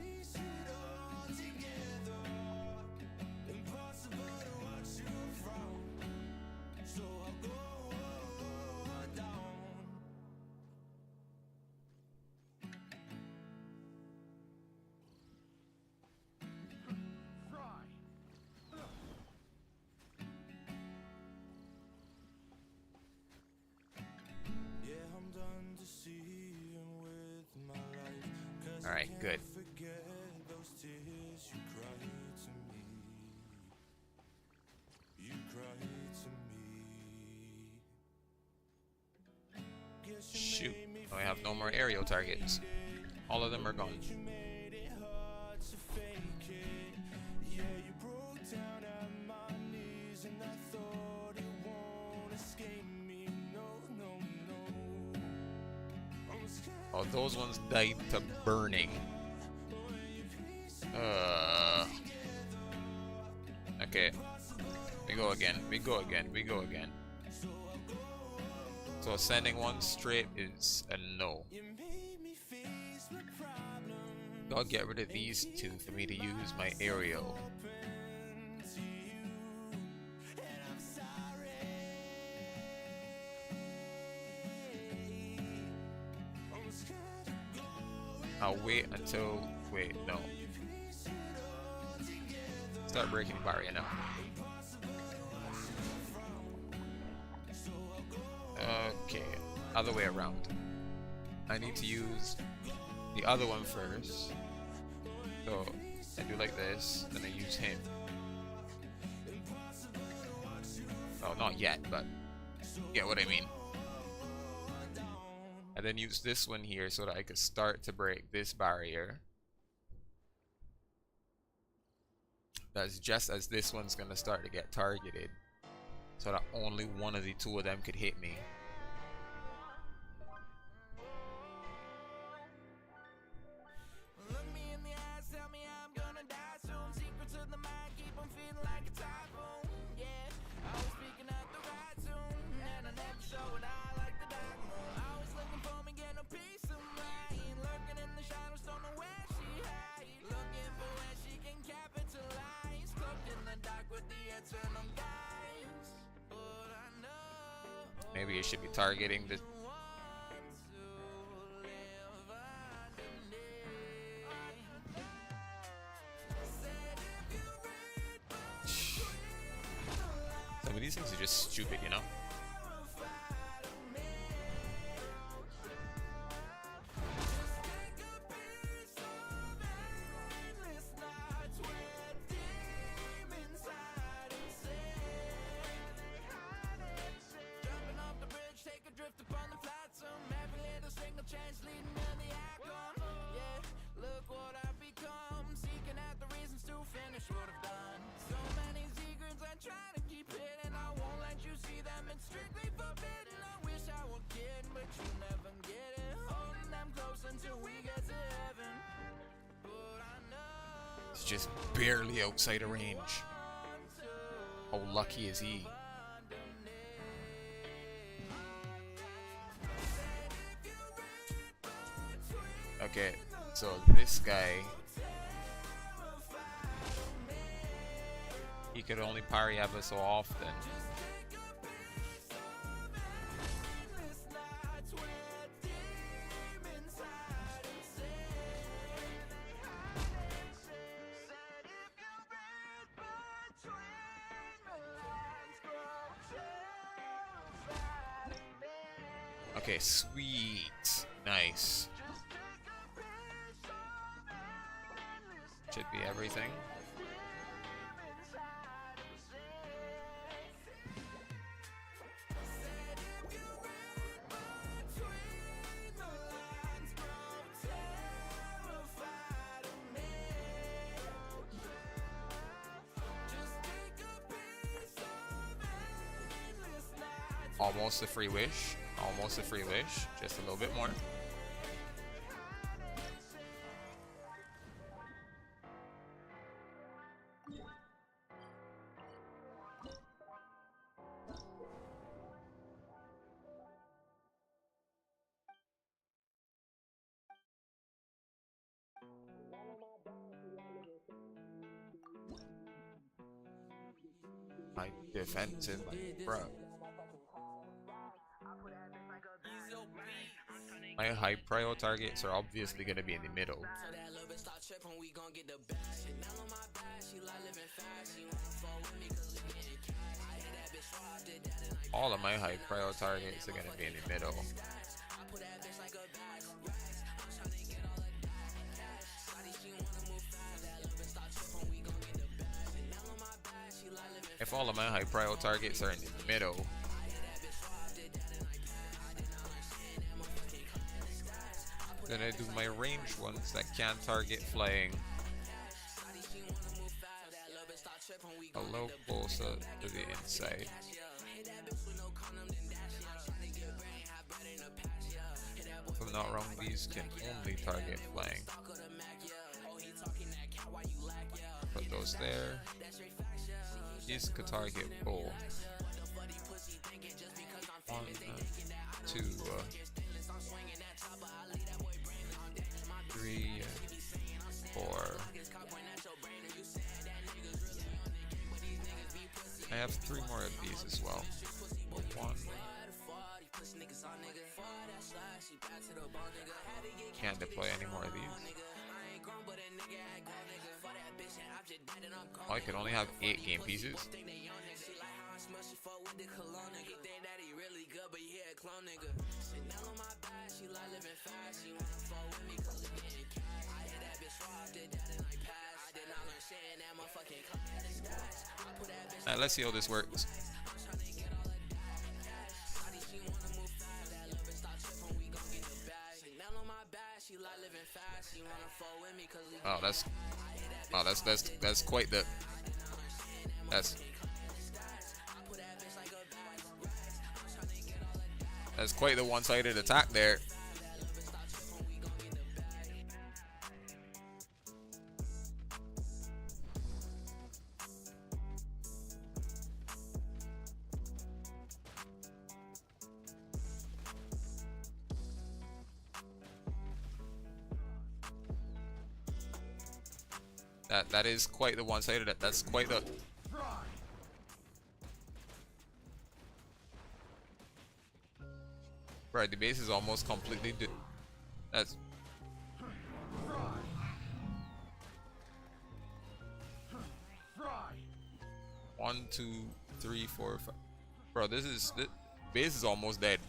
Alright, good. Shoot, I have no more aerial targets. All of them are gone. Oh, those ones died to burning. Okay. We go again. So sending one straight is a no. Gotta get rid of these two for me to use my aerial. I'll wait until... wait, no. Start breaking the barrier now. Okay, other way around. I need to use the other one first. So I do like this, then I use him. Oh, not yet, but you get what I mean. And then use this one here so that I could start to break this barrier. That's just as this one's gonna start to get targeted, so that only one of the two of them could hit me. Maybe it should be targeting the... Some of these things are just stupid, you know? It's just barely outside of range. How lucky is he? Okay, so this guy, he could only parry ever so often. Okay, sweet. Nice. Should be everything. Almost a free wish. Almost a free wish. Just a little bit more. My defensive, bro. My high prio targets are obviously going to be in the middle. All of my high prio targets are going to be in the middle. If all of my high prio targets are in the middle, then I do my ranged ones that can't target flying a little closer to the inside. If I'm not wrong, these can only target flying. Put those there. These could target both. One, 2, 3, 4. I have 3 more of these as well. 1. Can't deploy any more of these. Oh, I can only have 8 game pieces. Let's see how this works. Oh, that's quite the that's quite the one-sided attack there. That is quite the one-sided. That's quite the. Right, the base is almost completely. That's. 1, 2, 3, 4, 5. Bro, this base is almost dead.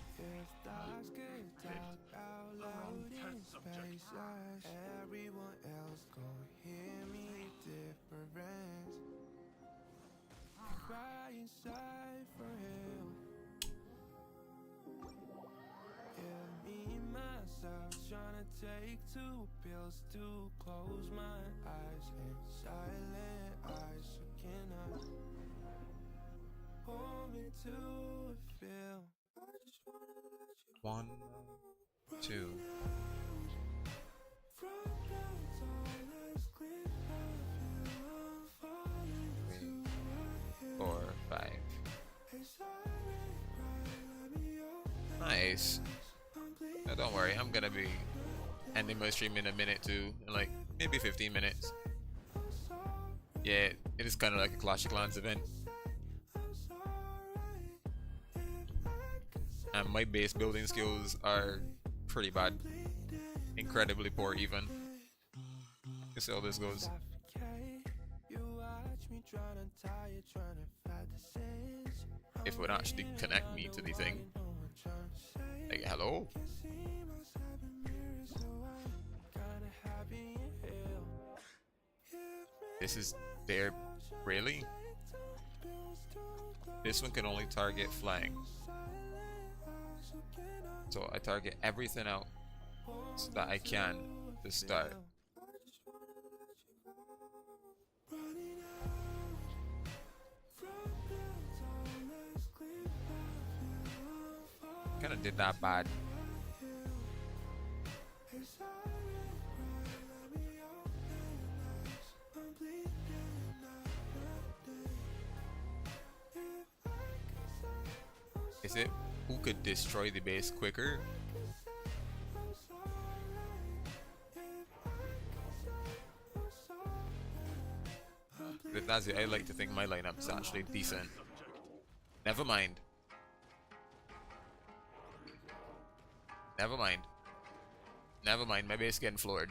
Take 2 pills to close my eyes and silent eyes. So can I hold me to a feel? I just wanna let you 1, 2. from downtown, cliff I feel I'm falling 3, 4, 5. Nice. No, don't worry, I'm gonna be ending my stream in a minute too, in like maybe 15 minutes. Yeah, it is kind of like a Clash of Clans event. And my base building skills are pretty bad. Incredibly poor even. Let's see how this goes. If it would actually connect me to the thing. Like, hello? This is there, really? This one can only target flying. So I target everything out so that I can to start. Kinda did that bad. Is it who could destroy the base quicker? But that's it. I like to think my lineup is actually decent. Never mind. Never mind. Never mind. My base getting floored.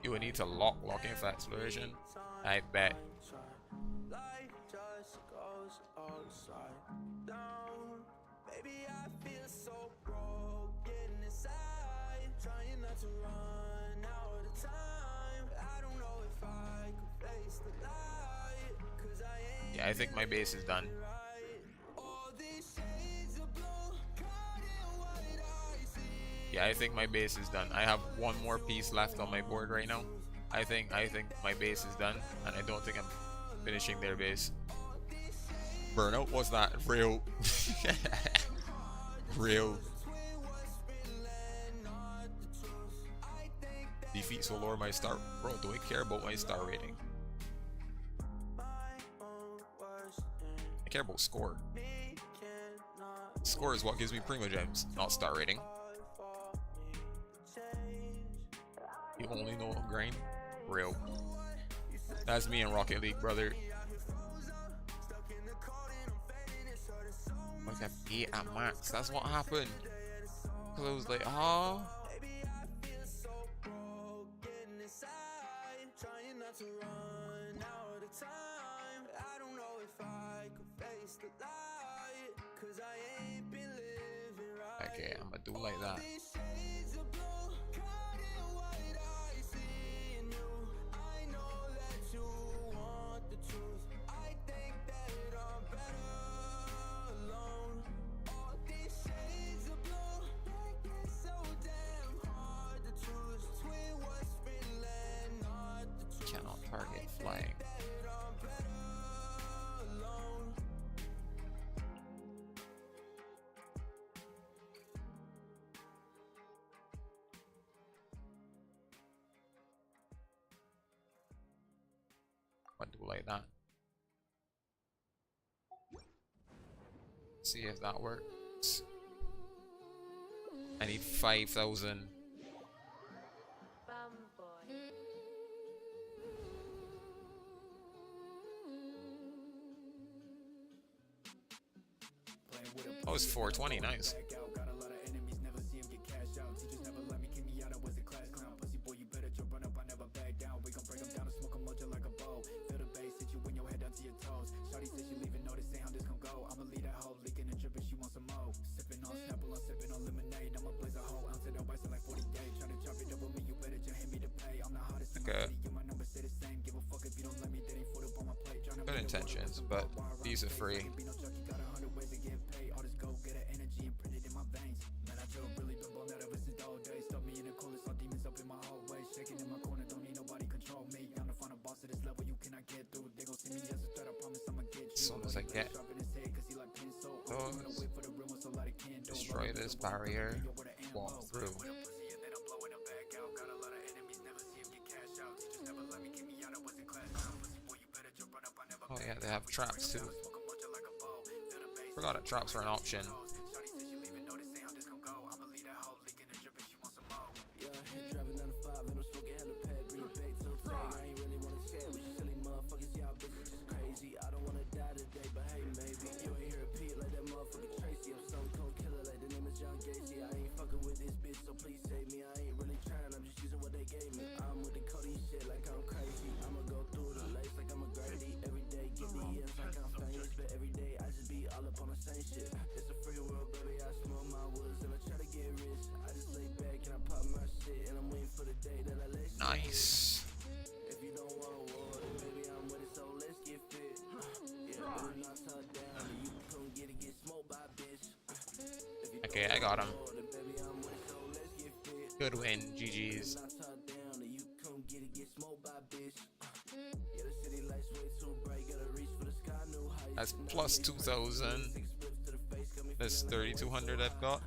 You would need to lock in for exploration. I bet. Yeah, I think my base is done. Yeah, I think my base is done. I have one more piece left on my board right now. I think my base is done, and I don't think I'm finishing their base. Burnout was that real? Real. Defeats will lower my star. Bro, do I care about my star rating? care about score. Score is what gives me Primo Gems, not star rating. You only know grind? Real. That's me in Rocket League, brother. Like I beat at max. That's what happened. Cause I was like, oh. Okay, I'm gonna do like that. Cannot target flying. I'll do like that. See if that works. I need 5,000. Oh, it's 420, nice. Okay. Good intentions, but these are free. As soon as I get those, destroy this barrier, walk through. Oh yeah, they have traps too. Forgot that traps are an option. Nice. Okay, I got him. Good win, GG's. That's plus 2,000. That's 3,200 I've got.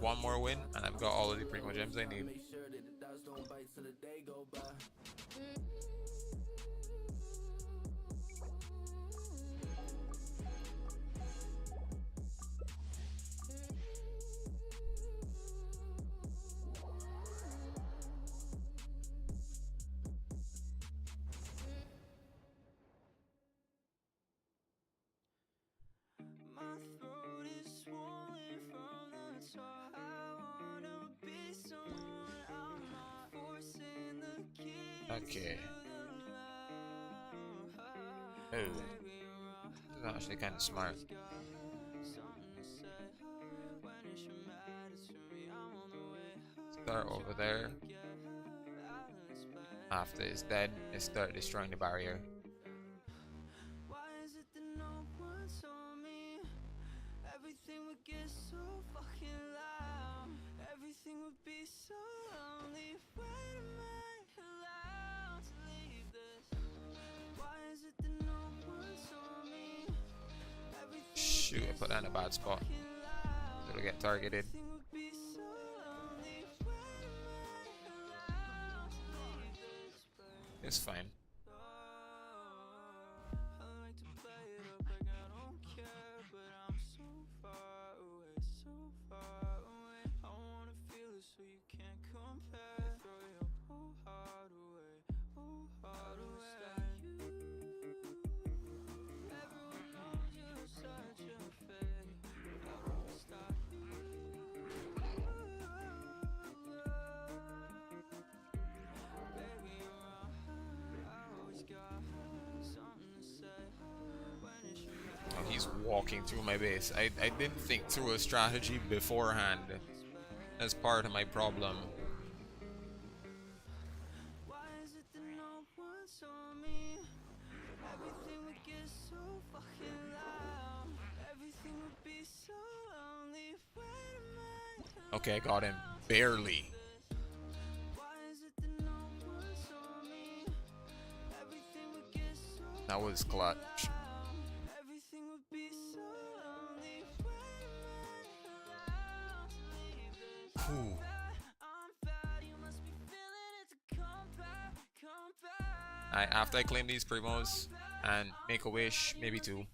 One more win, and I've got all of the Primo Gems I need. Okay. Oh. This is actually kind of smart. Start over there. After it's dead, it start destroying the barrier. Everything would get so fucking loud. Everything would be so lonely. When am I allowed to leave this? Why is it that no one saw me? Shoot, I put that in a bad spot. It'll get targeted. It's fine. walking through my base. I didn't think through a strategy beforehand. That's part of my problem. Okay, I got him. Barely. That was clutch. Ooh. After I claim these primos and make a wish, maybe two,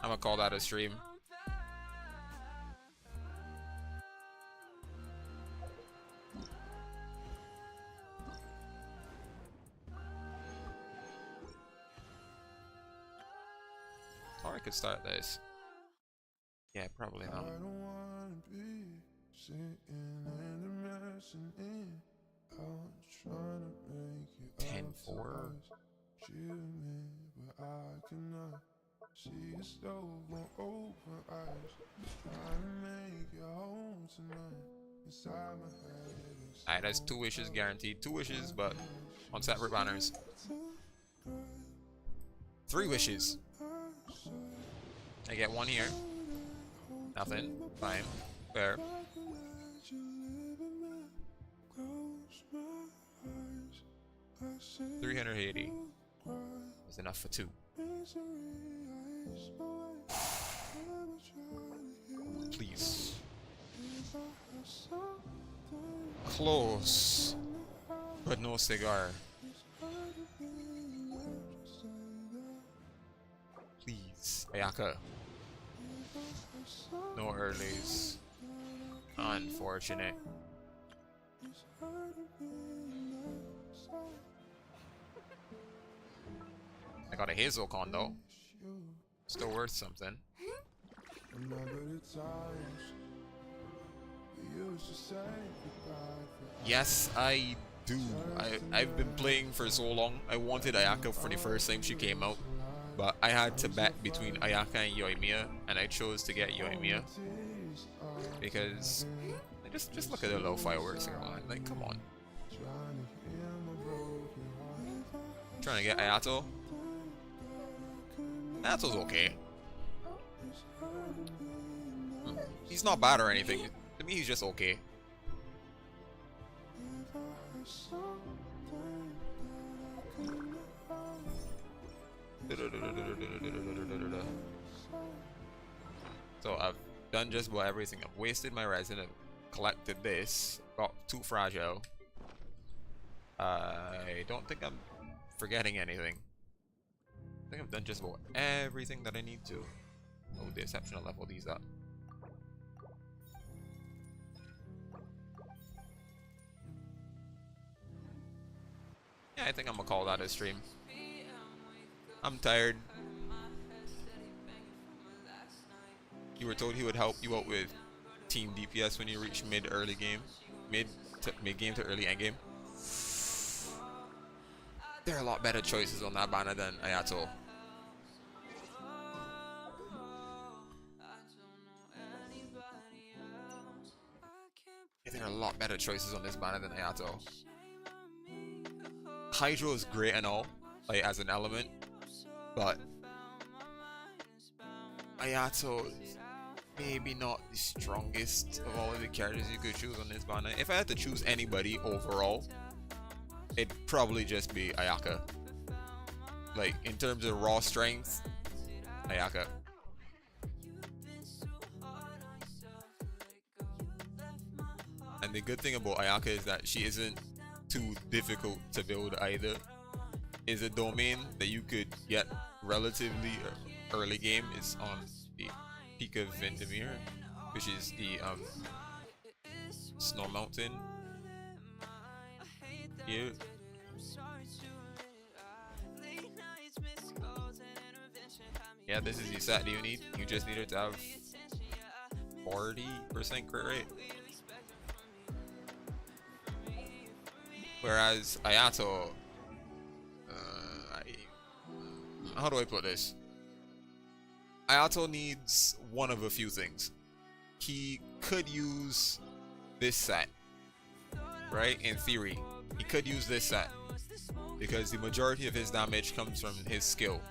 I'm gonna call that a stream. Or I could start this. Yeah, probably not. 10-4. Alright, that's 2 wishes guaranteed. 2 wishes, but on separate banners. 3 wishes. I get 1 here. Nothing. Fine. Fair. $380 is enough for 2. Please. Close. But no cigar. Please. Ayaka. No earlies. Unfortunate. I got a Hazel con though. Still worth something. Yes, I do. I've been playing for so long. I wanted Ayaka for the first time she came out, but I had to bet between Ayaka and Yoimiya, and I chose to get Yoimiya because just look at the little fireworks here, man. Like, come on. Trying to get Ayato. Ayato's okay. He's not bad or anything. To me, he's just okay. So I've done just about everything. I've wasted my resin. I've collected this. Got 2 fragile. I don't think I'm forgetting anything. I think I've done just about everything that I need to. Oh, the exceptional level these up. Yeah, I think I'm gonna call that a stream. I'm tired. You were told he would help you out with team DPS when you reach mid-early game. Mid-game to early endgame. There are a lot better choices on that banner than Ayato. There are a lot better choices on this banner than Ayato. Hydro is great and all, like as an element, but Ayato is maybe not the strongest of all of the characters you could choose on this banner. If I had to choose anybody overall, it'd probably just be Ayaka. Like, in terms of raw strength, Ayaka. And the good thing about Ayaka is that she isn't too difficult to build either. Is a domain that you could get relatively early game is on the peak of Vendemir, which is the snow mountain here. Yeah, this is the set you need. You just needed to have 40% crit rate. Whereas Ayato, how do I put this? Ayato needs one of a few things. He could use this set, right? In theory, he could use this set because the majority of his damage comes from his skill.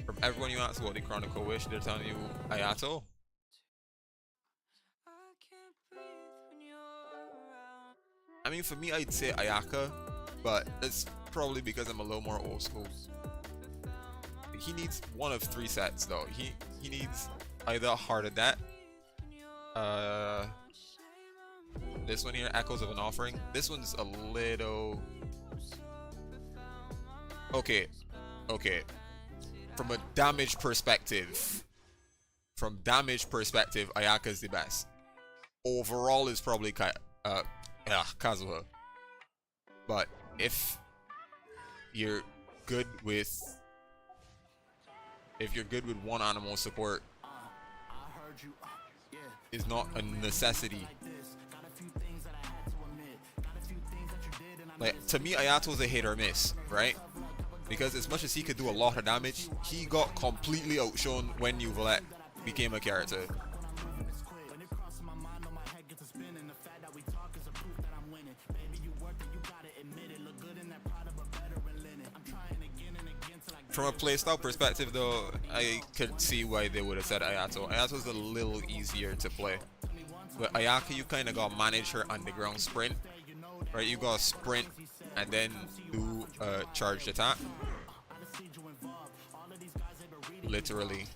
From everyone you ask about the Chronicle Wish, they're telling you Ayato. I mean, for me, I'd say Ayaka, but it's probably because I'm a little more old school. He needs one of three sets, though. He needs either Heart of That, this one here, Echoes of an Offering. This one's a little okay. From a damage perspective, Ayaka's the best. Overall, is probably Kazuha. But if you're good with one animal, support is not a necessity. Like, to me, Ayato's a hit or miss, right? Because as much as he could do a lot of damage, he got completely outshone when Yuvalet became a character. From a playstyle perspective, though, I could see why they would have said Ayato. Ayato's a little easier to play. With Ayaka, you kind of gotta manage her underground sprint, right? You gotta sprint and then do a charged attack. Literally.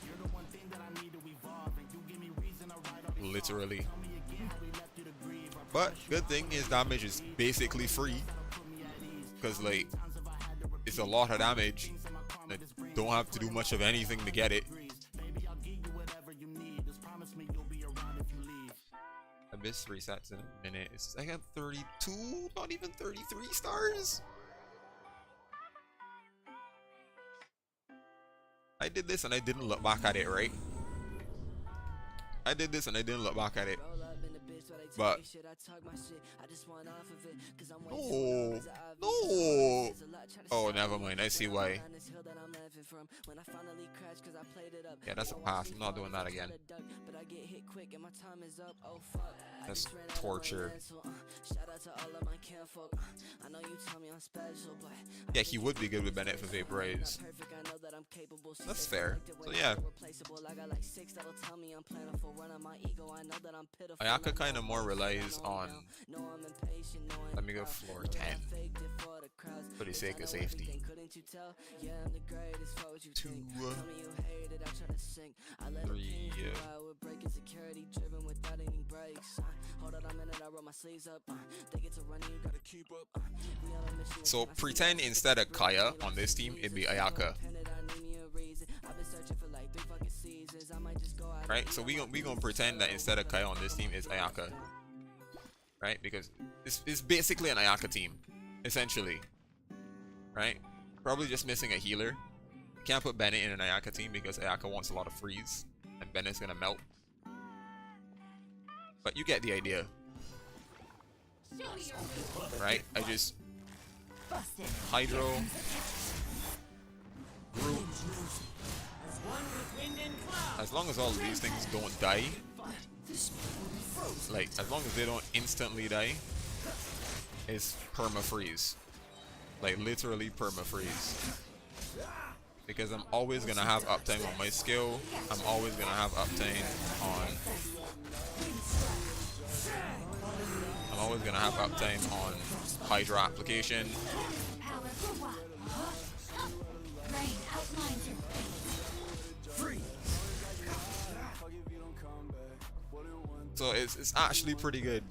But good thing his damage is basically free, because like it's a lot of damage. I don't have to do much of anything to get it. Abyss resets in a minute. I got 32, not even 33 stars. I did this and I didn't look back at it, right? But no. Oh, never mind. I see why. Yeah, that's a pass. I'm not doing that again. That's torture. Yeah, he would be good with Bennett for Vaporize. That's fair. So yeah. Ayaka kind of more relies on, let me go floor 10 for the sake of safety. 2, 3, so pretend instead of Kaya on this team, it'd be Ayaka. Right, so we gonna pretend that instead of Kaya on this team is Ayaka, right? Because it's basically an Ayaka team, essentially, right? Probably just missing a healer. Can't put Bennett in an Ayaka team because Ayaka wants a lot of freeze, and Bennett's gonna melt. But you get the idea, right? I just Hydro, Groot. As long as all of these things don't die, like as long as they don't instantly die, it's perma-freeze. Like literally perma-freeze. Because I'm always gonna have uptime on my skill. I'm always gonna have uptime on Hydra application. So it's actually pretty good.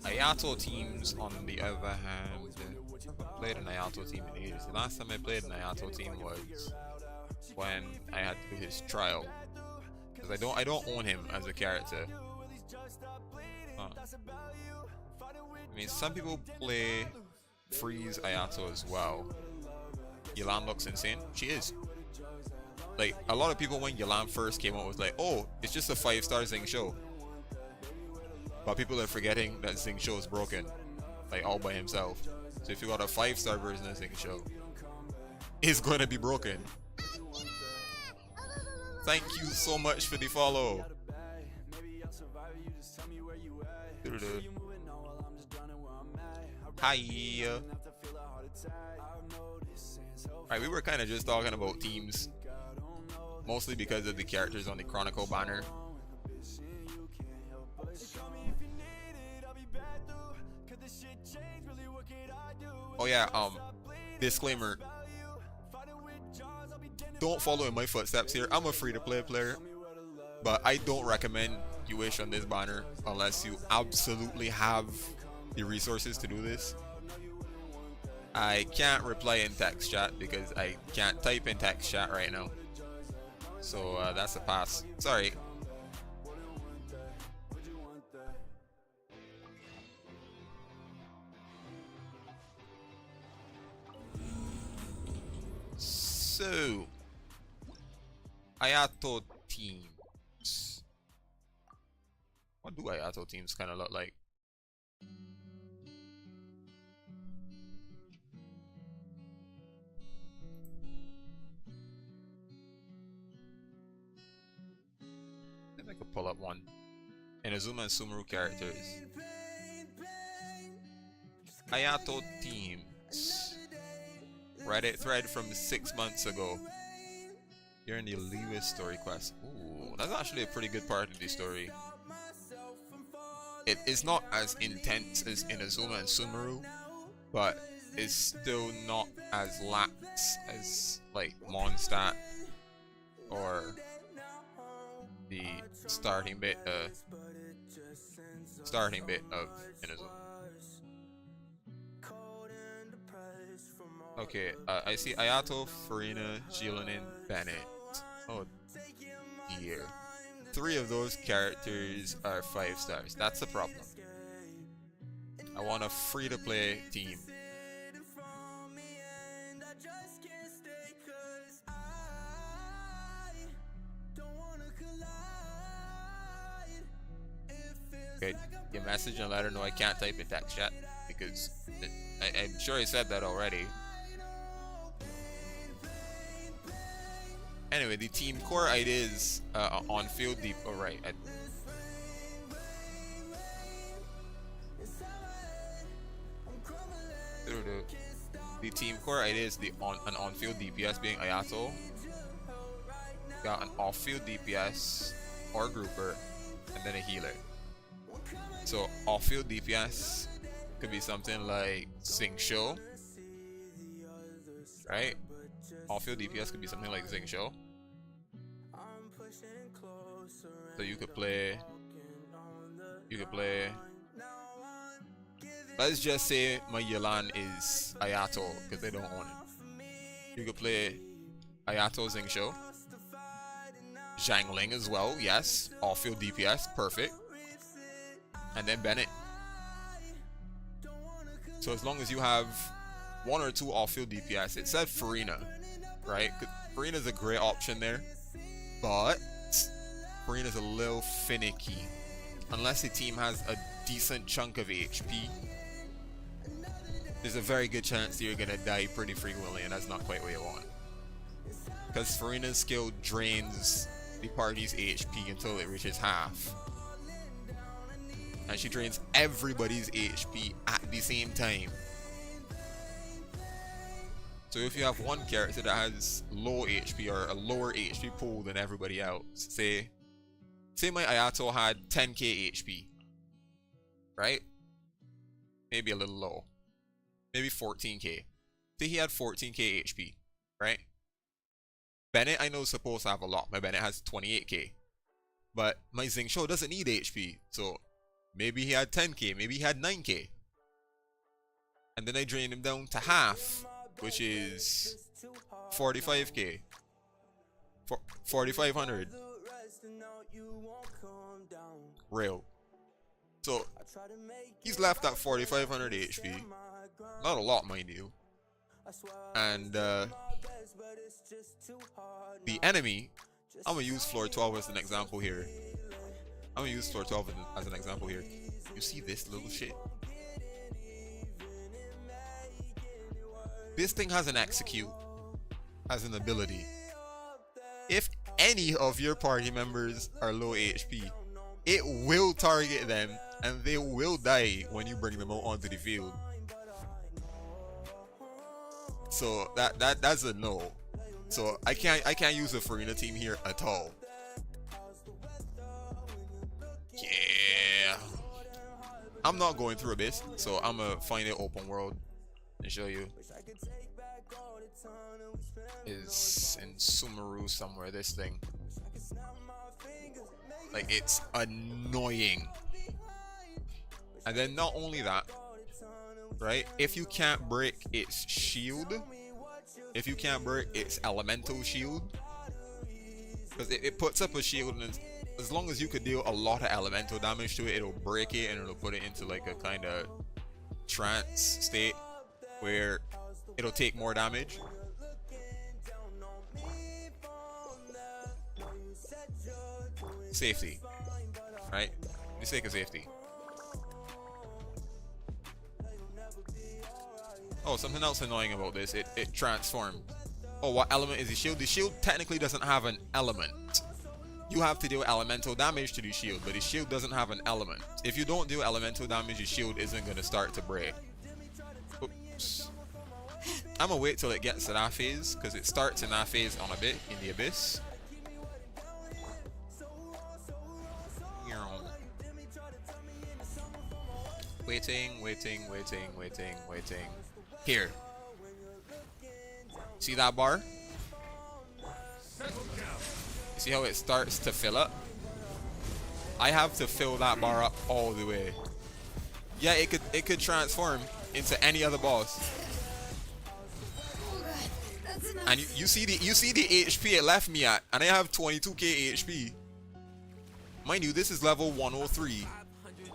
Ayato teams, on the other hand, I haven't played an Ayato team in ages. The last time I played an Ayato team was when I had to do his trial, because I don't own him as a character. I mean, some people play freeze Ayato as well. Yelan looks insane. She is. like a lot of people when Yalan first came out was like, oh, it's just a 5-star Zing show. But people are forgetting that Zing show is broken, like all by himself. So if you got a 5-star version of Zing show, it's going to be broken. Thank you so much for the follow. Hi. Alright, we were kind of just talking about teams, mostly because of the characters on the Chronicle banner. Oh yeah, disclaimer. Don't follow in my footsteps here. I'm a free-to-play player, but I don't recommend you wish on this banner unless you absolutely have the resources to do this. I can't reply in text chat because I can't type in text chat right now. So that's a pass. Sorry. So, Ayato teams. What do Ayato teams kind of look like? I could pull up one. Inazuma and Sumeru characters. Ayato teams. Reddit thread from 6 months ago. You're in the Lewis story quest. Ooh, that's actually a pretty good part of the story. It is not as intense as Inazuma and Sumeru, but it's still not as lax as like Mondstadt or the starting bit of Inazuma. Okay, I see Ayato, Farina, Gilanin, Bennett. Oh dear. 3 of those characters are 5 stars. That's the problem. I want a free-to-play team. Okay, you message and let her know I can't type in text chat because I'm sure I said that already. Anyway, the team core ideas on field deep. Oh right. The team core idea is an on-field DPS being Ayato. Got an off-field DPS or grouper, and then a healer. So off-field DPS could be something like Zing Show, right? Off-field DPS could be something like Zing Show. So you could play. Let's just say my Yelan is Ayato because they don't own it. You could play Ayato Zing Show. Zhangling as well, yes. Off-field DPS, perfect. And then Bennett. So as long as you have 1 or 2 off-field DPS, it said Farina, right? Farina's a great option there, but Farina's a little finicky. Unless the team has a decent chunk of HP, there's a very good chance that you're gonna die pretty frequently, and that's not quite what you want. Because Farina's skill drains the party's HP until it reaches half. And she drains everybody's HP at the same time. So if you have one character that has low HP or a lower HP pool than everybody else, say my Ayato had 10k HP, right? Maybe a little low. Maybe 14k. Say he had 14k HP, right? Bennett I know is supposed to have a lot. My Bennett has 28k. But my Zing Show doesn't need HP, so maybe he had 10k, maybe he had 9k. And then I drain him down to half, which is 45k. 4,500. Real. So he's left at 4,500 HP. Not a lot, mind you. And the enemy, I'm gonna use floor 12 as an example here. I'm gonna use floor 12 as an example here. You see this little shit? This thing has an execute, has an ability. If any of your party members are low HP, it will target them and they will die when you bring them out onto the field. So that's a no. So I can't use a Farina team here at all. Yeah. I'm not going through Abyss, so I'm gonna find it open world and show you. Is in Sumeru somewhere, this thing. Like, it's annoying. And then not only that, right? If you can't break its shield, if you can't break its elemental shield, because it puts up a shield, and as long as you could deal a lot of elemental damage to it, it'll break it and it'll put it into like a kind of trance state where it'll take more damage. Safety, right? For the sake of safety. Oh, something else annoying about this, it transformed. Oh, what element is the shield? The shield technically doesn't have an element. You have to deal elemental damage to the shield, but the shield doesn't have an element. If you don't do elemental damage, the shield isn't going to start to break. Oops. I'm gonna wait till it gets to that phase, because it starts in that phase on a bit in the Abyss. Waiting. Here. See that bar? See how it starts to fill up? I have to fill that bar up all the way. Yeah, it could transform into any other boss. And you see the HP it left me at, and I have 22k HP. Mind you, this is level 103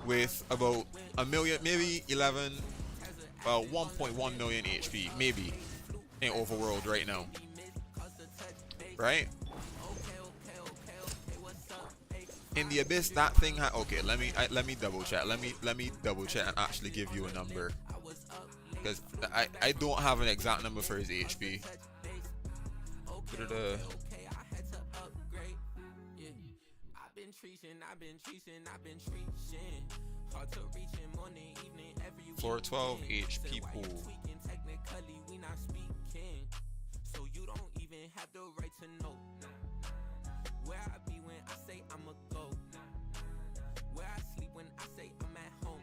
with about a million, maybe 11, well, 1.1 million HP, maybe, in overworld right now. Right? In the Abyss, that thing okay, let me double check. Let me double check and actually give you a number, because I don't have an exact number for his HP. Floor 12 HP pool. So you don't even have the right to know where I be when I say I'ma go, where I sleep when I say I'm at home.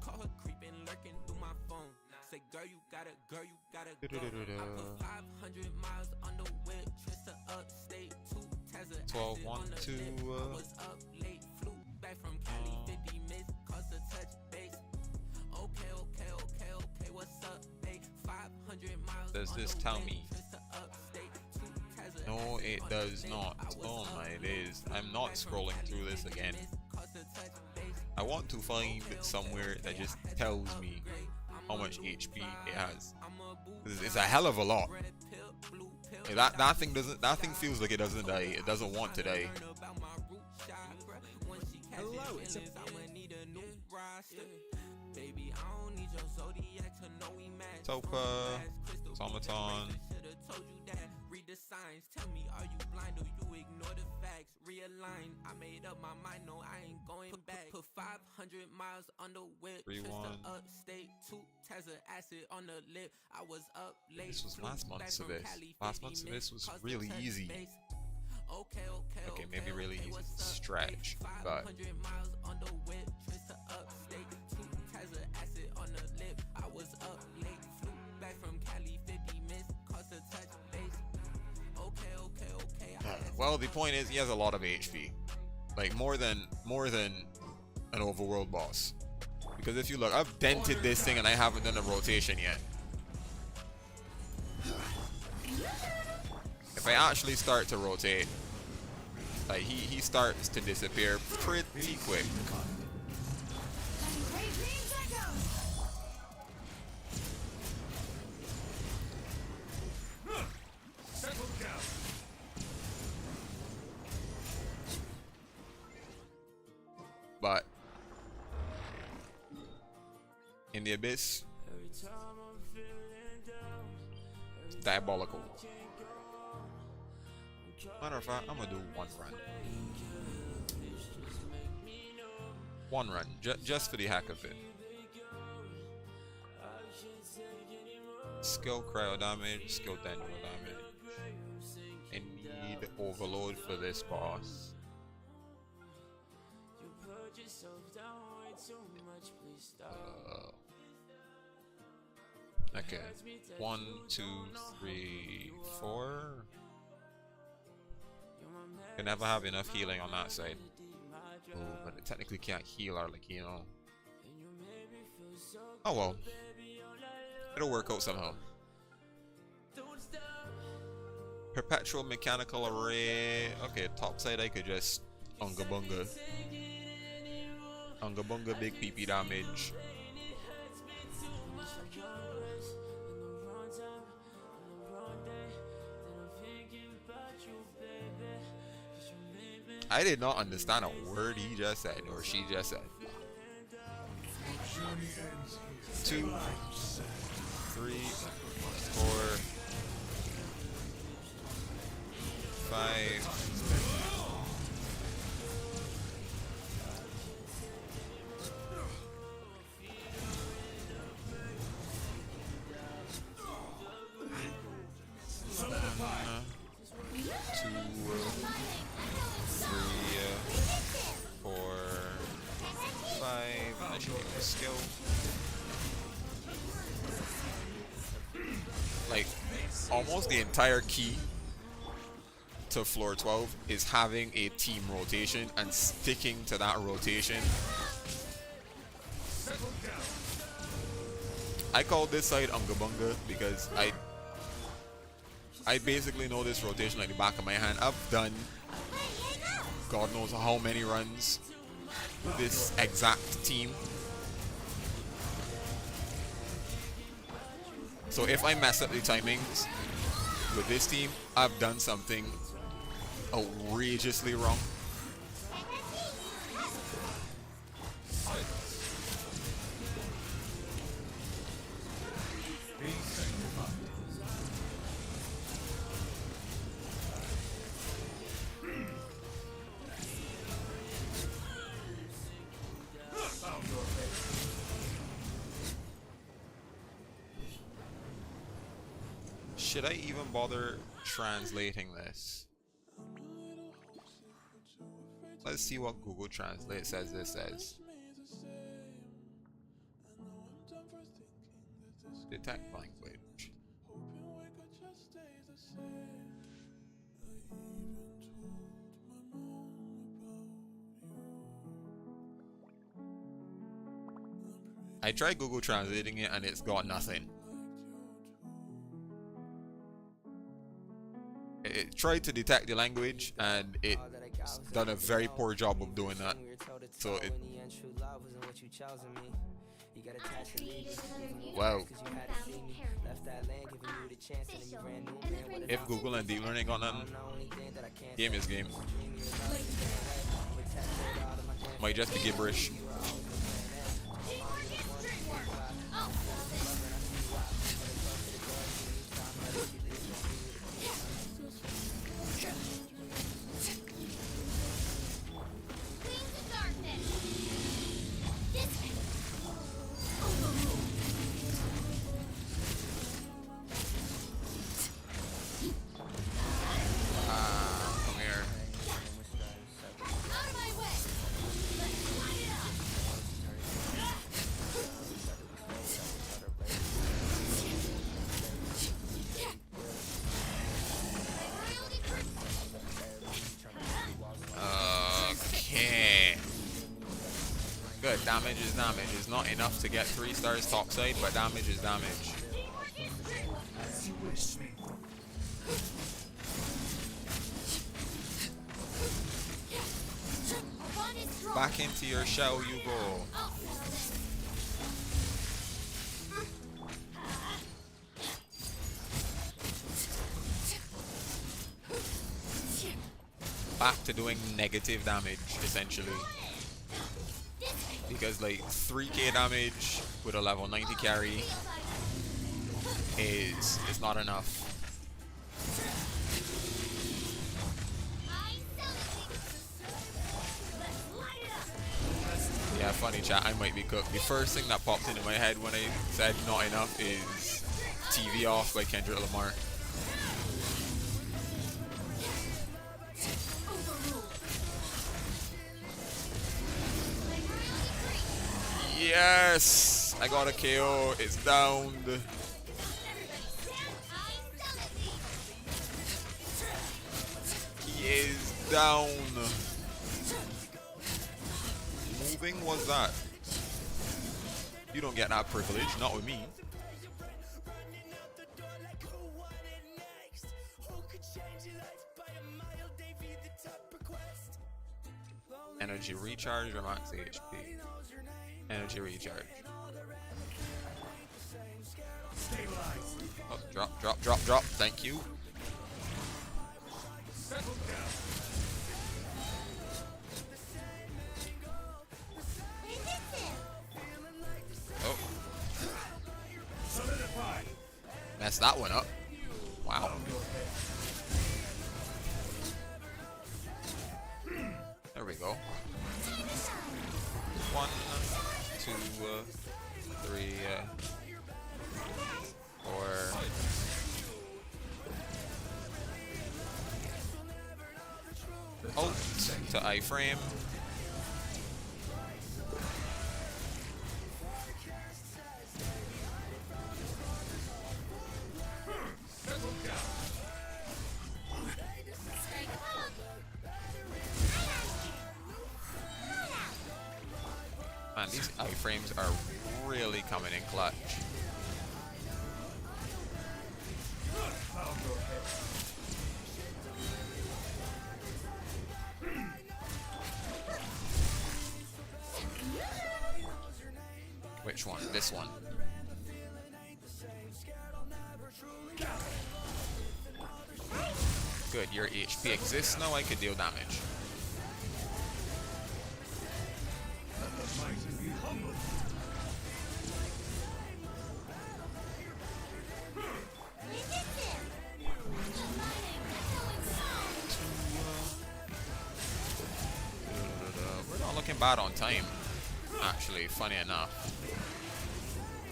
Call her creeping, lurking through my phone. Say girl you gotta go. I put 500 miles on the whip, trips to upstate, 12 1 2 I was up late, flew back from Cali, 50 missed, cost a touch base. Okay, what's up, babe? 500 miles. Does this tell me? No, it does not. Oh my days. I'm not scrolling through this again. I want to find somewhere that just tells me how much HP it has. It's a hell of a lot. That thing feels like it doesn't die. It doesn't want to die. Hello, it's a Topa, Automaton. Read the signs, tell me, are you blind or you ignore the facts? Realign, I made up my mind, no, I ain't going back. Put 500 miles on the whip, trips to upstate, 2 tests of acid on the lip. I was up late. This was last month's of this. Last month's of this was really easy. Okay, maybe really easy to stretch, but 500 miles on the whip, trips to upstate, 2 tests of acid on the lip. I was up late, flew back from Cali, 50 missed, cost a touch base. Okay. Well, the point is he has a lot of HP, like more than an overworld boss. Because if you look, I've dented this thing and I haven't done a rotation yet. If I actually start to rotate, like he starts to disappear pretty quick. but in the abyss, it's diabolical. Matter of fact, I'm gonna do one run. One run, just for the heck of it. Skill cryo damage, skill dendro damage. I need overload for this boss. Okay. 1, 2, 3, 4. Can never have enough healing on that side. Oh, but it technically can't heal our, like, you know. Oh well. It'll work out somehow. Perpetual mechanical array. Okay, top side I could just unga bunga. Unga bunga big PP damage. I did not understand a word he just said or she just said. 2, 3, 4, 5. Skill. Like, almost the entire key to floor 12 is having a team rotation and sticking to that rotation. I call this side Unga Bunga because I basically know this rotation like the back of my hand. I've done God knows how many runs with this exact team. So if I mess up the timings with this team, I've done something outrageously wrong. Should I even bother translating this? Let's see what Google Translate says this says. Detect language. I tried Google translating it and it's got nothing. It tried to detect the language and it's done a very poor job of doing that. So it... Wow. If Google and deep learning got nothing, game is game. Might just be gibberish. Good, damage is damage. It's not enough to get 3 stars topside, but damage is damage. Back into your shell you go. Back to doing negative damage, essentially. because like 3k damage with a level 90 carry is not enough. Yeah, funny chat, I might be cooked. The first thing that popped into my head when I said not enough is TV Off by Kendrick Lamar. Yes! I got a KO. It's downed. He is down. Moving was that? You don't get that privilege, not with me. Energy recharge or max HP? Energy recharge. Oh, drop, drop, drop, drop. Thank you. Oh. Messed that one up. Wow. There we go. 1, 2, 3, 4. Alt to iframe. Man, these iframes are really coming in clutch. Which one? This one. Good, your HP exists now, I could deal damage. We're not looking bad on time, actually, funny enough.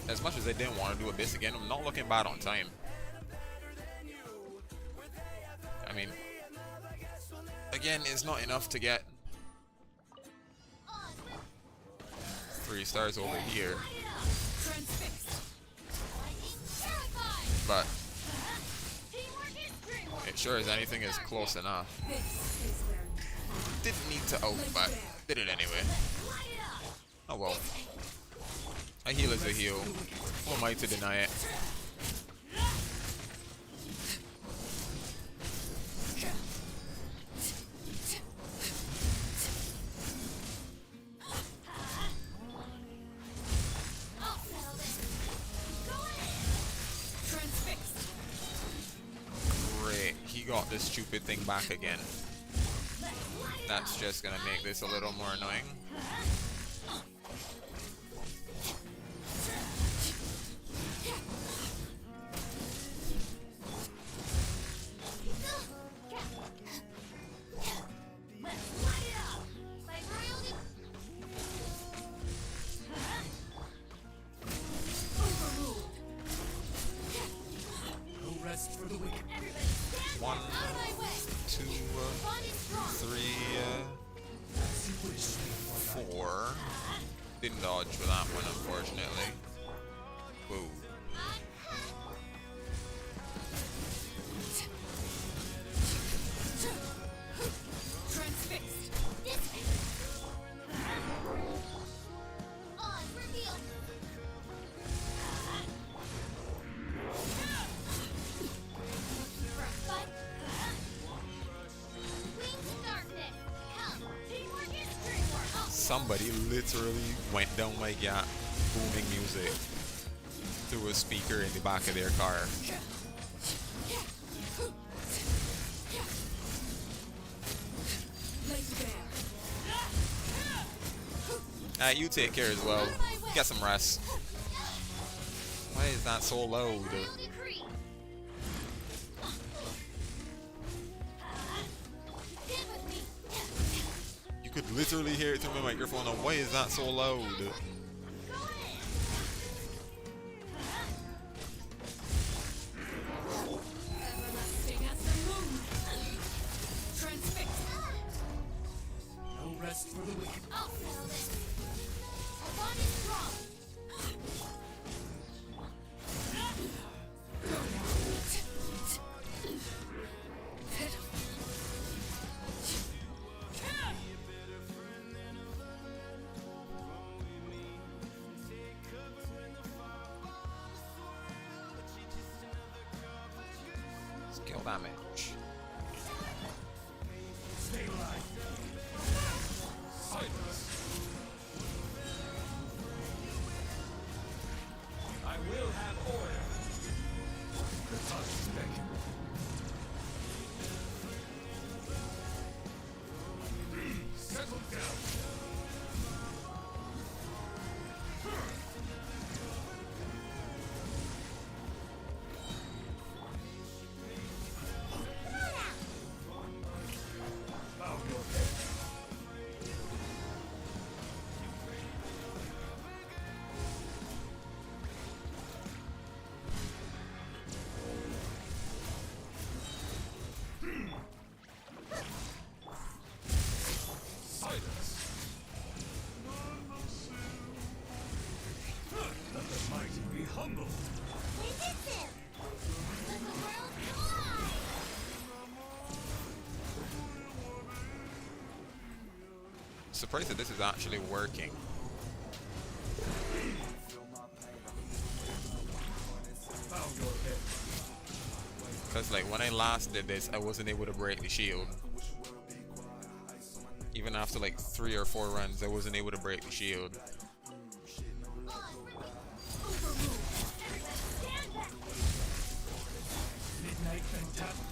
As much as I didn't want to do Abyss again, I'm not looking bad on time. I mean, again, it's not enough to get 3 stars over here, but it sure as anything is close enough. Didn't need to out, but did it anyway. Oh well. A heal is a heal. Who am I to deny it? Great, he got this stupid thing back again. That's just gonna make this a little more annoying. Didn't dodge for that one, unfortunately. Whoa. Somebody literally went down my gap booming music through a speaker in the back of their car. You take care as well. Get some rest. Why is that so loud? You could literally hear it through my microphone. Now, why is that so loud? No rest for the wicked. Skill damage. Stay alive. Silence. I will have order. The touch is beckon. Settle down. Bow your head. Silence. Let the mighty be humble. Surprised that this is actually working. Bow your head. Because like when I last did this, I wasn't able to break the shield. Even after like 3 or 4 runs, I wasn't able to break the shield. Midnight Fantastic.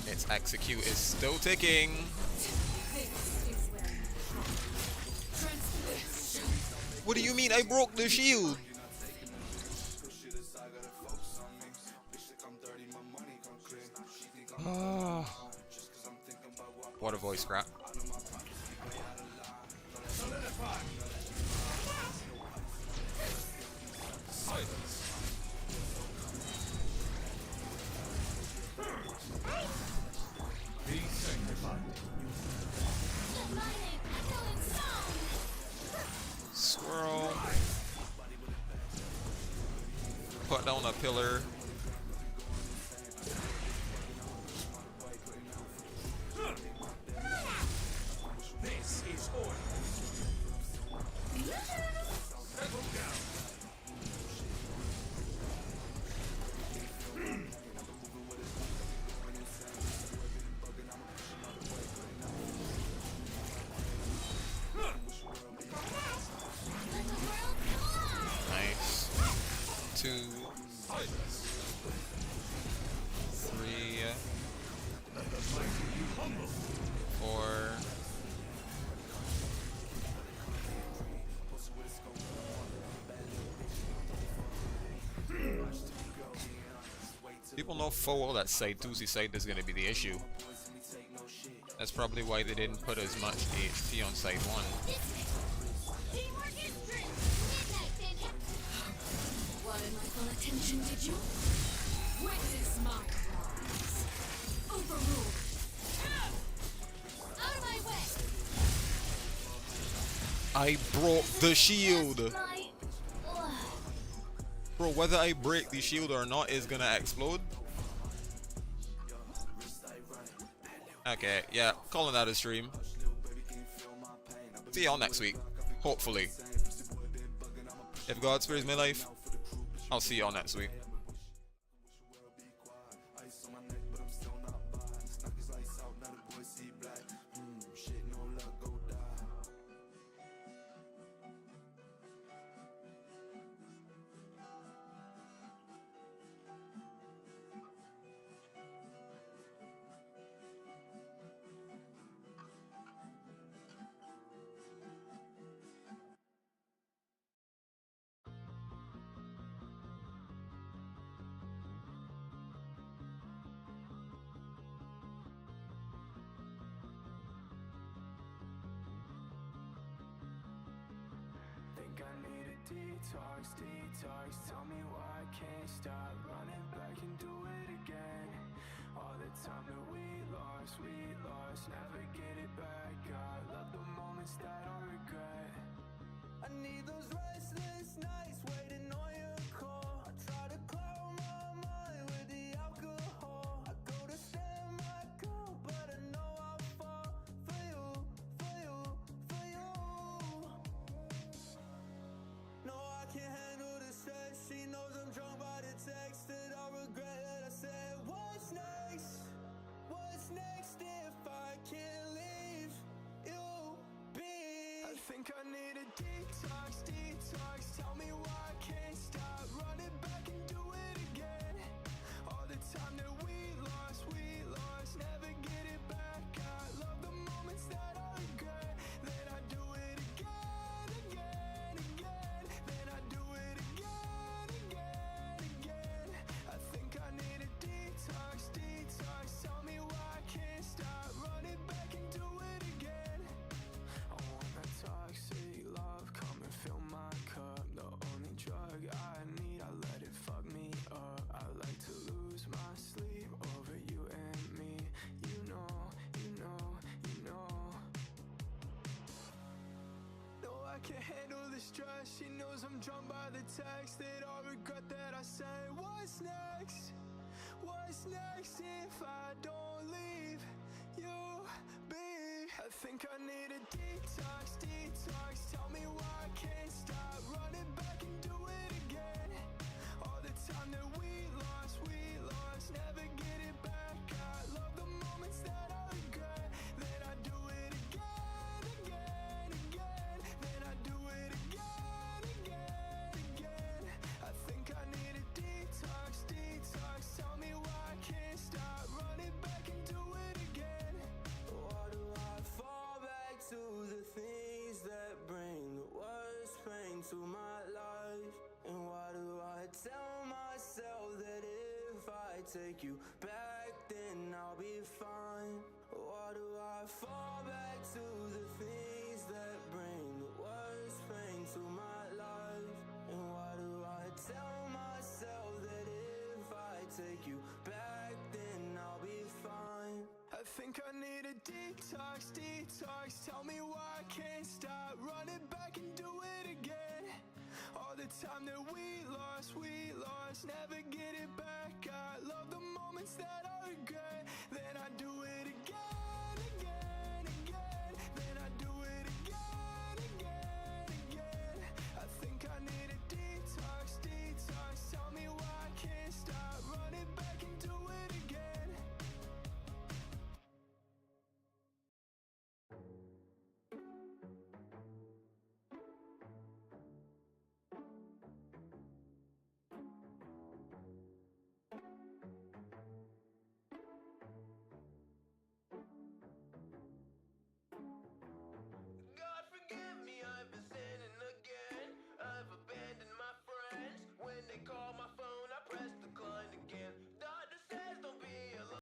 Its execute is still ticking. What do you mean I broke the shield? What a voice crack. Solidify. Silence. Be sanctified. Squirrel. Put down a pillar. This is order. Settle down. Nice. 2, 3. Let the mighty be humble. 4. People know full well that side 2C side is going to be the issue. That's probably why they didn't put as much HP on side 1. Wanted my full attention, did you? Witness my rise. Overruled. Out of my way. I broke the shield! Bro, whether I break the shield or not is gonna explode. Okay, yeah, calling that a stream. See y'all next week, hopefully. If God spares my life, I'll see y'all next week. I need a detox, detox. Tell me why I can't stop running back and do it again. All the time that we lost, never get it back. I love the moments that I regret. I need those restless nights waiting on your call. I try to calm my mind with the alcohol. I go to stand my cup, but I know I'll fall for you, for you, for you. No, I can't handle the stress. She knows I'm drunk by the text that I regret that I said. What's next? What's next if I can't leave you be? I think I need a detox, detox. Tell me why I can't stop running back and do it again. All the time that we lost, never get it back. I love the moments that I regret. Then I do it again, again, again. Then I do it again, again, again. I think I need a detox, detox. Tell me why I can't stop running back and do it again. I want that toxic love, come and fill my cup. The only drug I need, I let it fuck me up. I like to lose my sleep over you and me. You know, you know, you know. No, I can't handle the stress. She knows I'm drunk by the text that I regret that I said. What's next? What's next if I don't leave you be? I think I need a detox, detox. Tell me why I can't stop running back and do it again. All the time that we lost, never get it back. I love the moments that I regret. Then I do it again, again, again. Then I do it again, again, again. I think I need a detox, detox. Tell me why I can't stop running back and do it again. Why do I fall back to the things that bring the worst pain to my life? And why do I tell myself that if I take you back then I'll be fine? Why do I fall back to the things that bring the worst pain to my life? And why do I tell myself that if I take you back then I'll be fine? I think I need a detox, detox. Tell me why I can't stop running back and do it again. All the time that we lost, never get it back. I love the moments that I regret. Then I do it again.